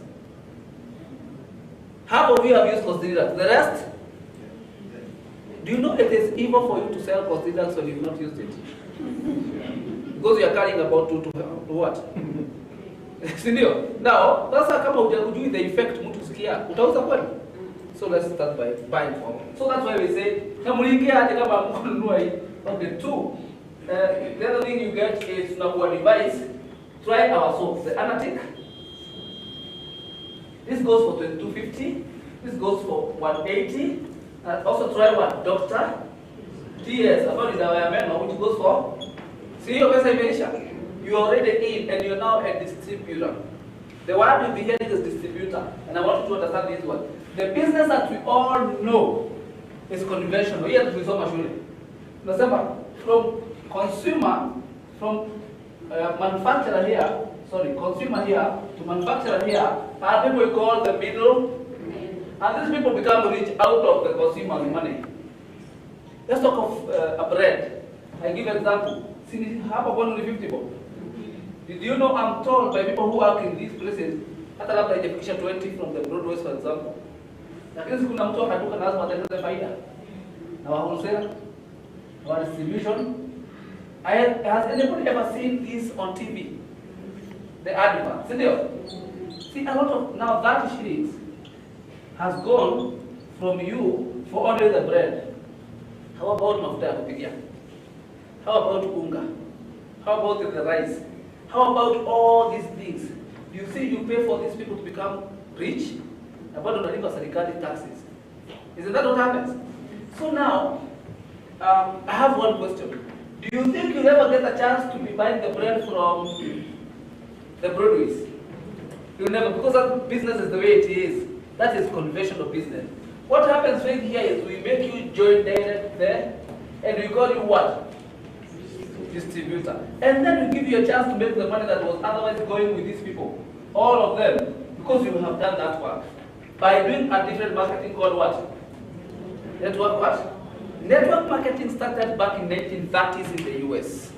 Half of you have used Consti Linux. The rest? Do you know it is evil for you to sell Consti Linux when you've not used it? Because you are carrying about to what? Sindio? Now, sasa kama hujui the effect mtu sikia, utauza kweli? So let's start by buying from. So that's why we say, namulikia hata kama mkununua hii. Okay, two. The other thing you get is now a device. Try our soap, the Anatic. This goes for 2250. This goes for 180. Also try what? Dr. TS. About the memo, which goes for. See your pesa. You are already in and you're now a distributor. The word you'll be hearing is distributor. And I want you to understand this one. The business that we all know is conventional. Here we saw from consumer, from manufacturer here, consumer here to manufacturer here, are people we call the middle. And these people become rich out of the consumer's money. Let's talk of a bread. I give an example. See, half of 150 bob. Did you know I'm told by people who work in these places, hata labda ijafikisha 20 from the Broadways for example. Lakini siku kuna mtu akaduka na lazima atengeneze faida. Na wa wholesale, wa distribution. Has anybody ever seen this on TV? The advert. See, a lot of, now 30 shillings has gone from you for ordering the bread. How about mafuta ya kupikia? How about unga? How about the rice? How about all these things? You see, you pay for these people to become rich, about unalipa serikali taxes. Isn't that what happens? So now, I have one question. Do you think you'll ever get a chance to be buying the bread from the Broadways? You'll never, because that business is the way it is. That is conventional business. What happens right here is we make you join direct there, and we call you what? Distributor. And then we give you a chance to make the money that was otherwise going with these people. All of them. Because you have done that work. By doing a different marketing called what? Network what? Network marketing started back in 1930s in the US.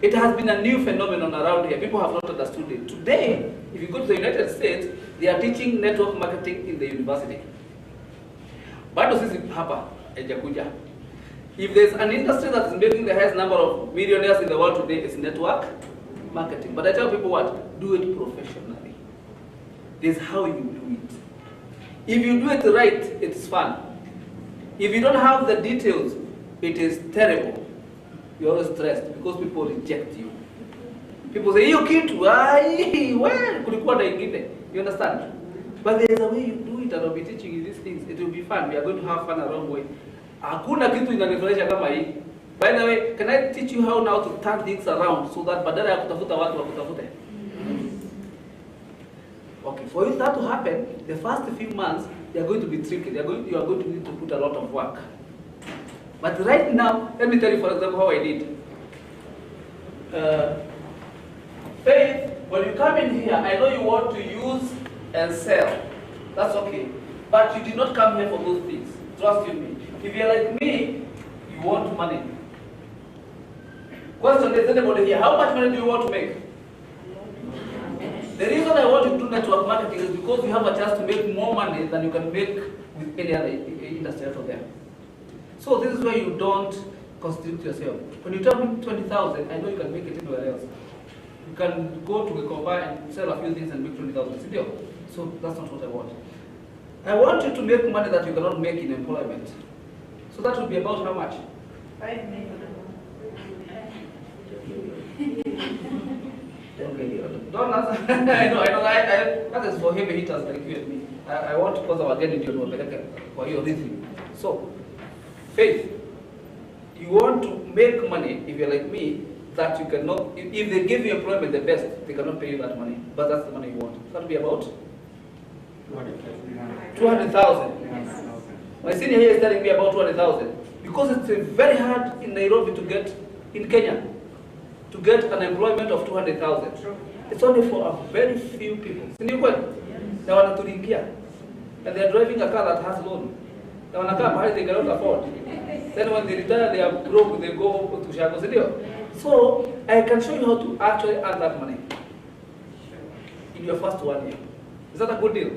It has been a new phenomenon around here. People have not understood it. Today, if you go to the United States, they are teaching network marketing in the university. Bado sisi hapa haijakuja. If there's an industry that is making the highest number of millionaires in the world today, it's network marketing. But I tell people what? Do it professionally. This is how you do it. If you do it right, it's fun. If you don't have the details, it is terrible. You're always stressed because people reject you. People say, "You kitu, well, kulikuwa na ingine." You understand? But there's a way you do it, and I'll be teaching you these things. It will be fun. We are going to have fun along the way. Hakuna kitu inanifurahisha kama hii. By the way, can I teach you how now to turn things around so that badala ya kutafuta watu wakutafute? Okay, for you that to happen, the first few months, they are going to be tricky. You are going to need to put a lot of work. But right now, let me tell you, for example, how I did. Faith, when you come in here, I know you want to use and sell. That's okay. But you did not come here for those things. Trust you me. If you're like me, you want money. Question is, anybody here, how much money do you want to make? The reason I want you to do network marketing is because you have a chance to make more money than you can make with any other industry out there. So this is where you don't constitute yourself. When you tell me 20,000, I know you can make it anywhere else. You can go to the combine and sell a few things and make 20,000. So that's not what I want. I want you to make money that you cannot make in employment. So that will be about how much? 5 million. Okay, don't answer. I know, that is for heavy hitters like you and me. I want to cause our identity for your rhythm. So, Faith, you want to make money, if you're like me, that you cannot, if they give you employment the best, they cannot pay you that money, but that's the money you want. That would be about 200,000. My senior here is telling me about 200,000 because it's very hard in Nairobi to get, in Kenya, to get an employment of 200,000. It's only for a very few people. Sindio kweli? Na wanaturingia. And they are driving a car that has loan. Na wanakaa mahali they cannot afford. Then when they retire, they are broke, they go to Shago. Sindio? So, I can show you how to actually earn that money in your first 1 year. Is that a good deal?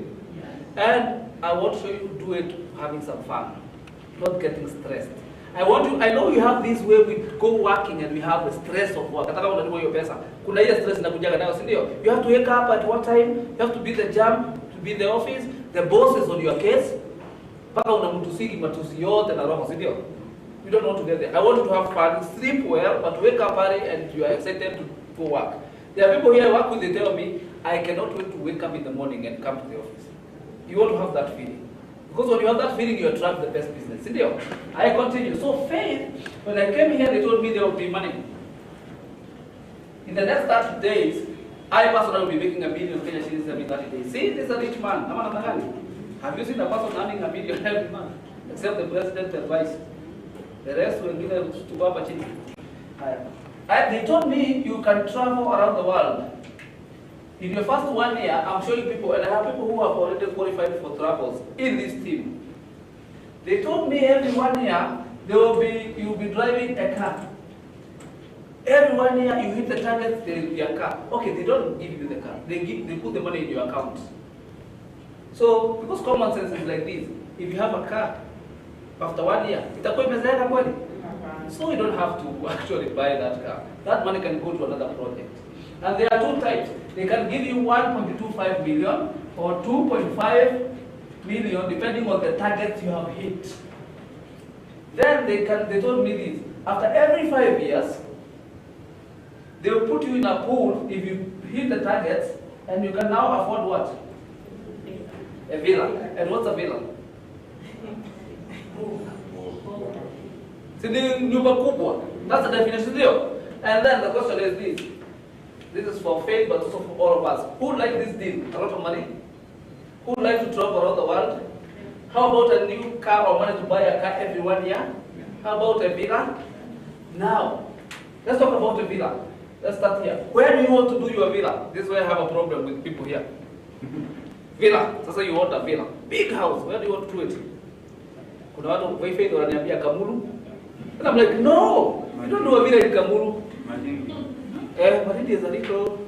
And I want to show you do it having some fun, not getting stressed. I know you have this way we go working and we have the stress of work. Hata kama unalipwa hiyo pesa, kuna ile stress inakujaga nayo, si ndio? You have to wake up at what time? You have to be the jam, to be in the office. The boss is on your case. Paka unamtusiki matusi yote na roho, si ndio? You don't want to get there. I want you to have fun, sleep well, but wake up early and you are excited to go work. There are people here I work with, they tell me, I cannot wait to wake up in the morning and come to the office. You want to have that feeling. Because when you have that feeling, you attract the best business. Sindio? I continue. So Faith, when I came here, they told me there would be money. In the next 30 days, I personally will be making $1 million Kenya shillings every 30 days. See, this is a rich man. Have you seen a person earning $1 million every month? Except the president and vice. The rest will give to Baba Chini. And they told me you can travel around the world. In your first 1 year, I'm showing people, and I have people who have already qualified for travels in this team. They told me every 1 year, you'll be driving a car. Every 1 year, you hit the target, there will be a car. Okay, they don't give you the car. They put the money in your account. So, because common sense is like this, if you have a car, after 1 year, itakuwa imezeeka kweli? So you don't have to actually buy that car. That money can go to another project. And there are two types. They can give you 1.25 million or 2.5 million depending on the targets you have hit. Then they told me this. After every 5 years, they will put you in a pool if you hit the targets, and you can now afford what? A villa. And what's a villa? Nyumba kubwa. That's the definition there. And then the question is this. This is for Faith, but also for all of us. Who would like this deal? A lot of money? Who would like to travel around the world? How about a new car or money to buy a car every 1 year? How about a villa? Now, let's talk about a villa. Let's start here. Where do you want to do your villa? This is where I have a problem with people here. Villa. Sasa you want a villa. Big house. Where do you want to do it? Kuna watu kwa Faith wananiambia Kamulu. And I'm like, no! You don't do a villa in Kamulu. Malindi is a little,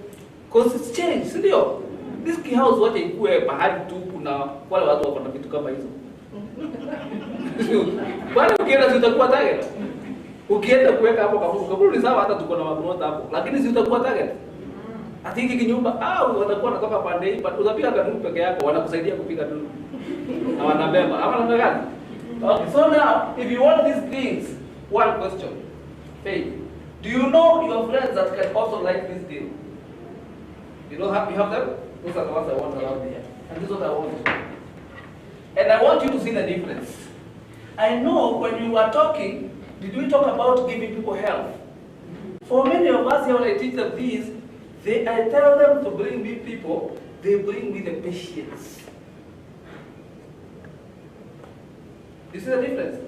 because it's changed, sindio? This key house wacha ikuwe pahali tu kuna wale watu wako na vitu kama hizo. Kwani ukienda si utakuwa target? Ukienda kuweka hapo kaburu ni sawa, hata tuko na mabrota hapo, lakini si utakuwa target. Ati hiki kinyumba watakuwa natoka pande hii, utapiga kanuni peke yako, wanakusaidia kupiga tu. Na wanabeba, ama namna gani? Okay, so now if you want these things, one question. Faith. Do you know your friends that can also like this deal? You know, you have them? Those are the ones I want around here. And this is what I want. And I want you to see the difference. I know when you were talking, did we talk about giving people help? For many of us here, when I teach them this, I tell them to bring me people, they bring me the patience. You see the difference?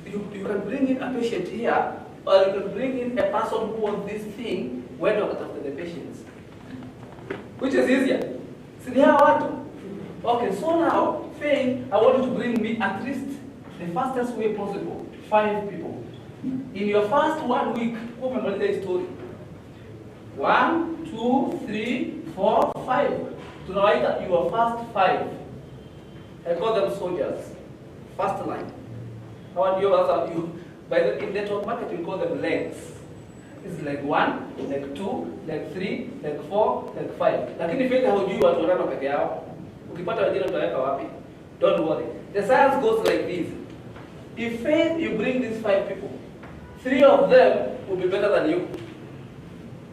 You can bring in a patient here, or you can bring in a person who wants this thing when you're after the patients. Which is easier? See, they are what? Okay, so now, Faith, I want you to bring me at least the fastest way possible, 5 people. In your first 1 week, go remember the story. 1, 2, 3, 4, 5. To write your first 5. I call them soldiers. First line. How you are you? By the in network marketing, we call them legs. It's leg 1, leg 2, leg 3, leg 4, leg 5. Lakini Faith haujui watu wanana peke yao. Ukipata wengine utaweka wapi? Don't worry. The science goes like this. If Faith, you bring these 5 people, 3 of them will be better than you.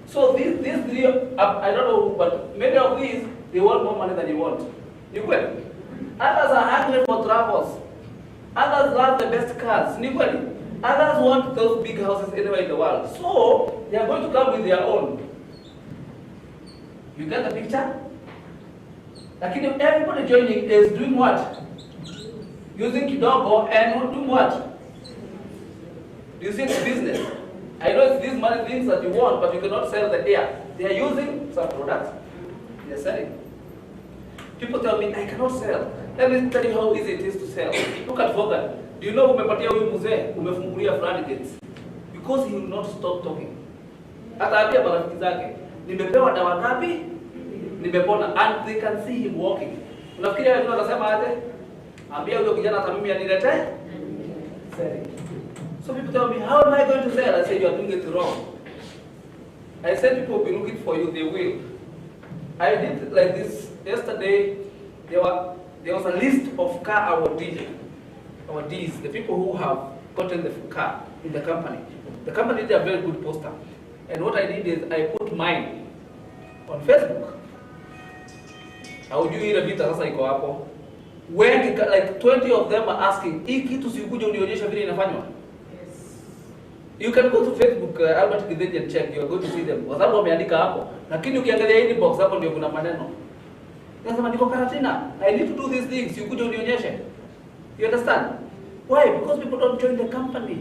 So these 3, I don't know, but many of these, they want more money than you want. You will. Others are hungry for travels. Others love the best cars. Others want those big houses anywhere in the world. So they are going to come with their own. You get the picture? Like everybody joining is doing what? Using kidogo and doing what? Do you see the business? I know it's these money things that you want, but you cannot sell the air. They are using some products. They are selling. People tell me, I cannot sell. Let me tell you how easy it is to sell. Look at Vogan. Do you know umepatia huyu mzee, umefungulia floodgates? Because he will not stop talking. Ataambia marafiki zake, nimepewa dawa ngapi? Nimepona. And they can see him walking. Unafikiri yeye anasema aje? Ambia huyo kijana hata mimi aniletee? Selling. So people tell me, how am I going to sell? I say, you are doing it wrong. I said people will be looking for you, they will. I did like this yesterday. There was a list of car awardees, the people who have gotten the car in the company. The company did a very good poster. And what I did is I put mine on Facebook. How do you hear a bit sasa iko hapo? When like 20 of them are asking, hii kitu sikuje unionyesha vile inafanywa? You can go to Facebook, Albert Githinji, and check. You are going to see them. Kwa sababu wameandika hapo. Lakini ukiangalia hii box hapo ndio kuna maneno. Nasema niko Karatina. I need to do these things. You could unionyeshe. You understand? Why? Because people don't join the company.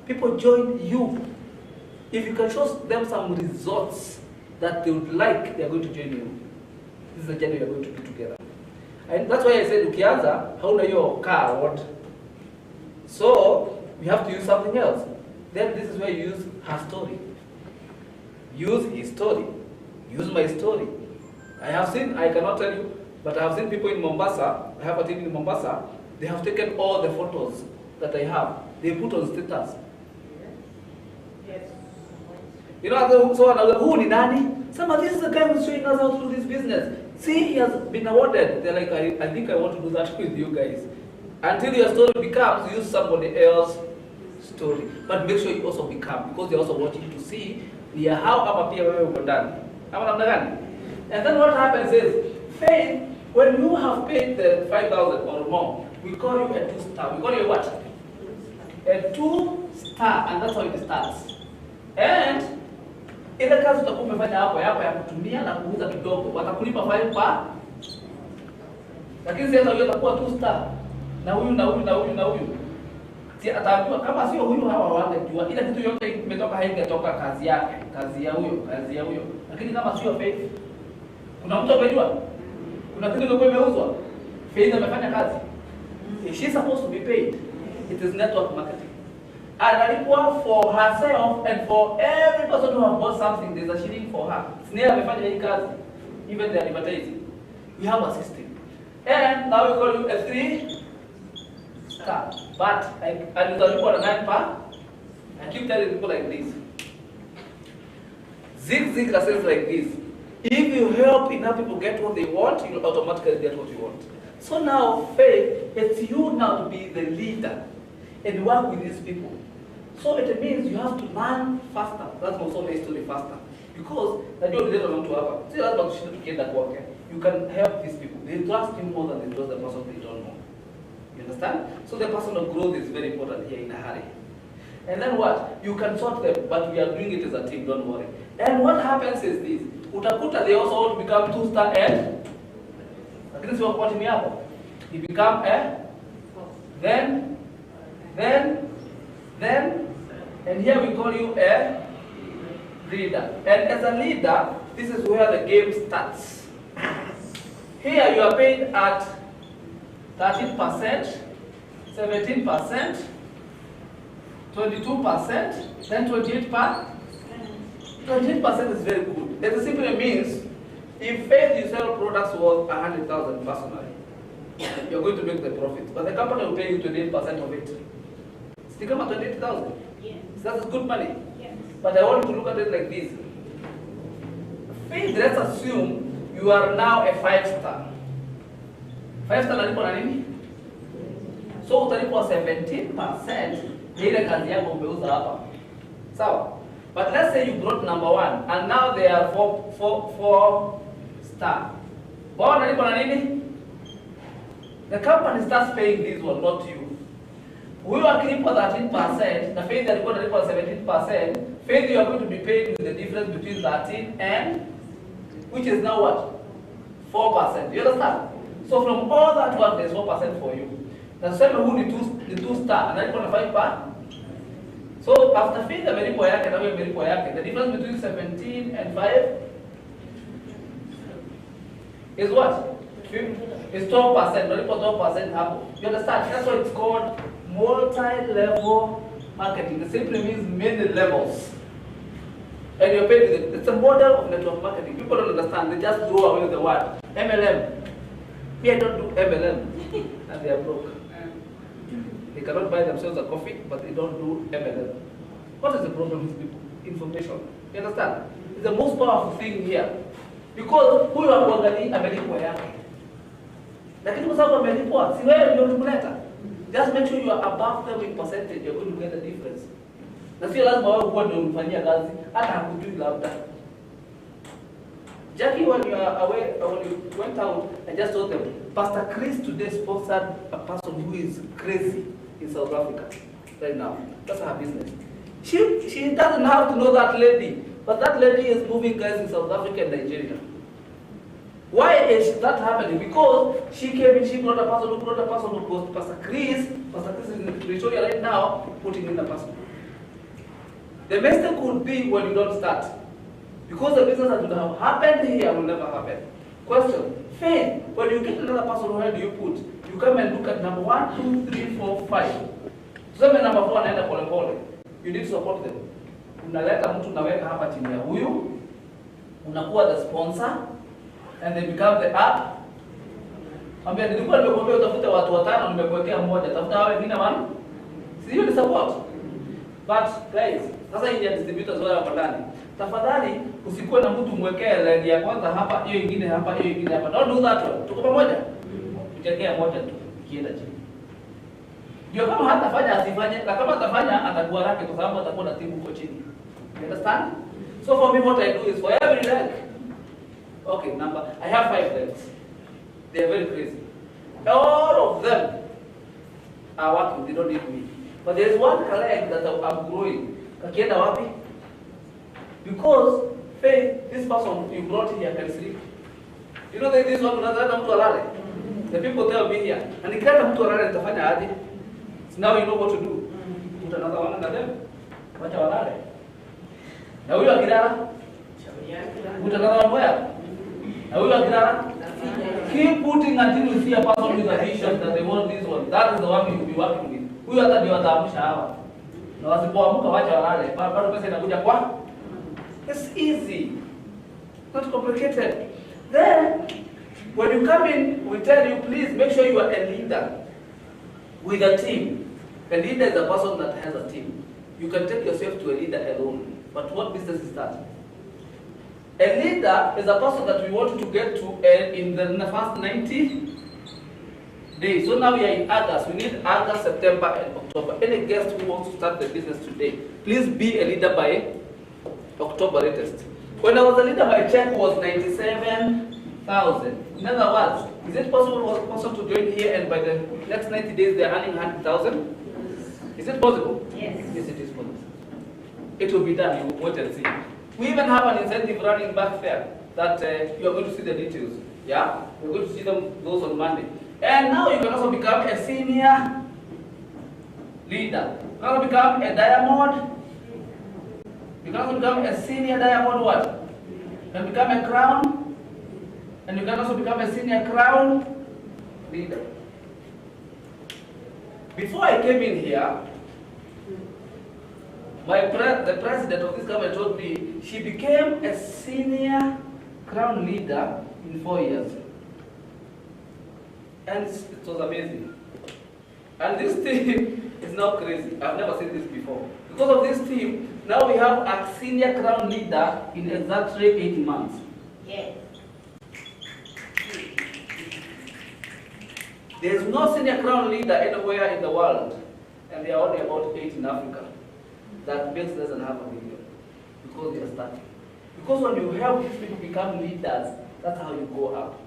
People join you. If you can show them some results that they would like, they are going to join you. This is the journey we are going to do together. And that's why I said, ukianza, hauna your car award. So, we have to use something else. Then this is where you use her story. Use his story. Use my story. I have seen, I cannot tell you, but I have seen people in Mombasa, I have a team in Mombasa, they have taken all the photos that I have. They put on status. Yes. You know, so another, who ni nani? This is the guy who's showing us how to do this business. See, he has been awarded. They're like, I think I want to do that with you guys. Until your story becomes, use somebody else's story. But make sure you also become, because they're also watching to see how ama pia wewe uko ndani. Ama namna gani? And then what happens is, Faith, when you have paid the 5,000 or more, we call you a 2-star. We call you what? A 2-star, and that's how it starts. And ile kazi utakuwa umefanya hapo ya kutumia na kuuza kidogo, watakulipa 5 pa. Lakini sasa huyo atakuwa 2-star. Na huyu na huyu na huyu na huyu. Si ataambiwa kama sio huyu hawa wangejua. Ile kitu yote imetoka haingetoka kazi yake, kazi ya huyo. Lakini kama sio Faith, kuna mtu amejua? Kuna kitu kilikuwa imeuzwa? Faith amefanya kazi. She's supposed to be paid. It is network marketing. Analipwa for herself and for every person who has bought something, there's a shilling for her. Sneha amefanya hii kazi. Even they are advertising. We have a system. And now we call you a 3-star. But I utalipwa na 9 pa. I keep telling people like this. Zig says like this. If you help enough people get what they want, you'll automatically get what you want. So now, Faith, it's you now to be the leader and work with these people. So it means you have to learn faster. That's also my story faster. Because najua vile mtu hapa. Si lazima tushinda tukienda kwake. You can help these people. They trust you more than they trust the person they don't know. You understand? So the personal growth is very important here in a hurry. And then what? You can sort them, but we are doing it as a team, don't worry. And what happens is this. Utakuta they also want to become 2-star and lakini si wako timu yako. You become a then and here we call you a leader. And as a leader, this is where the game starts. Here you are paid at 13%, 17%, 22%, then 28%. 28% is very good. That simply means, if Faith you sell products worth 100,000 personally, you're going to make the profit. But the company will pay you 28% of it. Still come at 28,000. Yes. So that's good money. Yes. But I want you to look at it like this. Faith, let's assume you are now a 5-star. 5-star nalipo na nini? So utalipwa 17% ya ile kazi yako umeuza hapa. Sawa? But let's say you brought number 1 and now they are 4-star. Wao nalipo na nini? The company starts paying this one, not you. Huyu akilipa 13% na Faith alikuwa analipa 17%, Faith you are going to be paid with the difference between 13 and which is now what? 4%. You understand? So from all that work there's 4% for you. Na sema huu ni 2 star analipa na 5%. So after Faith amelipo yake na wewe amelipo yake, the difference between 17 and 5 is what? It's 12%. Nalipo 12% hapo. You understand? That's why it's called multi-level marketing. It simply means many levels. And you're paid with it. It's a model of network marketing. People don't understand. They just throw away the word MLM. Me, I don't do MLM. And they are broke. They cannot buy themselves a coffee, but they don't do MLM. What is the problem with people? Information. You understand? It's the most powerful thing here. Because huyu hakuangalii amelipwa yake. Lakini kwa sababu amelipwa, si wewe ndio unamleta. Just make sure you are above them in percentage, you're going to get the difference. Na sio lazima wewe uwe ndio unafanyia kazi, hata hakujui labda. Jackie, when you are away, when you went out, I just told them, Pastor Chris today sponsored a person who is crazy in South Africa right now. That's her business. She doesn't have to know that lady, but that lady is moving guys in South Africa and Nigeria. Why is that happening? Because she came in, she brought a person who goes to Pastor Chris. Pastor Chris is in Pretoria right now, putting in the person. The mistake could be when you don't start. Because the business that would have happened here will never happen. Question, Faith, when you get another person, where do you put? You come and look at number 1, 2, 3, 4, 5. So when number 4 anaenda pole pole. You need to support them. Unaleta mtu unaweka hapa chini ya huyu. Unakuwa the sponsor. And they become the app. Ambia nilikuwa nimekuambia utafute watu 5, nimekuwekea mmoja. Tafuta wao wengine 1. Si hiyo ni support. But guys, sasa hii ya distributors wao wako ndani. Tafadhali usikuwe na mtu mwekee line ya kwanza hapa, hiyo nyingine hapa, hiyo nyingine hapa. Don't do that one. Tuko pamoja? Tuchekea moja tu kienda chini. Ndio kama hatafanya asifanye, na kama atafanya atakuwa rake kwa sababu atakuwa na timu huko chini. You understand? So for me what I do is for every leg. Okay, I have 5 legs. They are very crazy. All of them are working, they don't need me. But there is one leg that I'm growing. Kakienda wapi? Because Faith, this person you brought here can sleep. You know that this one unazata mtu alale. The people tell me here, and nikileta mtu alale nitafanya aje? So now you know what to do. Put another one under them. Wacha walale. Na huyo akilala? Put another one where? Na huyo akilala? Keep putting until you see a person with a vision that they want this one. That is the one you will be working with. Huyo hata ndio ataamsha hawa. Na wasipoamka wacha walale. Bado pesa inakuja kwa. It's easy. Not complicated. Then when you come in, we tell you please make sure you are a leader with a team. A leader is a person that has a team. You can take yourself to a leader alone. But what business is that? A leader is a person that we want to get to in the first 90 days. So now we are in August. We need August, September, and October. Any guest who wants to start the business today, please be a leader by October latest. When I was a leader, my check was 97,000. In other words, is it possible for a person to join here and by the next 90 days they are earning 100,000? Is it possible? Yes. Yes, it is possible. It will be done. You will wait and see. We even have an incentive running back there that you are going to see the details. Yeah? We're going to see those on Monday. And now you can also become a senior leader. You can also become a diamond. You can also become a senior diamond what? You can become a crown. And you can also become a senior crown leader. Before I came in here, the president of this government told me she became a senior crown leader in 4 years. And it was amazing. And this team is now crazy. I've never seen this before. Because of this team, now we have a senior crown leader in exactly 8 months. Yes. There is no senior crown leader anywhere in the world, and there are only about 8 in Africa, that makes less than half a million, because they are starting. Because when you help these people become leaders, that's how you go up.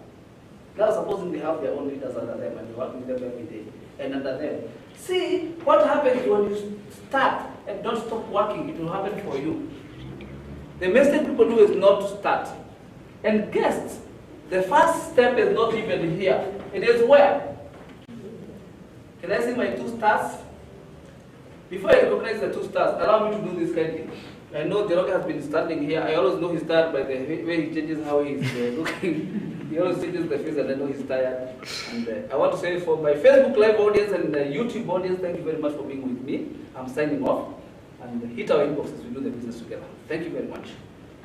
Now supposing they have their own leaders under them and they work with them every day and under them. See, what happens when you start and don't stop working, it will happen for you. The mistake people do is not to start. And guests, the first step is not even here. It is where? Can I see my 2 stars? Before I recognize the 2 stars, allow me to do this kindly. I know Jeroge has been standing here. I always know he's tired by the way he changes how he's looking. He always changes the face and I know he's tired. And I want to say for my Facebook Live audience and the YouTube audience, thank you very much for being with me. I'm signing off. And hit our inboxes, we do the business together. Thank you very much.